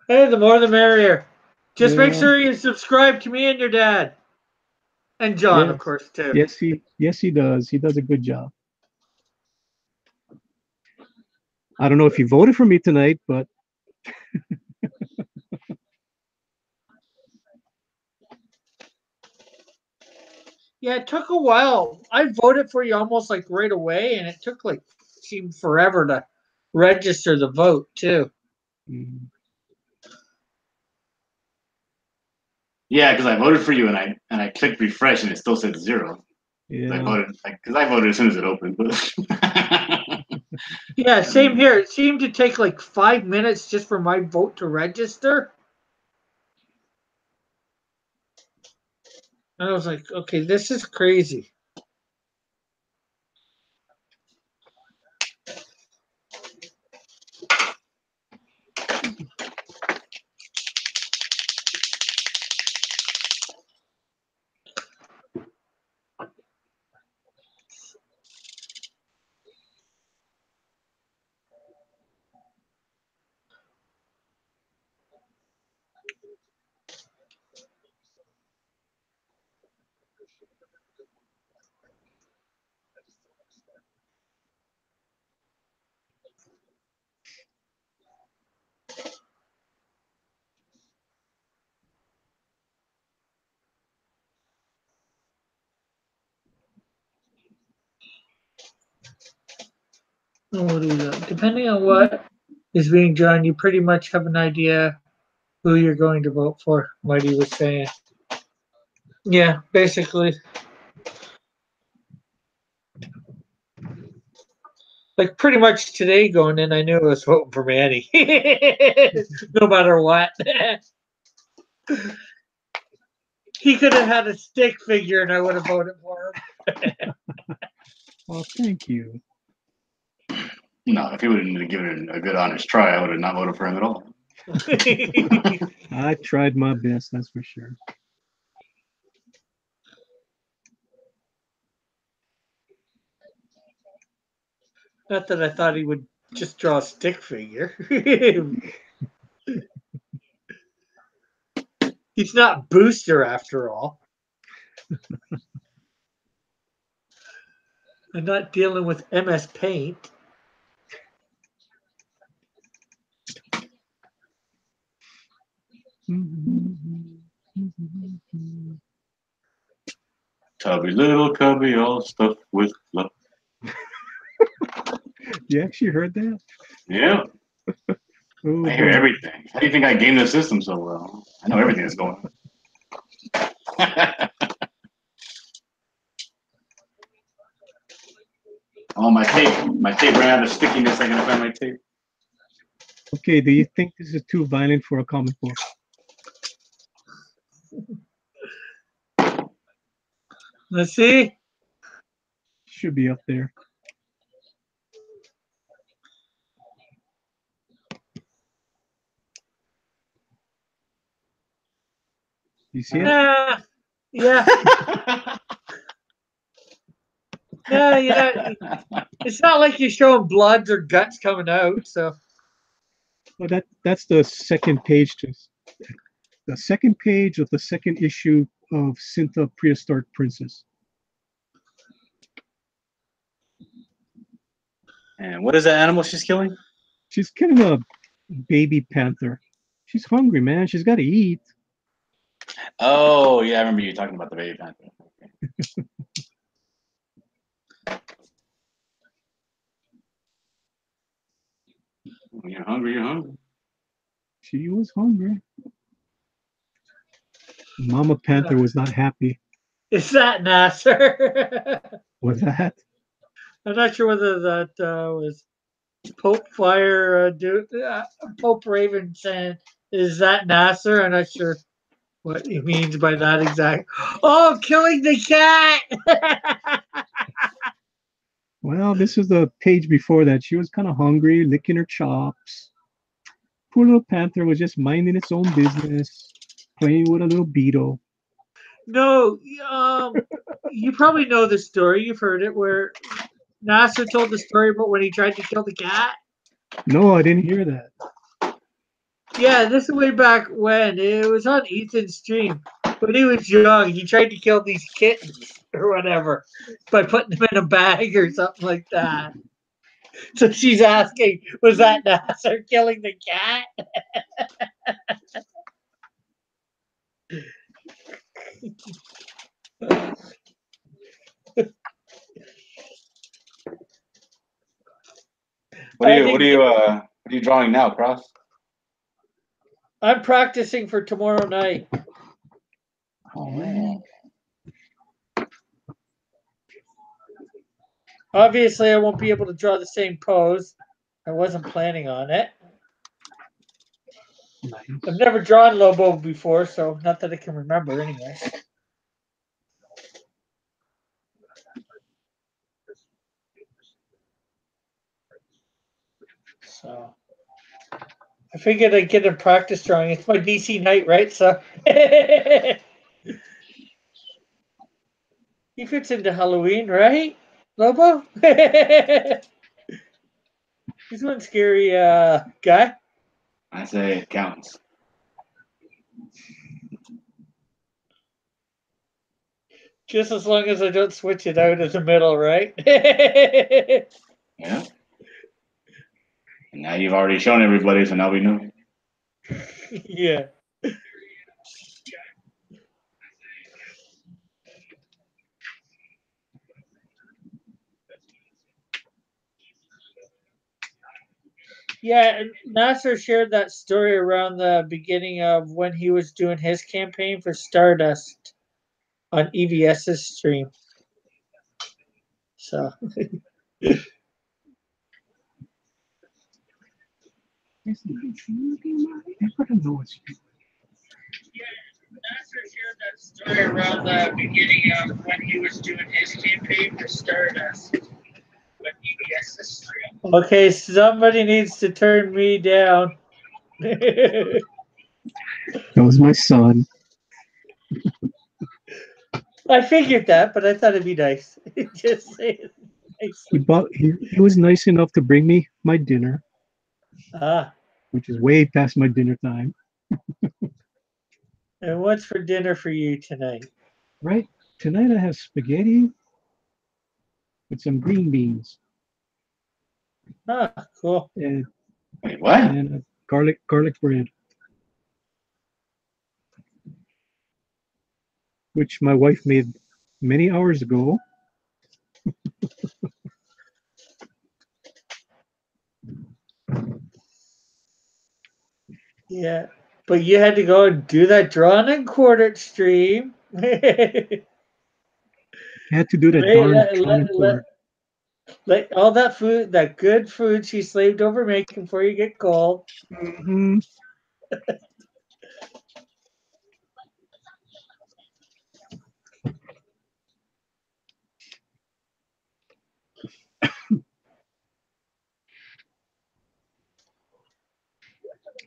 Hey, the more the merrier. Just make Yeah. sure you subscribe to me and your dad. And John, of Yes. course, too. Yes, he does. He does a good job. I don't know if he voted for me tonight, but Yeah, it took a while. I voted for you almost like right away, and it took seemed forever to register the vote too. Yeah, because I voted for you and I clicked refresh and it still said 0. I Yeah. voted because I voted as soon as it opened. But Yeah, same here. It seemed to take like 5 minutes just for my vote to register. And I was like, okay, this is crazy. What do we got? Depending on what is being done, you pretty much have an idea who you're going to vote for, Mighty was saying. Yeah, basically. Like pretty much today going in, I knew I was voting for Manny. No matter what. He could have had a stick figure and I would have voted for Well, thank you. no, if he would have given it a good honest try, I would have not voted for him at all. him. I tried my best, that's for sure. Not that I thought he would just draw a stick figure. He's not Booster after all. I'm not dealing with MS Paint. Tubby little cubby, all stuffed with love. You actually heard that? Yeah, Oh, I hear boy. everything. How do you think I game the system so well? I know everything that's going on. Oh, my tape ran out of stickiness. I gotta find my tape. Okay, do you think this is too violent for a comic book? Let's see. Should be up there. You see it? Yeah. No, you know, it's not like you're showing bloods or guts coming out. So Well, that's the second page to the second page of the second issue of Syntha Prehistoric Princess. And what is that animal she's killing? She's killing a baby panther. She's hungry, man. She's got to eat. Oh, yeah, I remember you talking about the baby panther. Okay. When you're hungry, you're hungry. She was hungry. Mama Panther was not happy. is that Nasser? Was that? I'm not sure whether that was Pope Fire, Pope Raven saying, is that Nasser? I'm not sure what he means by that exact. Oh, killing the cat! Well, this is the page before that. She was kind of hungry, licking her chops. Poor little panther was just minding its own business, playing with a little beetle. No, you probably know the story. You've heard it where Nasser told the story about when he tried to kill the cat. No, I didn't hear that. Yeah, this is way back when. It was on Ethan's stream. When he was young, he tried to kill these kittens or whatever by putting them in a bag or something like that. So she's asking, was that Nasser killing the cat? What are you drawing now, Cross? I'm practicing for tomorrow night. Oh man. Obviously, I won't be able to draw the same pose. I wasn't planning on it. Nice. I've never drawn Lobo before, so not that I can remember anyway. So I figured I'd get a practice drawing. It's my DC night, right? So he fits into Halloween, right? Lobo? He's one scary guy. I say it counts. Just as long as I don't switch it out in the middle, right? Yeah. And now you've already shown everybody, so now we know. Yeah. Yeah, and Nasser shared that story around the beginning of when he was doing his campaign for Stardust on EVS's stream. So I gotta know what's Nasser shared that story around the beginning of when he was doing his campaign for Stardust on EVS's stream. Okay, somebody needs to turn me down. That was my son. I figured that, but I thought it'd be nice. Just say it nicely. He was nice enough to bring me my dinner, Ah, which is way past my dinner time. and what's for dinner for you tonight? Right? Tonight I have spaghetti with some green beans Ah, cool. and, Wait, what? and a garlic bread, which my wife made many hours ago. Yeah, but you had to go and do that drawn and quartered stream. I had to do that Hey, darn drawing board. like all that food, that good food she slaved over making before you get cold. Mhm.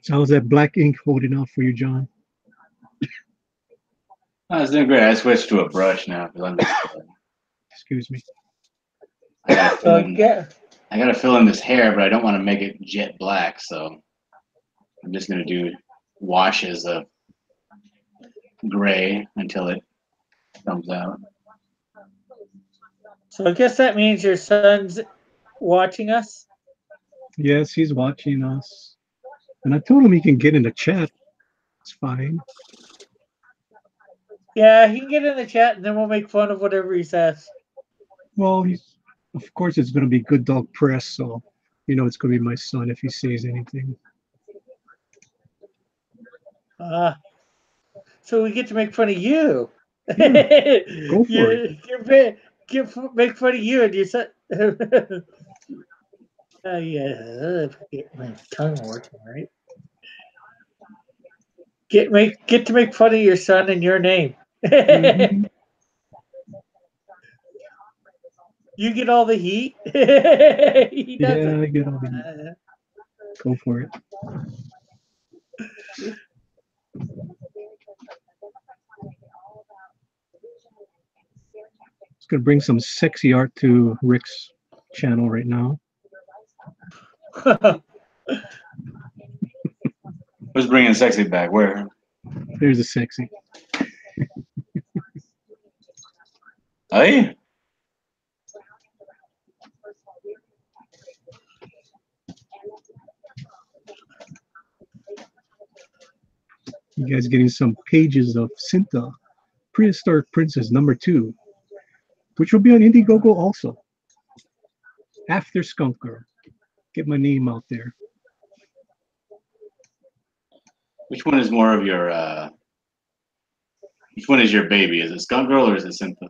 So how's that black ink holding out for you, John? Oh, it's doing great. I switched to a brush now because Excuse me. I gotta fill in. Yeah, I gotta fill in this hair, but I don't want to make it jet black, so I'm just gonna do washes of gray until it comes out. so I guess that means your son's watching us. Yes, he's watching us. And I told him he can get in the chat. It's fine. Yeah, he can get in the chat and then we'll make fun of whatever he says. Well, of course it's gonna be Good Dog Press, so it's gonna be my son if he says anything. So we get to make fun of you. Yeah, go for it. Make fun of you and you said. Yeah, get my tongue working right. Get to make fun of your son and your name. Mhm. You get all the heat. He Yeah, doesn't. I get all the Go for it. It's gonna bring some sexy art to Rick's channel right now. Who's bringing sexy back? Where? There's a sexy. Hey, You guys getting some pages of Cinta, Prehistoric Princess #2, which will be on Indiegogo also. After Skunk Girl. Get my name out there. which one is more of your? Which one is your baby? Is it Skunk Girl or is it Cynthia?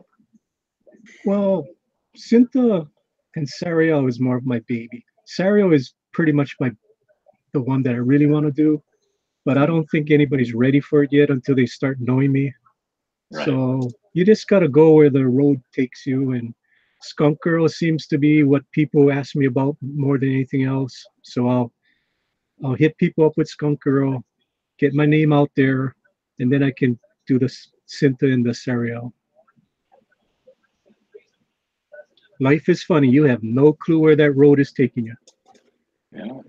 Well, Cinta and Sario is more of my baby. Sario is pretty much the one that I really want to do, but I don't think anybody's ready for it yet until they start knowing me. Right. So you just gotta go where the road takes you, and Skunk Girl seems to be what people ask me about more than anything else. So I'll hit people up with Skunk Girl, get my name out there, and then I can do the Cinta and the Serial. Life is funny. You have no clue where that road is taking you. Yeah.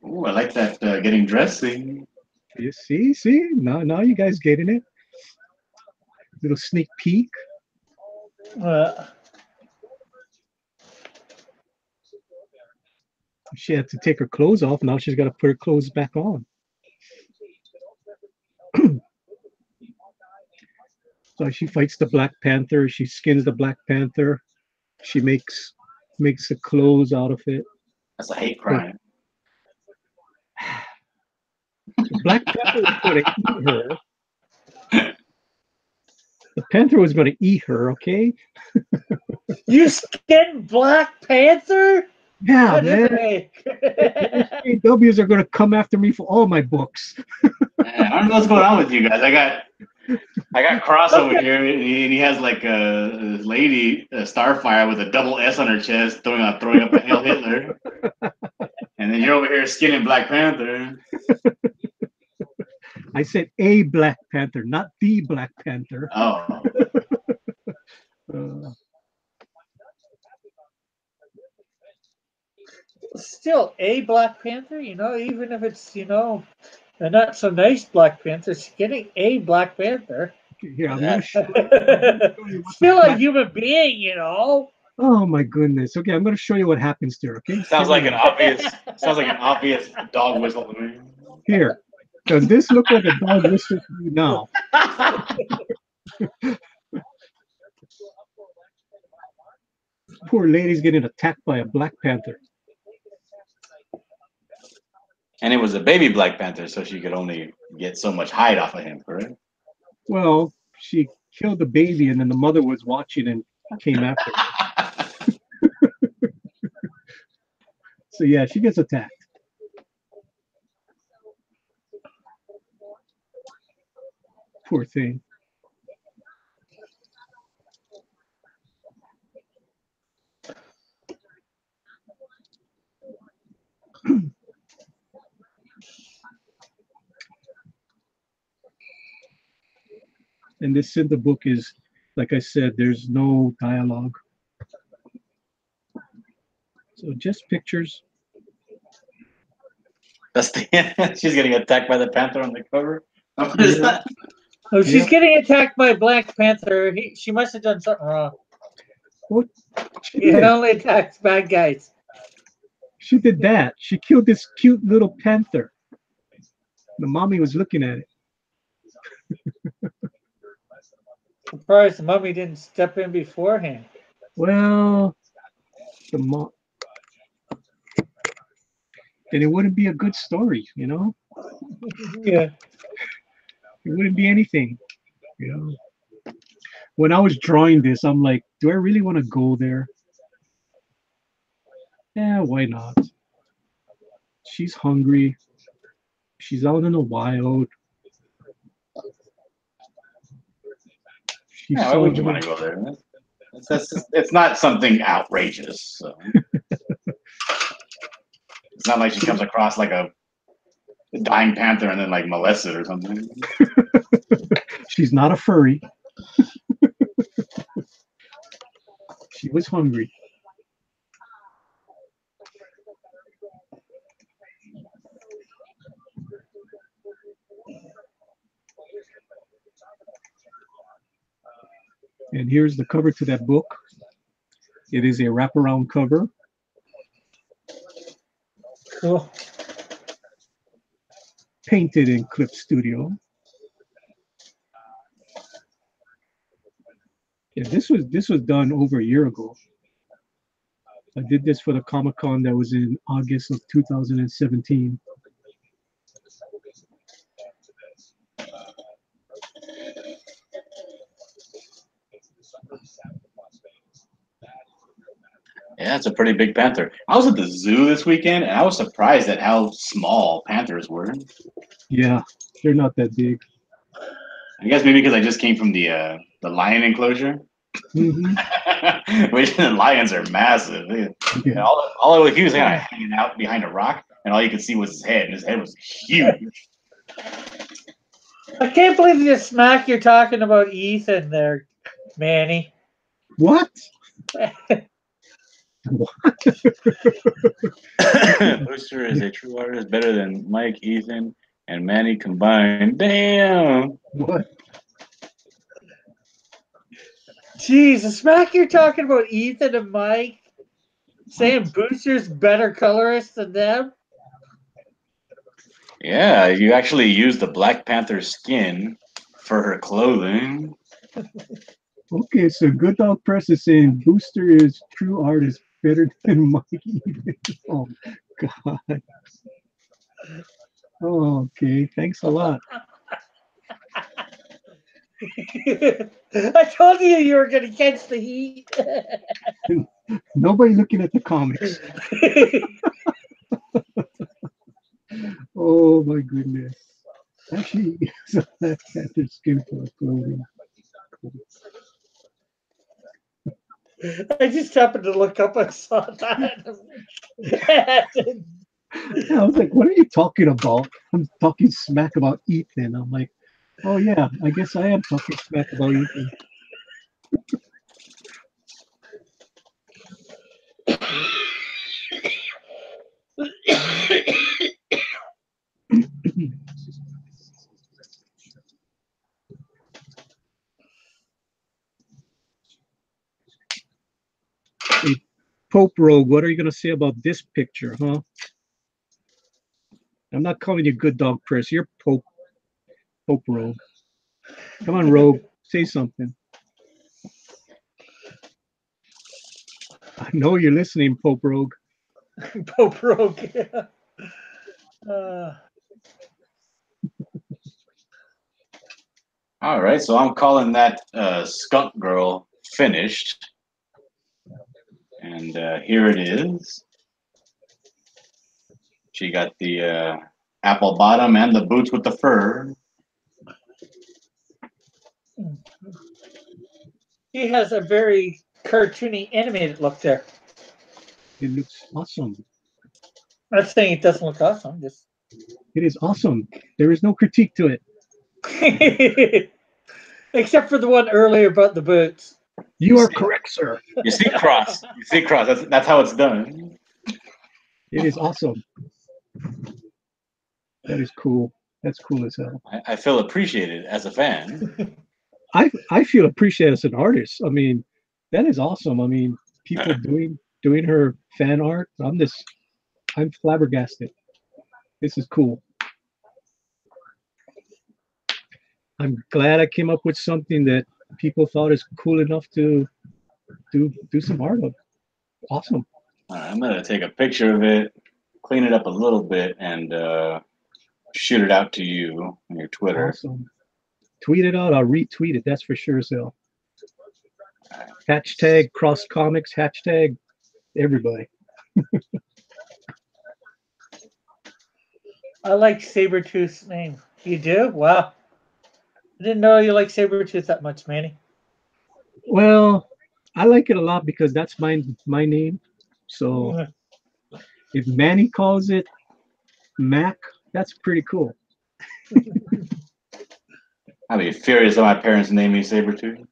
Ooh, I like that getting dressed thing. You see? Now you guys getting it. Little sneak peek. Uh, She had to take her clothes off. Now she's got to put her clothes back on. So she fights the Black Panther. She skins the Black Panther. She makes the clothes out of it. That's a hate crime. The Black Panther was going to eat her. The Panther was going to eat her. Okay. you skin Black Panther? Yeah, That is man. a hate. AWs are going to come after me for all my books. Man, I don't know what's going on with you guys. I got Cross over here, and he has like a lady, Starfire, with a double S on her chest, throwing up a Hail Hitler. And then you're over here skinning Black Panther. I said a Black Panther, not the Black Panther. Oh. Still a Black Panther, even if it's, a not so nice Black Panther, skinning a Black Panther. Here, I'm going to show you. Still a human being, Oh my goodness. Okay, I'm going to show you what happens there. Okay. Sounds like an obvious dog whistle to me. Here, does this look like a dog whistle to you now? Poor lady's getting attacked by a Black Panther. And it was a baby Black Panther, so she could only get so much hide off of him, correct? Well, she killed the baby, and then the mother was watching and came after her. So yeah, she gets attacked. Poor thing. And this in the book is, like I said, there's no dialogue. So just pictures. That's she's getting attacked by the panther on the cover. What is that? Oh, she's getting attacked by Black Panther. She must have done something wrong. What? He only attacks bad guys. She did that. She killed this cute little panther. The mommy was looking at it. I'm surprised the mummy didn't step in beforehand. Well, the mom. Then it wouldn't be a good story, Yeah. It wouldn't be anything, When I was drawing this, I'm like, do I really want to go there? Yeah, why not? She's hungry. She's out in the wild. Yeah, why would you want to go there? It's not something outrageous. So. It's not like she comes across like a dying panther and then like molests it or something. She's not a furry. She was hungry. And here's the cover to that book. It is a wraparound cover. Cool. Painted in Clip Studio. Yeah, this was done over a year ago. I did this for the Comic-Con that was in August of 2017. Yeah, it's a pretty big panther. I was at the zoo this weekend, and I was surprised at how small panthers were. Yeah, they're not that big. I guess maybe because I just came from the lion enclosure, Hmm. which the lions are massive. And Yeah. all he was kind of hanging out behind a rock, and all you could see was his head, and his head was huge. I can't believe the smack you're talking about Ethan there, Manny. What? Booster is a true artist, better than Mike, Ethan, and Manny combined. Damn. What? Jeez, the smack you're talking about Ethan and Mike, saying Booster's better colorist than them. Yeah, you actually used the Black Panther skin for her clothing. Okay, so Good Dog Press is saying Booster is true artist better than Mikey. Oh God. Oh, okay, thanks a lot. I told you were going to catch the heat. Nobody looking at the comics. Oh my goodness. Actually, it's a Black Panther skin for clothing. I just happened to look up and saw that. Yeah, I was like, what are you talking about? I'm talking smack about Ethan. I'm like, oh yeah, I guess I am talking smack about Ethan. Hey, Pope Rogue, what are you gonna say about this picture, huh? I'm not calling you Good Dog Press. You're Pope Rogue. Come on, Rogue, say something. I know you're listening, Pope Rogue. Pope Rogue. All right, so I'm calling that skunk girl finished. And here it is. She got the apple bottom and the boots with the fur. He has a very cartoony animated look there. It looks awesome. I'm not saying it doesn't look awesome, just It is awesome. There is no critique to it. except for the one earlier about the boots. You are correct, sir. You see cross. You see cross. That's how it's done. It is awesome. That is cool. That's cool as hell. I feel appreciated as a fan. I feel appreciated as an artist. I mean, that is awesome. I mean, people doing her fan art. I'm flabbergasted. This is cool. I'm glad I came up with something that people thought is cool enough to do some art of. Awesome. All right, I'm gonna take a picture of it, clean it up a little bit, and shoot it out to you on your Twitter. Awesome. Tweet it out. I'll retweet it. That's for sure, so. Hashtag Cross Comics. Hashtag everybody. I like Sabretooth's name. You do? Wow. I didn't know you like Sabretooth that much, Manny. Well, I like it a lot because that's my name. So if Manny calls it Mac, that's pretty cool. I'd be furious if my parents named me Sabretooth.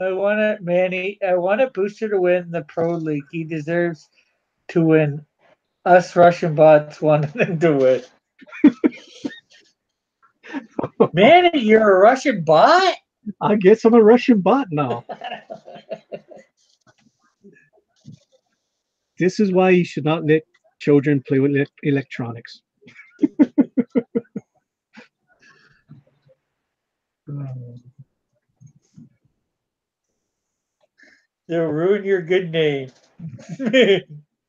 I want it, Manny. I want a Booster to win the Pro League. He deserves to win. Us Russian bots wanted him to win. Manny, you're a Russian bot? I guess I'm a Russian bot now. This is why you should not let children play with electronics. They'll ruin your good name.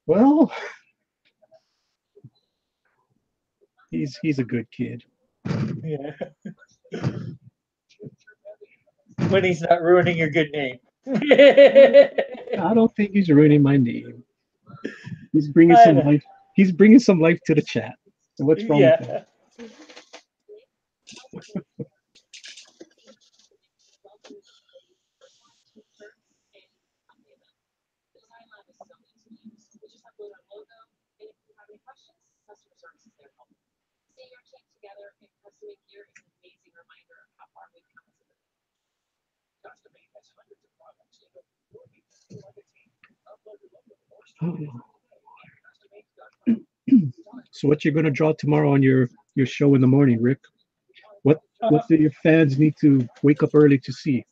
Well, he's a good kid. Yeah. When he's not ruining your good name. I don't think he's ruining my name. He's bringing I some know. life. He's bringing some life to the chat. So what's wrong with that? Yeah. So what you're gonna draw tomorrow on your show in the morning, Rick? What do your fans need to wake up early to see?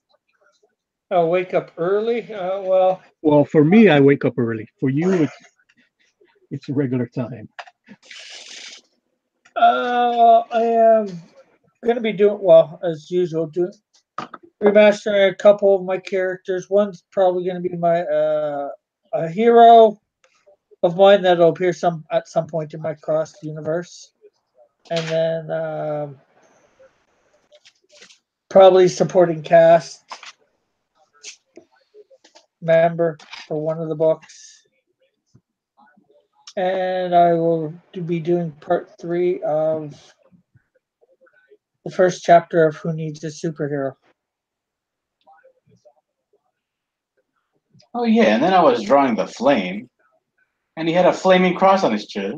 I'll wake up early. Well, Well, for me, I wake up early. For you, it's a regular time. I am going to be doing, well, as usual, remastering a couple of my characters. One's probably going to be my a hero of mine that'll appear at some point in my cross universe, and then probably supporting cast member for one of the books. And I will be doing part 3 of the first chapter of Who Needs a Superhero. Oh yeah, and then I was drawing the flame, and he had a flaming cross on his chest.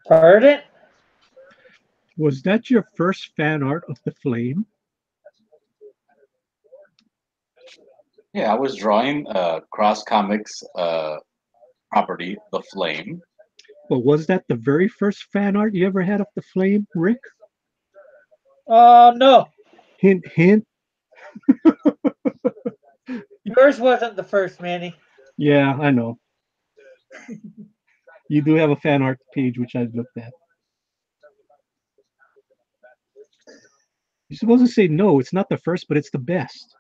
Pardon? Was that your first fan art of the flame? Yeah, I was drawing Cross Comics property, the flame. But was that the very first fan art you ever had of the flame, Rick? No. Hint, hint. Yours wasn't the first, Manny. Yeah, I know. You do have a fan art page, which I've looked at. You're supposed to say no, it's not the first, but it's the best.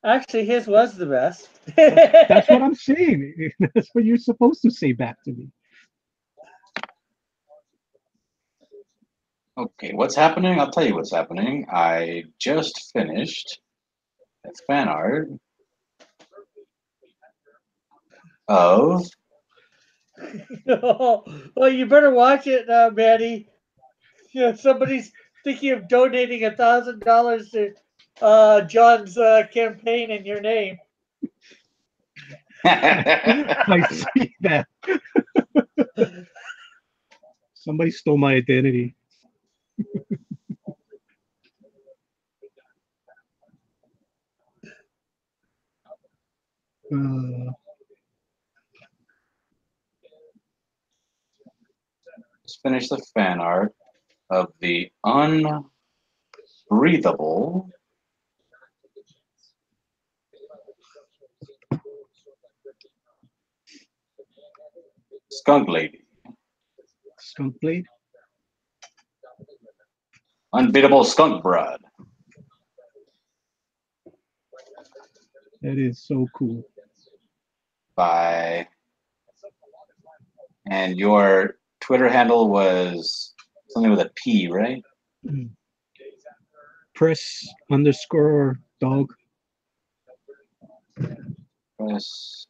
Actually, his was the best. That's what I'm saying. That's what you're supposed to say back to me. Okay, what's happening? I'll tell you what's happening. I just finished a fan art of. Well, you better watch it now, Manny. You know, somebody's thinking of donating $1,000 to John's campaign in your name. I see that. Somebody stole my identity. Just finished the fan art of the unbreathable skunk lady. Skunk Blade? Unbeatable skunk broad. That is so cool. By. And your Twitter handle was something with a P, right? Press_dog. Press.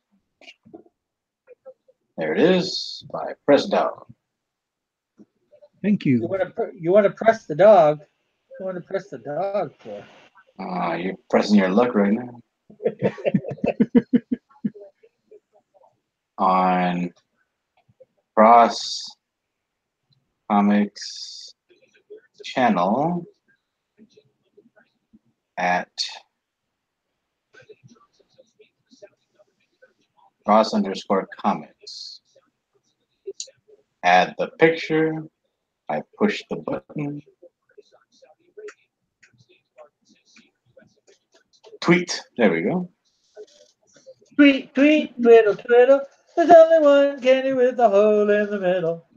There it is. By Press Dog. Thank You you. want to press the dog. You want to press the dog for? You're pressing your luck right now. On Cross Comics channel at Cross_Comics. Add the picture. I push the button. Tweet. There we go. Tweet, tweet, twiddle, twiddle. There's only one candy with a hole in the middle.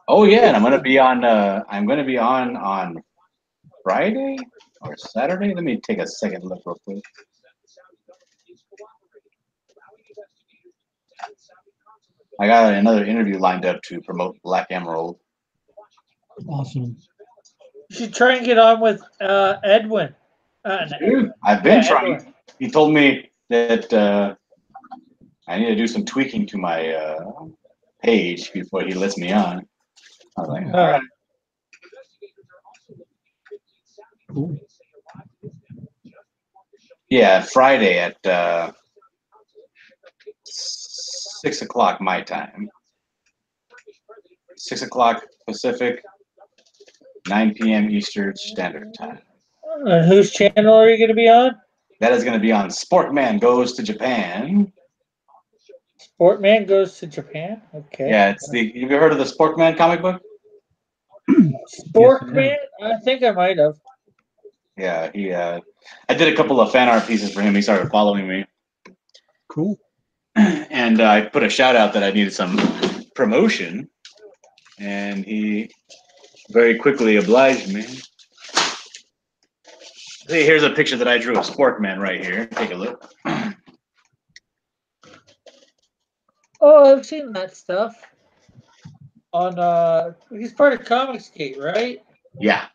Oh yeah, and I'm gonna be on. On Friday or Saturday. Let me take a second look real quick. I got another interview lined up to promote Black Emerald. Awesome. You should try and get on with Edwin. Dude, I've been Yeah, trying. Edwin. He told me that I need to do some tweaking to my page before he lets me on. I was like, all right. Cool. Yeah, Friday at 6 o'clock my time. 6 o'clock Pacific, 9 p.m. Eastern Standard Time. Whose channel are you going to be on? That is going to be on Sportman Goes to Japan. Sportman Goes to Japan? Okay. Yeah, it's the. Have you heard of the Sportman comic book? Sportman? I think I might have. Yeah, he. I did a couple of fan art pieces for him. He started following me, Cool. and I put a shout out that I needed some promotion, and he very quickly obliged me. See, here's a picture that I drew of Sportman right here. Take a look. Oh, I've seen that stuff. On he's part of Comicsgate, right? Yeah.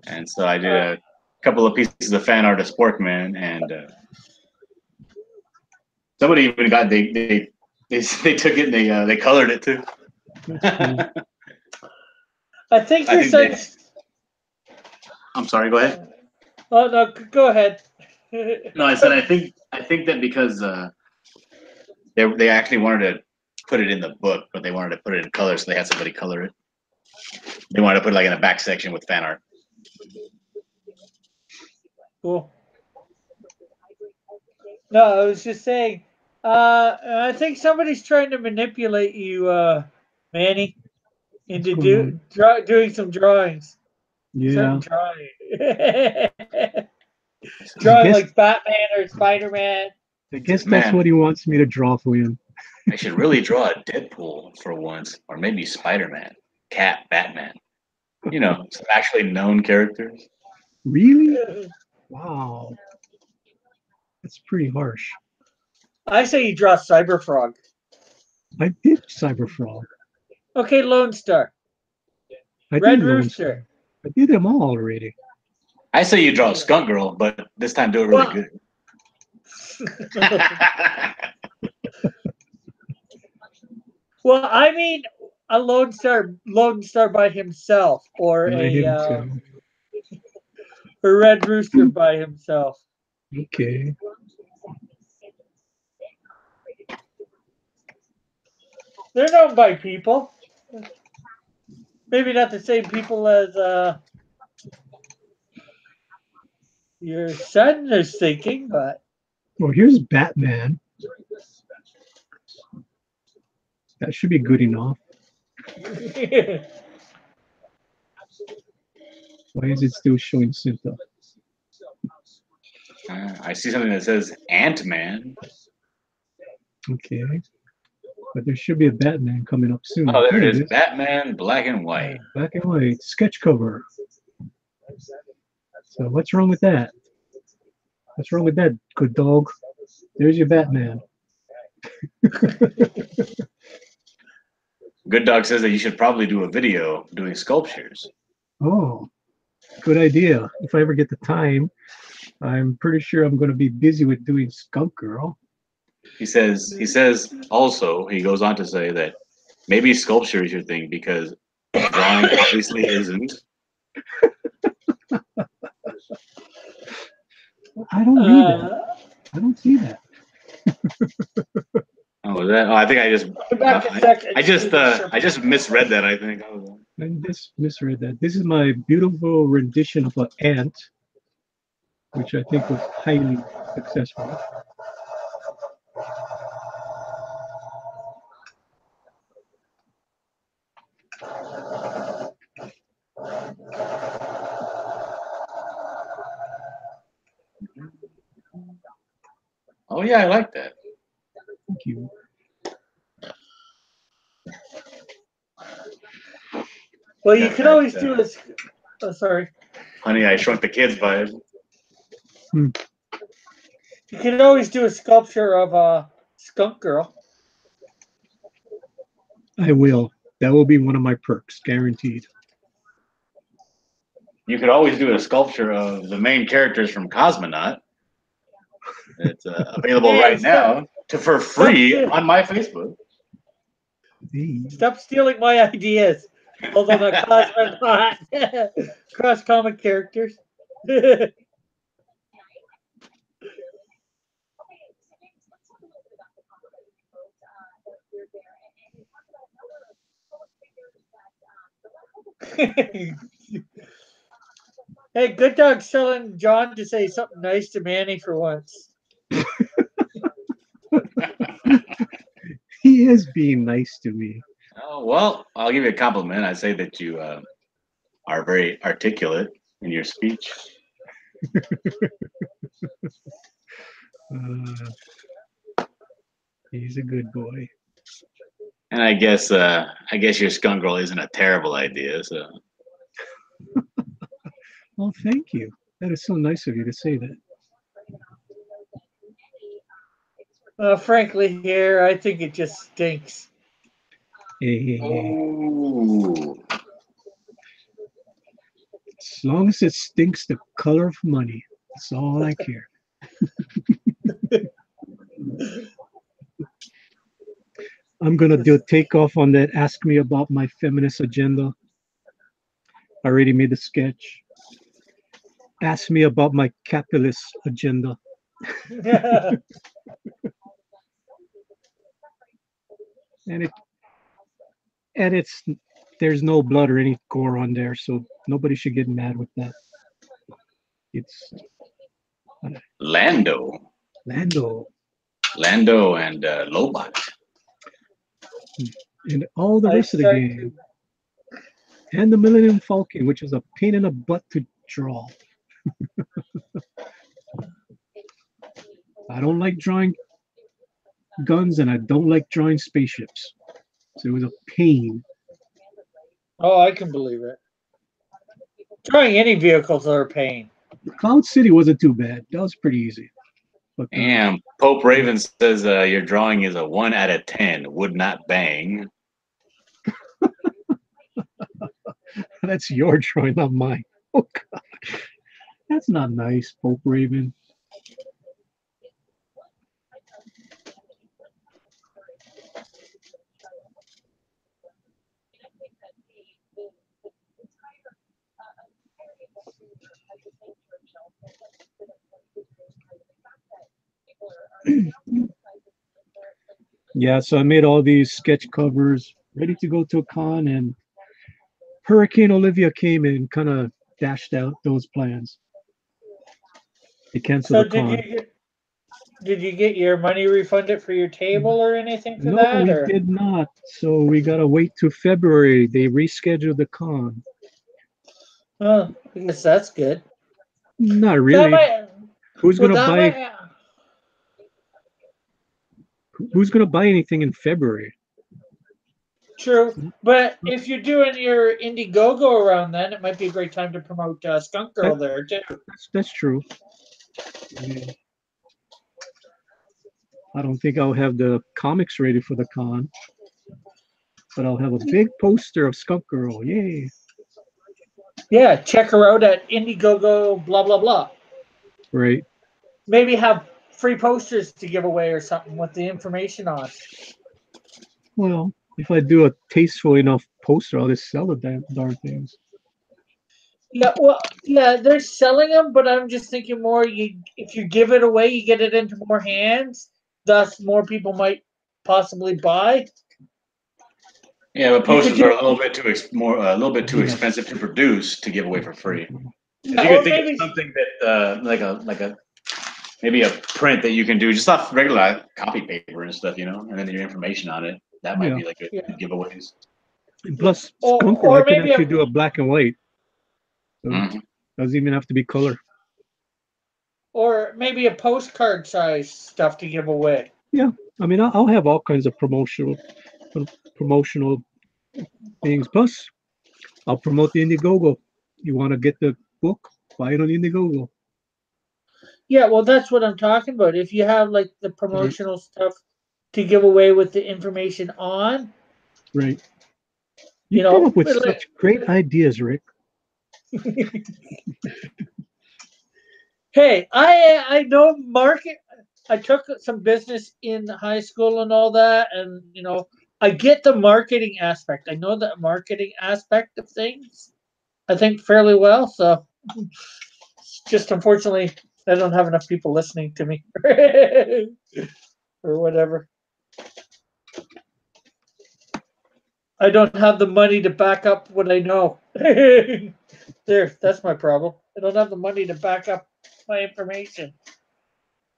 And so I did a couple of pieces of fan art of Sportman, and somebody even got they took it and they colored it too. I think I you think said. I'm sorry. Go ahead. Oh no, go ahead. No, I said I think that because they actually wanted to put it in the book, but they wanted to put it in color, so they had somebody color it. They wanted to put it like in a back section with fan art. Cool. No, I was just saying. I think somebody's trying to manipulate you, Manny, into What's going doing some drawings. Yeah. Some drawing. I Drawing guess, like Batman or Spider-Man. I guess that's Man. what he wants me to draw for him. I should really draw a Deadpool for once, or maybe Spider-Man, Cat, Batman. You know, some actually known characters. Really? Wow. That's pretty harsh. I say you draw Cyberfrog. I did Cyberfrog. Okay, Lone Star. I Red did Lone Rooster. Star. I did them all already. I say you draw a Skunk Girl, but this time do it really Well- good. Well, I mean a Lone Star by himself, or I a did too. Red Rooster by himself. Okay. They're known by people. Maybe not the same people as your son is thinking, but Well, here's Batman. That should be good enough. Why is it still showing Synta? I see something that says Ant-Man. Okay. But there should be a Batman coming up soon. Oh, there it is. is. Batman, black and white. Black and white. Sketch cover. So what's wrong with that? What's wrong with that, good dog? There's your Batman. Good Dog says that you should probably do a video doing sculptures. Oh, good idea. If I ever get the time, I'm pretty sure I'm going to be busy with doing Skunk Girl. He says also, he goes on to say that maybe sculpture is your thing because drawing obviously isn't. I don't read that. I don't see that. Oh, is that? Oh, I think I just back a second. I just misread that. I think. I misread that. This is my beautiful rendition of an ant, which I think was highly successful. Oh yeah, I like that. Thank you. Well, you Got could that, always do a. Oh, sorry. Honey, I Shrunk the Kids vibe. You could always do a sculpture of a Skunk Girl. I will. That will be one of my perks, guaranteed. You could always do a sculpture of the main characters from Cosmonaut. It's available Hey, right stop. now for free Stop. on my Facebook. Stop stealing my ideas. Hold on, a cosmonaut. Cross comic characters. Hey, Good Dog's telling John to say something nice to Manny for once. He is being nice to me. Oh, well, I'll give you a compliment. I say that you are very articulate in your speech. He's a good boy. And I guess your skunk girl isn't a terrible idea. So Oh, thank you. That is so nice of you to say that. Frankly, here, I think it just stinks. Hey. ooh. As long as it stinks the color of money, that's all I care. I'm gonna do a takeoff on that. Ask me about my feminist agenda. I already made the sketch. Ask me about my capitalist agenda. And it's there's no blood or any gore on there, so nobody should get mad with that. It's Lando Lando and Lobot. and all the I rest of the start game. And the Millennium Falcon, which is a pain in the butt to draw. I don't like drawing guns and I don't like drawing spaceships. So it was a pain. Oh, I can believe it. Drawing any vehicles are a pain. Cloud City wasn't too bad. That was pretty easy. But And Pope Raven says your drawing is a 1 out of 10. Would not bang. that's your drawing, not mine. Oh God, that's not nice, Pope Raven. Yeah, so I made all these sketch covers ready to go to a con, and Hurricane Olivia came and kind of dashed out those plans. They canceled So the con. did you get your money refunded for your table or anything for No, that? we Or? did not. So we gotta wait till February. They rescheduled the con. Oh, I guess that's good. Not That really. might, Who's well, gonna that buy? might, Who's gonna buy anything in February? true. But if you're doing your Indiegogo around then, it might be a great time to promote Skunk Girl there too. That's true. I mean, I don't think I'll have the comics ready for the con, but I'll have a big poster of Skunk Girl. Yay! Yeah, check her out at Indiegogo, blah blah blah. Right. Maybe have free posters to give away or something with the information on. Well, if I do a tasteful enough poster, I'll just sell the darn things. Yeah, well, yeah, they're selling them, but I'm just thinking more. If you give it away, you get it into more hands. Thus, more people might possibly buy. Yeah, but posters do- are a little bit too expensive to produce to give away for free. If you Or could think maybe- of something that maybe a print that you can do just off regular copy paper and stuff, and then your information on it. That might be like good giveaways. And plus, Or- Skunk Girl, or I can maybe a- actually do a black and white. So Mhm. doesn't even have to be color. Or maybe a postcard size stuff to give away. I mean, I'll have all kinds of promotional things. Plus, I'll promote the Indiegogo. You want to get the book? Buy it on Indiegogo. Yeah, well, that's what I'm talking about. If you have like the promotional stuff to give away with the information on, Right. You You know, come up with but like- such great ideas, Rick. Hey, I know market. I took some business in high school and all that, and you know, I get the marketing aspect. I know the marketing aspect of things. I think fairly well. So, just unfortunately, I don't have enough people listening to me, or whatever. I don't have the money to back up what I know. There, that's my problem. I don't have the money to back up my information.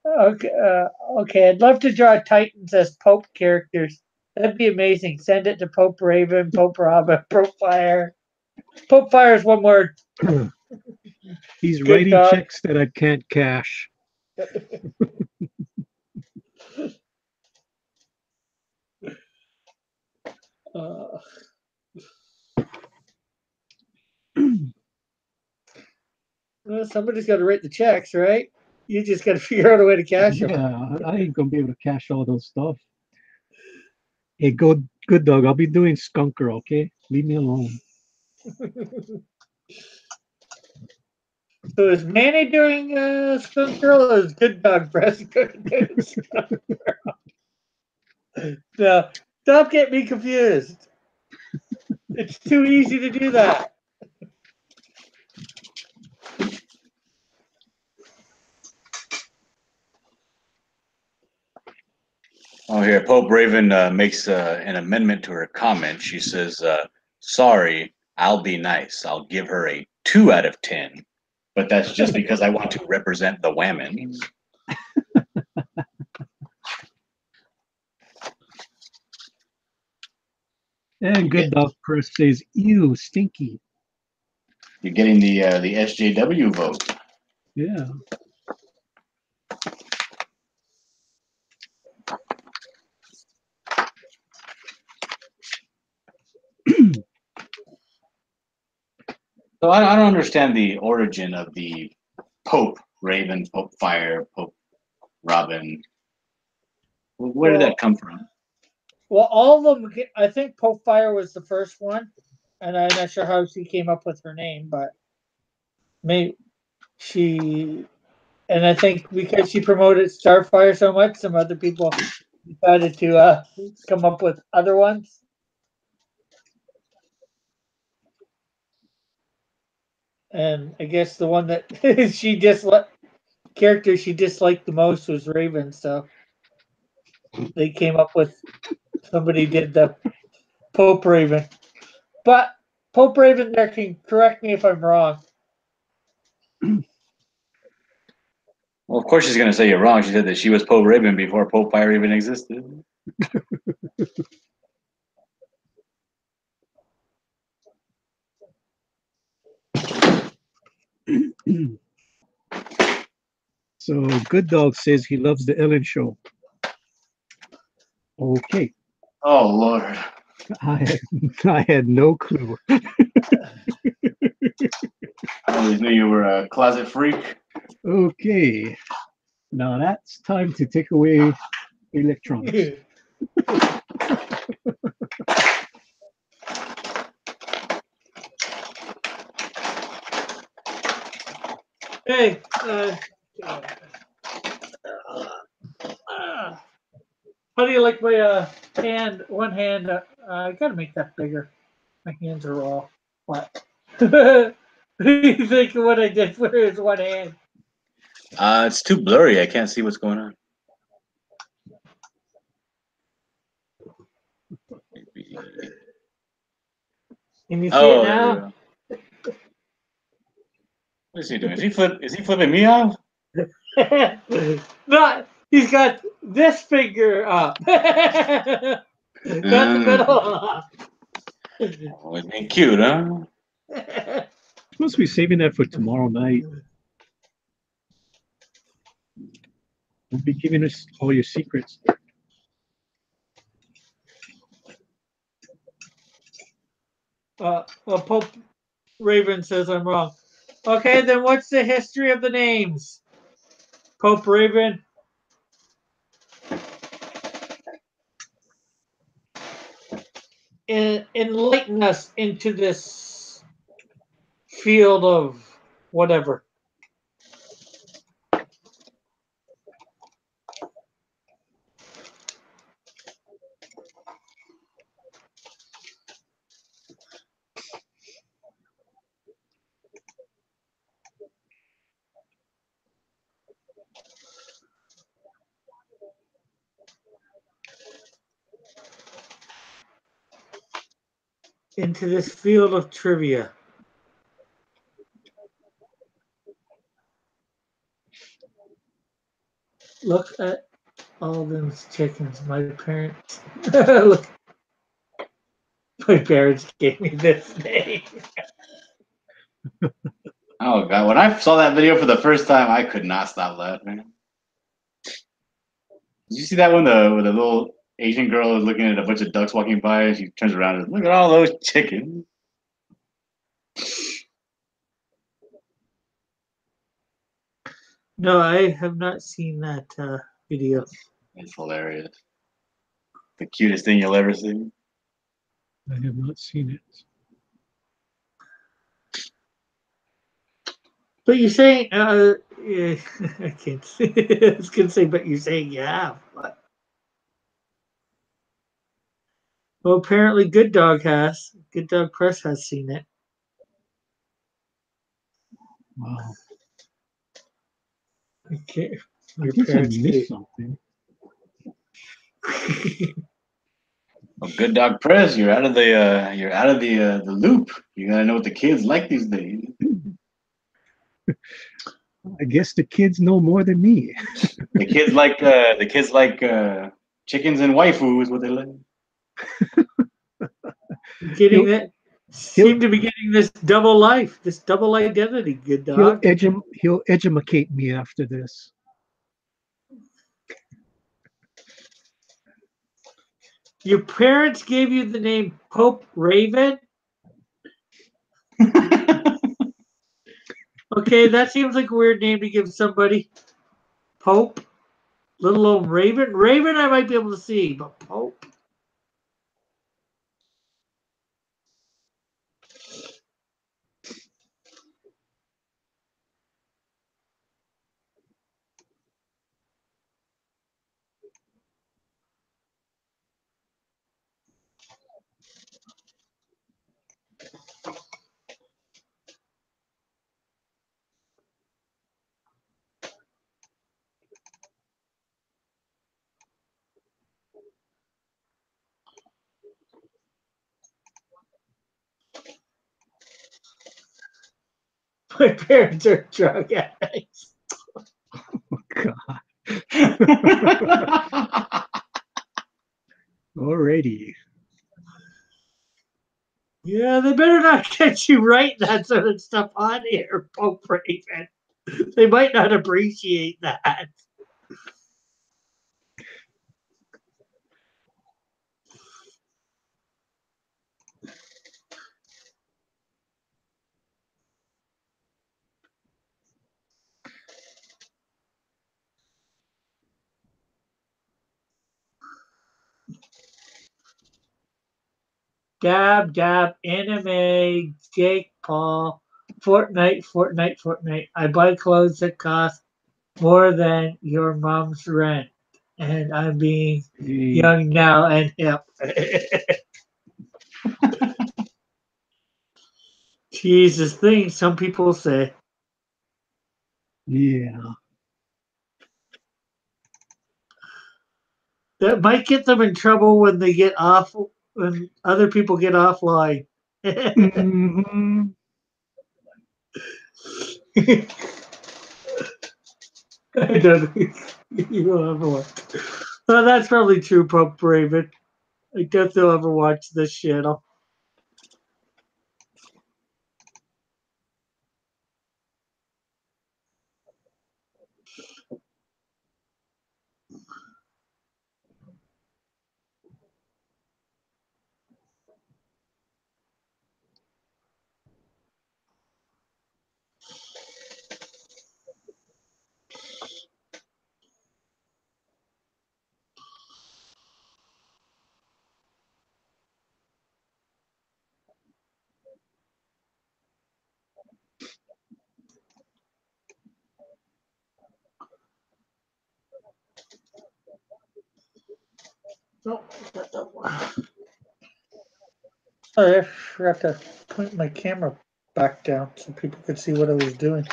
Okay, okay. I'd love to draw Titans as Pope characters. That'd be amazing. Send it to Pope Raven, Pope Robin, Pope Fire. Pope Fire is one word. He's Good writing dog. checks that I can't cash. Uh, well, somebody's got to write the checks, right? You just got to figure out a way to cash them. Yeah, I ain't gonna be able to cash all those stuff. Hey, good dog. I'll be doing Skunker, okay? Leave me alone. So is Manny doing Skunk Girl or is Good Dog Press doing Skunk Girl? No, stop getting me confused. It's too easy to do that. Oh, here, Pope Raven makes an amendment to her comment. She says, sorry, I'll be nice. I'll give her a 2 out of 10. But that's just because I want to represent the Whammons. And good dog Chris says, ew, stinky. You're getting the SJW vote. Yeah. So I don't understand the origin of the Pope Raven, Pope Fire, Pope Robin. Where did that come from? Well, all of them, I think Pope Fire was the first one, and I'm not sure how she came up with her name, but maybe she, and I think because she promoted Starfire so much, some other people decided to come up with other ones. And I guess the one that she character she disliked the most was Raven, so they came up with somebody did the Pope Raven. But Pope Raven there can correct me if I'm wrong. Well, of course she's going to say you're wrong. She said that she was Pope Raven before Pope Fire even existed. So good dog says he loves the Ellen show. Okay. Oh, Lord. I had no clue. I always knew you were a closet freak. Okay. Now that's time to take away electronics. Hey, how do you like my hand? One hand, I gotta make that bigger. My hands are all flat. What do you think of what I did for his one hand? It's too blurry. I can't see what's going on. Maybe. Can you see Oh, it there we now? go. What is he doing? Is he flipping me off? Not. He's got this finger up, not the middle up. Oh, it's being cute, huh? Supposed to be saving that for tomorrow night. We'll be giving us all your secrets. Pope Raven says I'm wrong. Okay, then what's the history of the names? Pope Raven. enlighten us into this field of whatever. Into this field of trivia. Look at all those chickens. My parents look, my parents gave me this name. Oh god, when I saw that video for the first time, I could not stop laughing. Did you see that one? Where the little Asian girl is looking at a bunch of ducks walking by, and she turns around and look at all those chickens. No, I have not seen that video. It's hilarious. The cutest thing you'll ever see. I have not seen it. But you're saying, yeah, I can't say, I was going to say, but you're saying you have. But. Well, apparently Good Dog has. Good Dog Press has seen it. Wow. Okay. I Your guess I parents missed gave. something. Well, Good Dog Press, you're out of the loop. You gotta know what the kids like these days. I guess the kids know more than me. The kids like chickens and waifu is what they like. Getting He'll- it. Seem to be getting this double life, this double identity. Good Dog. He'll educate me after this. Your parents gave you the name Pope Raven. Okay, that seems like a weird name to give somebody. Pope, little old Raven. Raven, I might be able to see, but Pope. My parents are drug addicts. God. Alrighty. Yeah, they better not get you writing that sort of stuff on here, Pope Raven. They might not appreciate that. Dab, dab, anime, Jake Paul, Fortnite. I buy clothes that cost more than your mom's rent. And I'm being young now and hip. Jesus thing, some people say. Yeah. That might get them in trouble when they get off, when other people get offline. Mhm. I don't know. You will ever watch. Well, that's probably true, Pope Raven. I doubt they'll ever watch this channel. Oh, got that one. Sorry, I forgot to put my camera back down so people could see what I was doing.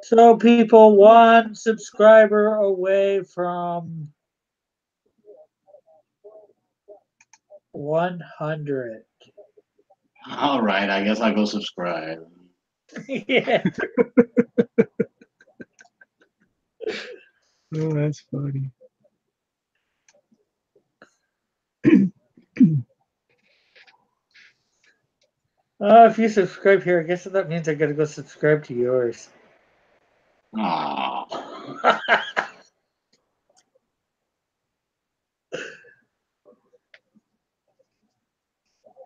So people, one subscriber away from 100. All right, I guess I'll go subscribe. Yeah. Oh, that's funny. If you subscribe here, I guess that means I gotta go subscribe to yours. Aw.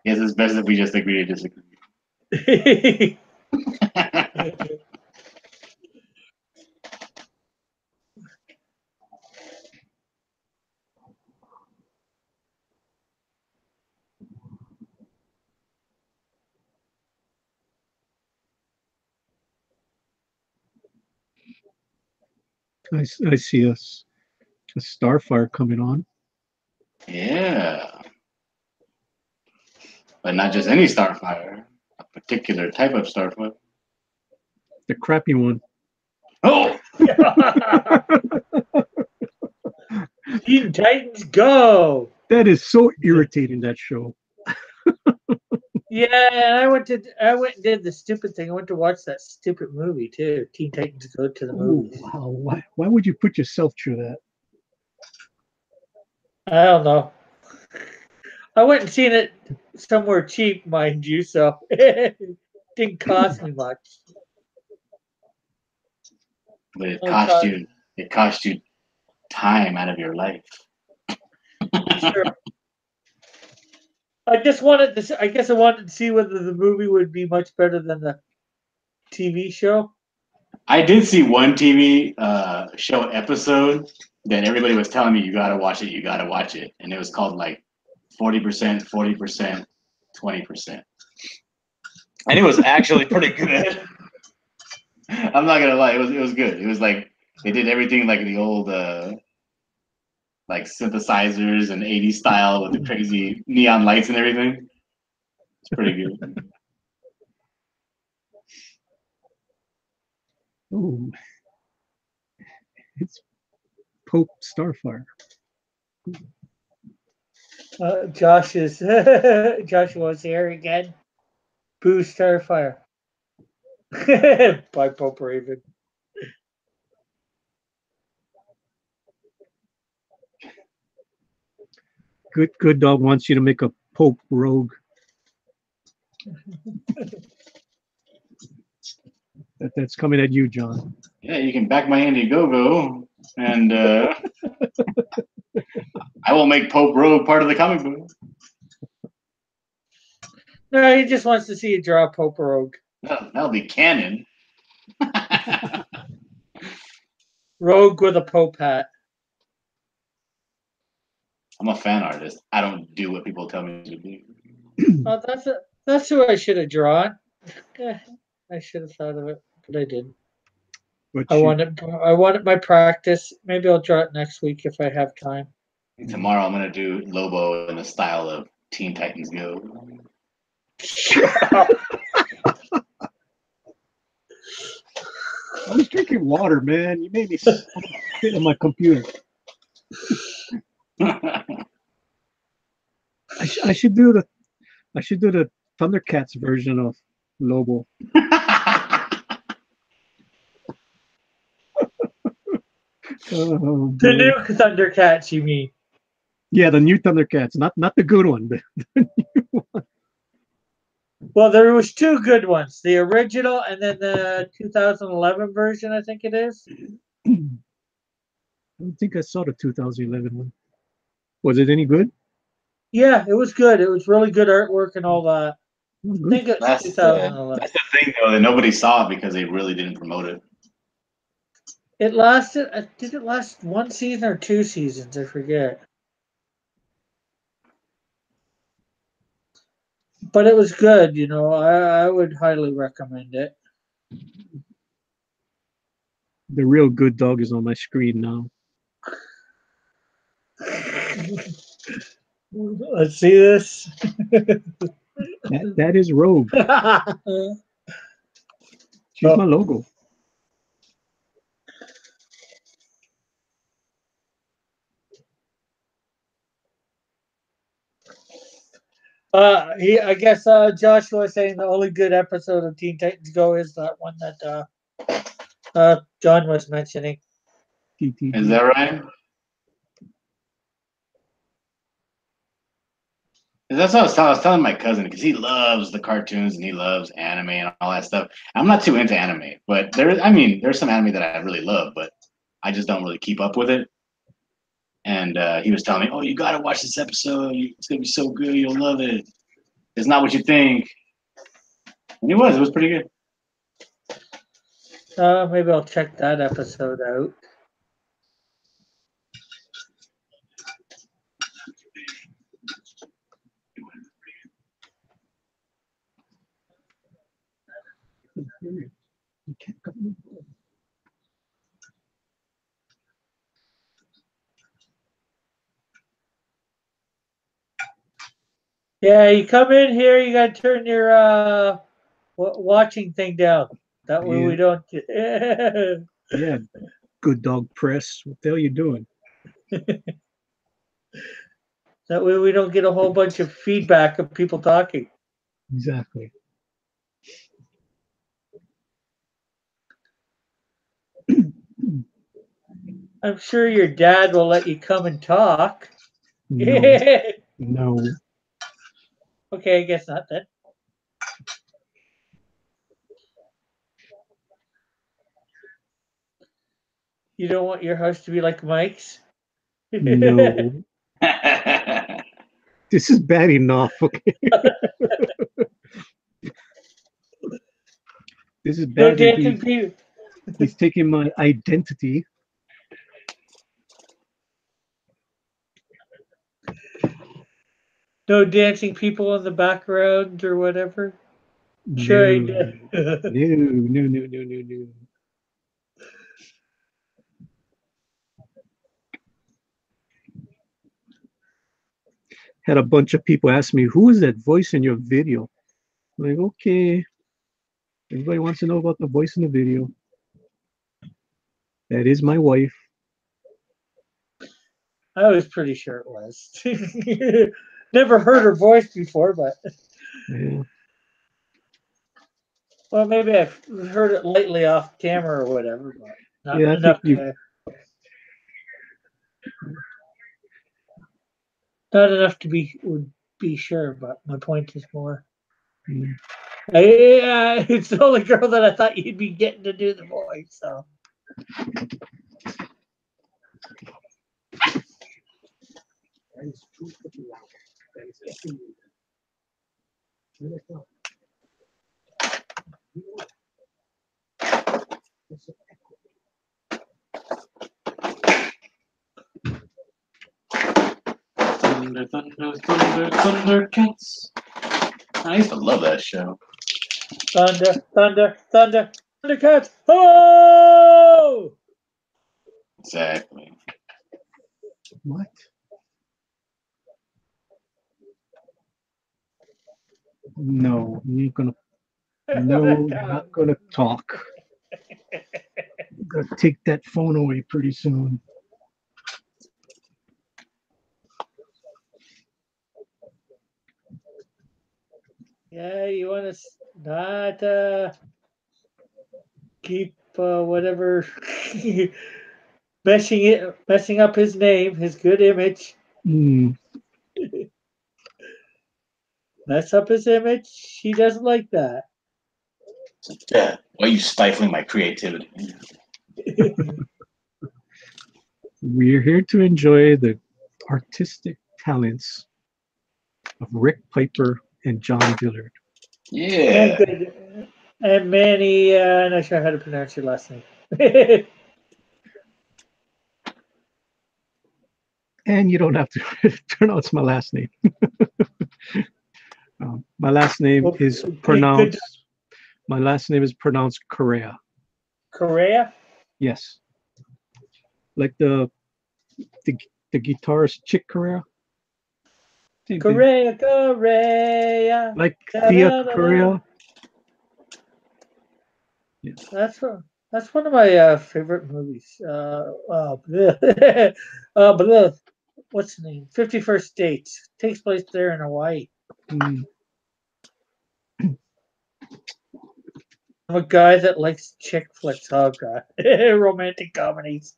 Guess it's best if we just agree to disagree. I see a Starfire coming on. Yeah. But not just any Starfire, a particular type of Starfire. The crappy one. Oh! Teen Titans Go! That is so irritating, that show. Yeah, and I went and did the stupid thing. I went to watch that stupid movie too. Teen Titans Go to the Oh, movies. wow. Why would you put yourself through that? I don't know. I went and seen it somewhere cheap, mind you, so it didn't cost me much. But it Oh, cost God. you time out of your life. Sure. I just wanted to. I guess I wanted to see whether the movie would be much better than the TV show. I did see one TV show episode that everybody was telling me you gotta watch it, and it was called like 40%, 40%, 20%, and it was actually pretty good. I'm not gonna lie, it was good. It was like they did everything like the old like synthesizers and 80s style with the crazy neon lights and everything. It's pretty good. Oh, it's Pope Starfire. Josh is Joshua's here again. Boo Starfire. By Pope Raven. Good Dog wants you to make a Pope Rogue. That's coming at you, John. Yeah, you can back my Indiegogo, and I will make Pope Rogue part of the comic book. No, he just wants to see you draw Pope Rogue. That'll be canon. Rogue with a Pope hat. I'm a fan artist. I don't do what people tell me to do. Oh, that's who I should have drawn. I should have thought of it, but I didn't. But I wanted my practice. Maybe I'll draw it next week if I have time. Tomorrow I'm gonna do Lobo in the style of Teen Titans Go. I was drinking water, man. You made me spit on my computer. I should do the Thundercats version of Lobo. Oh, The boy. new Thundercats, you mean? Yeah, the new Thundercats, not the good one. Well, there was two good ones: the original and then the 2011 version. I think it is. I don't think I saw the 2011 one. Was it any good? Yeah, it was good. It was really good artwork and all that. I Mhm. think it's That's 2011. that's the thing though that nobody saw it because they really didn't promote it. It lasted. Did it last one season or 2 seasons? I forget. But it was good. You know, I would highly recommend it. The real good dog is on my screen now. Let's see this. That is Rogue. She's Oh. my logo. I guess Joshua was saying the only good episode of Teen Titans Go is that one that John was mentioning. TTG. Is that right? That's what I was telling my cousin because he loves the cartoons and he loves anime and all that stuff. I'm not too into anime, but there's some anime that I really love, but I just don't really keep up with it. And he was telling me, "Oh, you gotta watch this episode. It's gonna be so good. You'll love it. It's not what you think." And it was pretty good. Maybe I'll check that episode out. You can't come. Yeah, you come in here, you gotta turn your watching thing down. That way Yeah. we don't. Yeah, good dog press. What the hell you doing? That way we don't get a whole bunch of feedback of people talking. Exactly. I'm sure your dad will let you come and talk. No, no. Okay, I guess not then. You don't want your house to be like Mike's? No. This is bad enough. Okay. This is No bad that dancing people. he's taking my identity. No dancing people in the background or whatever. Sure, I No, do. no. Had a bunch of people ask me, who is that voice in your video? I'm like, okay. Everybody wants to know about the voice in the video. That is my wife. I was pretty sure it was. Never heard her voice before, but Yeah. well, maybe I've heard it lightly off camera or whatever, but not Yeah, I think enough you. to not enough to be sure. But my point is more. Mm. It's the only girl that I thought you'd be getting to do the voice. So Thunder, thunder, thunder, Thundercats. I used to love that show. thunder, thunder, thunder, Thundercats! Oh! Exactly. What? No, you ain't gonna. No, you're not gonna talk. I'm gonna take that phone away pretty soon. Yeah, you want to not keep whatever messing up his name, his good image. Mm, Mess up his image. He doesn't like that. Yeah. Why are you stifling my creativity? we're here to enjoy the artistic talents of Rick Piper and John Dillard. Yeah. And Manny, I'm not sure how to pronounce your last name. And you don't have to pronounce my last name. My last name Well, is good- pronounced. My last name is pronounced Correa. Correa? Yes, like the guitarist Chick Corea. Same thing. Correa. Like Da, Thea da, da, da. Correa. That's one of my favorite movies. Bleh. What's the name? 51st Dates. Takes place there in Hawaii. Mm. I'm a guy that likes chick flicks. Oh god, romantic comedies.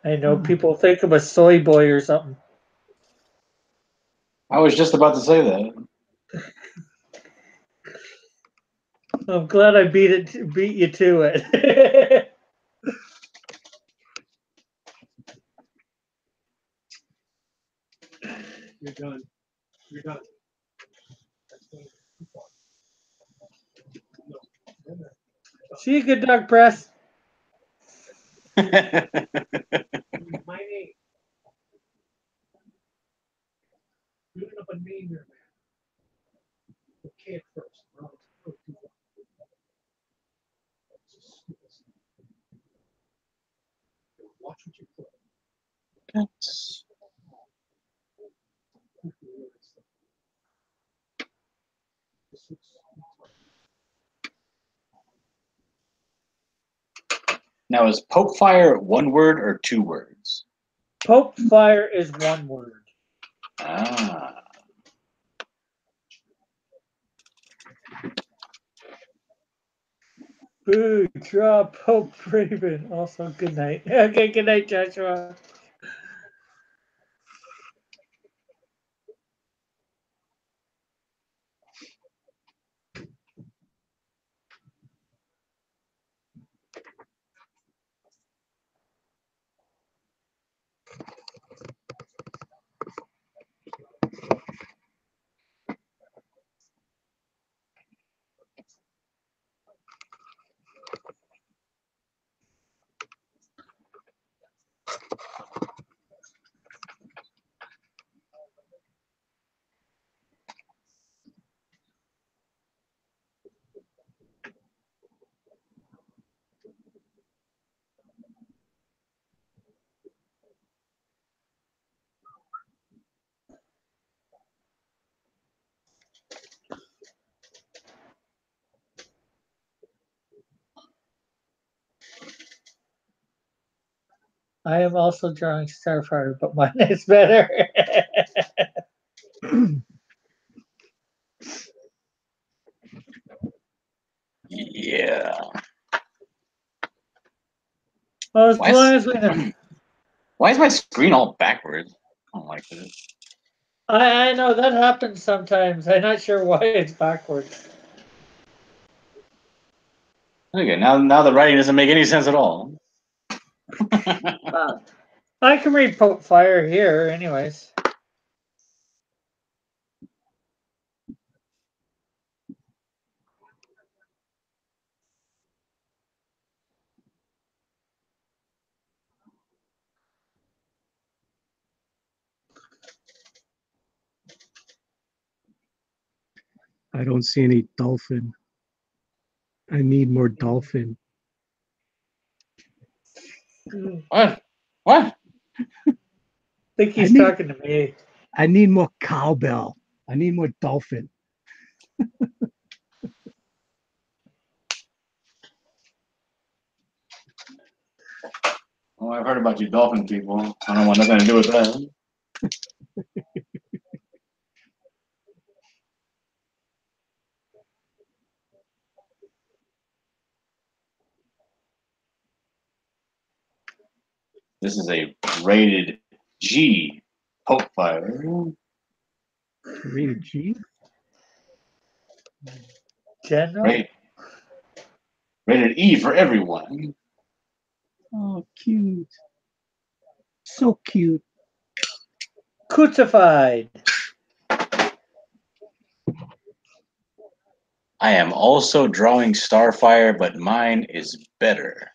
I know people think I'm a soy boy or something. I was just about to say that. I'm glad I beat you to it. You're done. You're done. See you, good dog press. My name. Looking up a name here, man. Okay, at first. Watch what you put. Now, is Pope Fire one word or two words? Pope Fire is one word. Ah. Boo, draw Pope Raven. Also, good night. Okay, good night, Joshua. I am also drawing Starfire, but mine is better. Yeah. Well, as Why long is- as we know. Why is my screen all backwards? I don't like this. I know that happens sometimes. I'm not sure why it's backwards. Okay, now the writing doesn't make any sense at all. I can read Pope Fire here, anyways. I don't see any dolphin. I need more dolphin. What? What? I think he's I need- talking to me. I need more cowbell. I need more dolphin. Oh, I've heard about you dolphin people. I don't want nothing to do with that. This is a rated G Pope Fire. Rated G. General? Rated E for everyone. Oh, cute. So cute. Crucified. I am also drawing Starfire, but mine is better.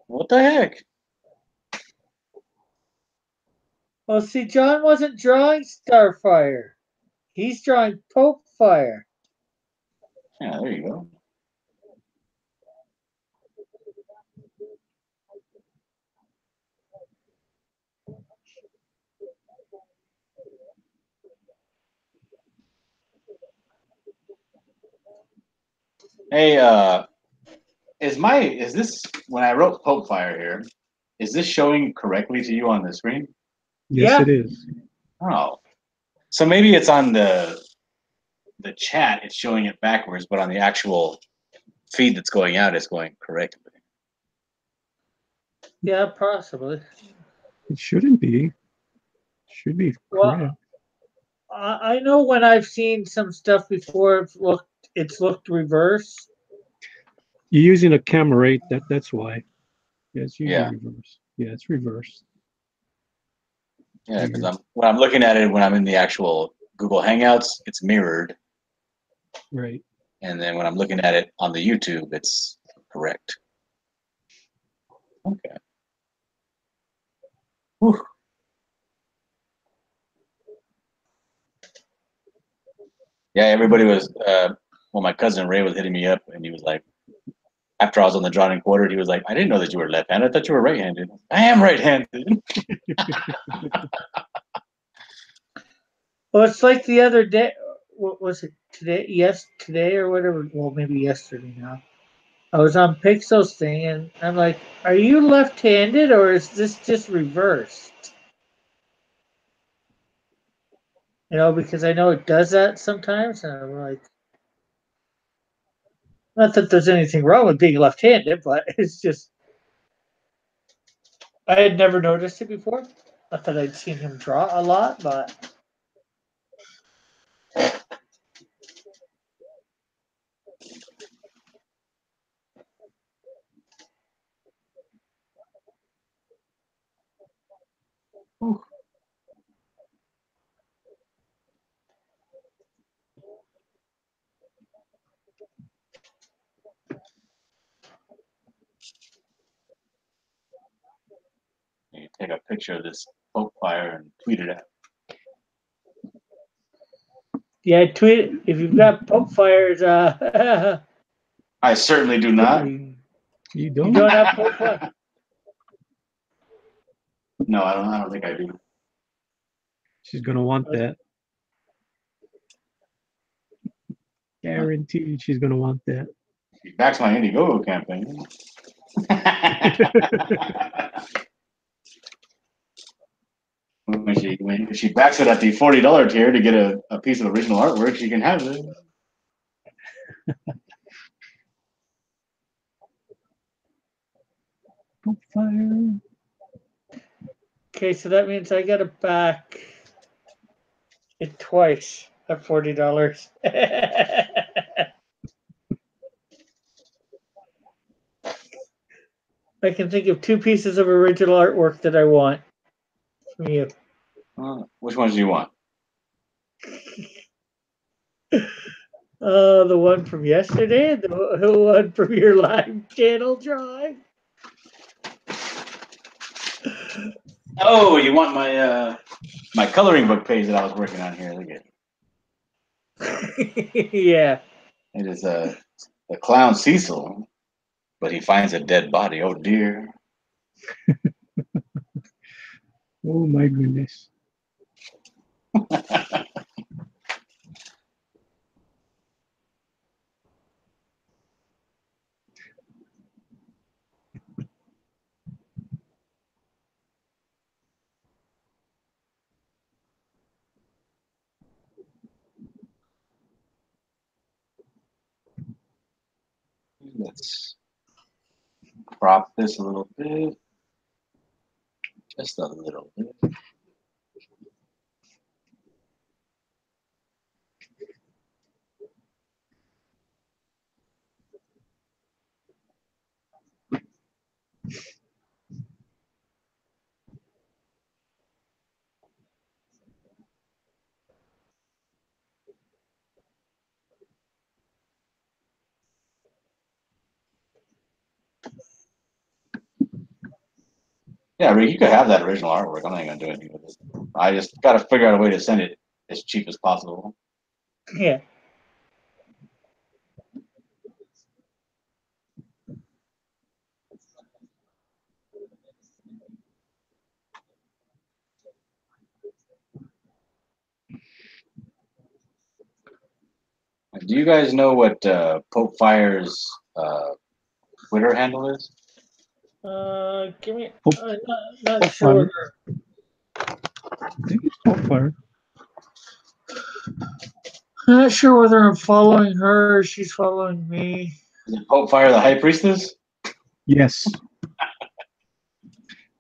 What the heck? Well, see, John wasn't drawing Starfire. He's drawing Pope Fire. Yeah, there you go. Hey, is this when I wrote Pope Fire here? Is this showing correctly to you on the screen? Yes, Yeah. it is. Oh, so maybe it's on the chat. It's showing it backwards, but on the actual feed that's going out, it's going correctly. Yeah, possibly. It shouldn't be. Should be Well, correct. I know when I've seen some stuff before, it's looked reverse. You're using a camera 8. That's why. Yeah, it's usually Yeah. reversed. Yeah, it's reversed. Yeah, because when I'm looking at it when I'm in the actual Google Hangouts, it's mirrored, Right. and then when I'm looking at it on the YouTube, it's correct. Okay. Whew. Yeah, everybody was. Well, my cousin Ray was hitting me up, and he was like, after I was on the drawing quarter, he was like, "I didn't know that you were left-handed. I thought you were right-handed." I am right-handed. Well, it's like the other day. What was it today? Yes, today or whatever. Well, maybe yesterday now. I was on Pixel's thing, and I'm like, "Are you left-handed, or is this just reversed?" You know, because I know it does that sometimes, and I'm like, not that there's anything wrong with being left-handed, but it's just I had never noticed it before. Not that I'd seen him draw a lot, but You take a picture of this Pope Fire and tweet it out. yeah, tweet if you've got Pope Fires. I certainly do not. You You don't? don't have Pope Fire. No, I don't. I don't think I do. She's gonna want that. Guaranteed, she's gonna want that. She backs my Indiegogo campaign. when she backs it at the $40 tier to get a piece of original artwork, she can have it. Fire. Okay, so that means I got to back it twice at $40. I can think of two pieces of original artwork that I want from you. Which ones do you want? The one from yesterday, and the one from your live channel drawing. Oh, you want my my coloring book page that I was working on here? Look at it. Yeah. It is the clown Cecil, but he finds a dead body. Oh dear. Oh my goodness. Let's crop this a little bit. Just a little bit. Yeah, Rick, you could have that original artwork. I'm not gonna do anything with it. I just gotta figure out a way to send it as cheap as possible. Yeah. Do you guys know what Pope Fire's Twitter handle is? Give me. Hope- Not Hope sure. I think it's Hopefire. I'm not sure whether I'm following her or she's following me. Is it Pope Fire the High Priestess? Yes.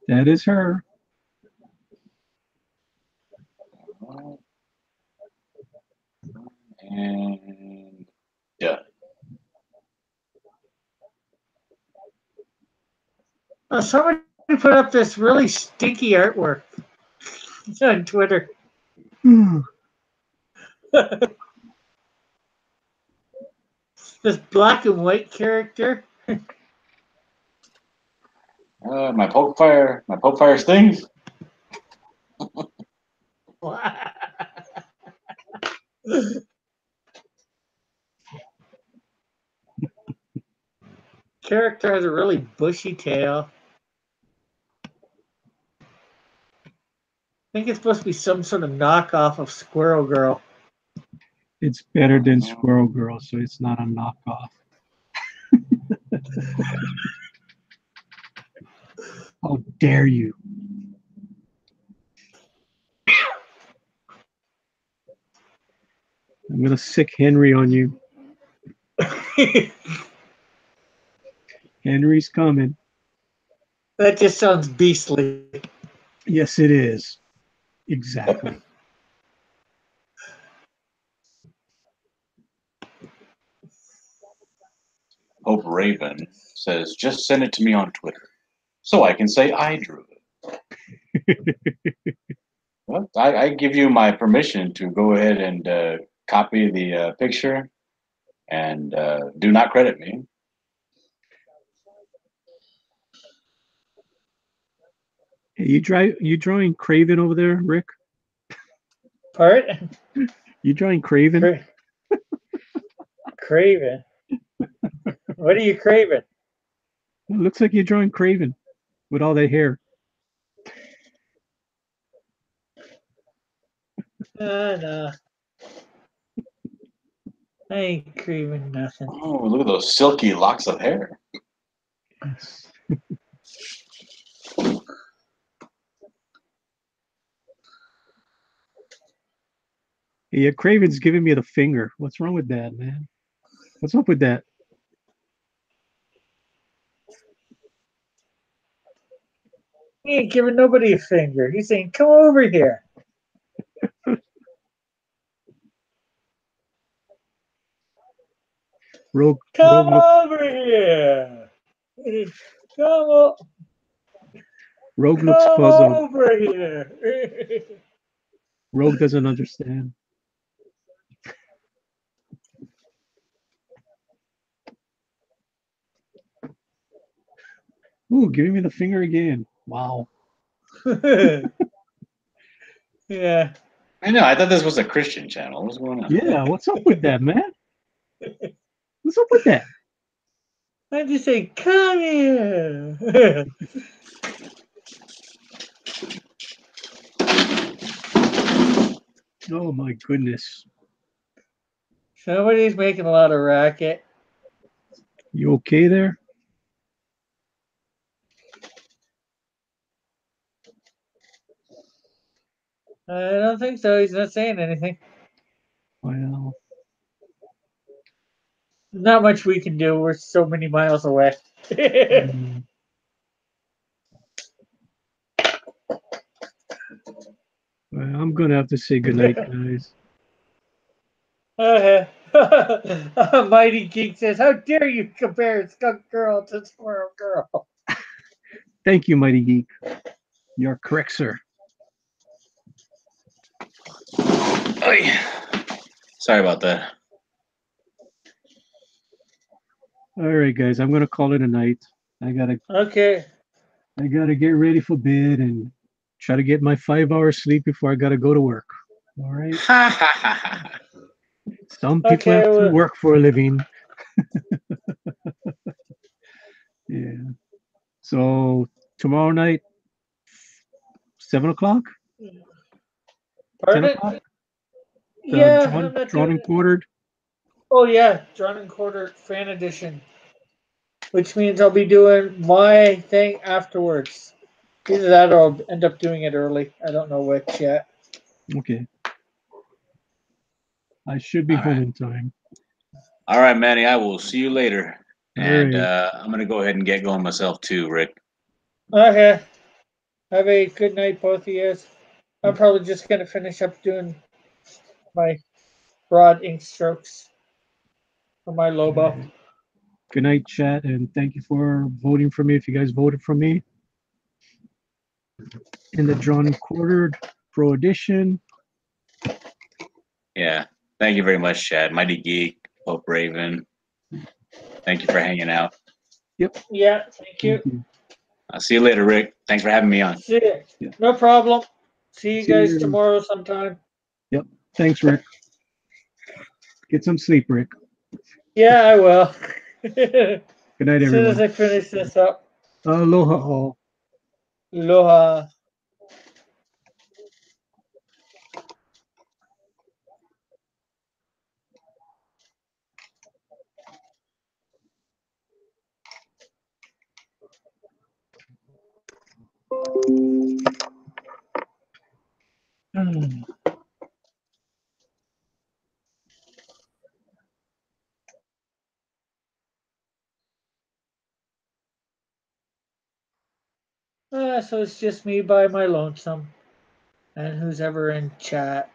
That is her. And yeah. Somebody put up this really stinky artwork on Twitter. This black and white character. My Pope Fire stings. Character has a really bushy tail. I think it's supposed to be some sort of knockoff of Squirrel Girl. It's better than Squirrel Girl, so it's not a knockoff. How dare you? I'm gonna sick Henry on you. Henry's coming. That just sounds beastly. Yes, it is. Exactly. Pope Raven says, just send it to me on Twitter so I can say I drew it. Well, I give you my permission to go ahead and copy the picture and do not credit me. Hey, you drawing Craven over there, Rick? Part? You drawing Craven? Craven. What are you craving? It looks like you're drawing Craven with all that hair. No. I ain't craving nothing. Oh, look at those silky locks of hair. Yeah, Craven's giving me the finger. What's wrong with that, man? What's up with that? He ain't giving nobody a finger. He's saying, come over here. Rogue Come looks, over here. Come Rogue looks puzzled. over here. Rogue doesn't understand. Ooh, giving me the finger again. Wow. Yeah. I know. I thought this was a Christian channel. What's going on? Yeah, what's up with that, man? What's up with that? I just say, come here. Oh my goodness. Somebody's making a lot of racket. You okay there? I don't think so. He's not saying anything. Well, Not much we can do. We're so many miles away. well, I'm gonna have to say goodnight, guys. Mighty Geek says, how dare you compare Skunk Girl to Squirrel Girl? Thank you, Mighty Geek. You're correct, sir. Oy. Sorry about that. All right, guys, I'm gonna call it a night. I gotta. Okay. I gotta get ready for bed and try to get my 5 hours sleep before I gotta go to work. All right. Ha ha ha ha. Some people Okay, have to well, work for a living. Yeah. So tomorrow night, 7 o'clock, 10 pardon? o'clock, Yeah, drawn, I'm not drawn doing. and quartered. Oh yeah, Drawn and Quarter Fan Edition, which means I'll be doing my thing afterwards. Either that or I'll end up doing it early. I don't know which yet. Okay. I should be All home right. in time. All right, Manny. I will see you later. All And right. I'm gonna go ahead and get going myself too, Rick. Okay. Have a good night, both of you. I'm probably just gonna finish up doing my broad ink strokes for my Lobo. Good night, chat, and thank you for voting for me. If you guys voted for me in the drawn and quartered pro edition. Yeah. Thank you very much, Chad. Mighty Geek, Pope Raven. Thank you for hanging out. Yeah, thank you. Thank you. I'll see you later, Rick. Thanks for having me on. See ya. Yeah. No problem. See you See guys you. tomorrow sometime. Yep. Thanks, Rick. Get some sleep, Rick. Yeah, I will. As Good night, soon as everyone. I finish this up. Aloha all. Aloha. Hmm. So it's just me by my lonesome. And who's ever in chat.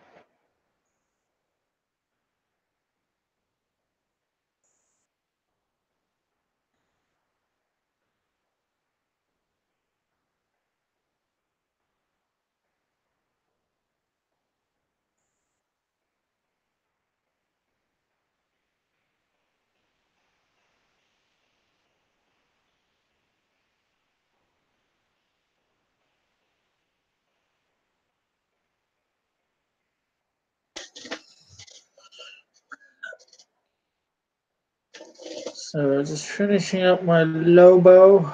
So just finishing up my Lobo.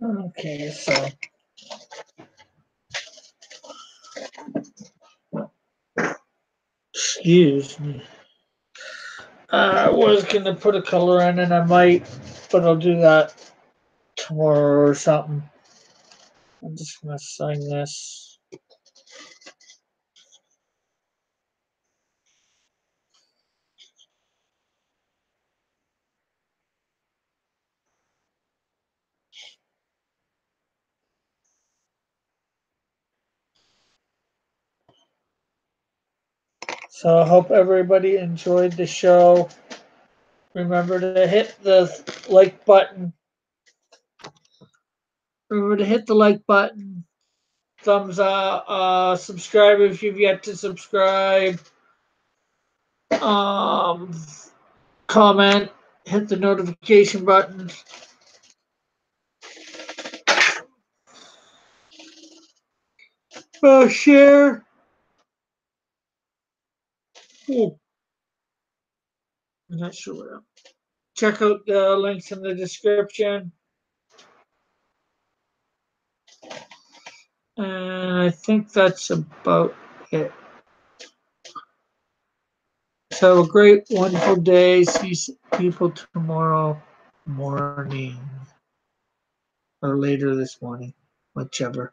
Okay, so. Excuse me. I was gonna put a color in and I might, but I'll do that tomorrow or something. I'm just gonna sign this. So I hope everybody enjoyed the show. Remember to hit the like button. Remember to hit the like button. Thumbs up. Subscribe if you've yet to subscribe. Comment. Hit the notification button. Share. Ooh, I'm not sure what else. Check out the links in the description. And I think that's about it. So have a great, wonderful day. See people tomorrow morning or later this morning, whichever.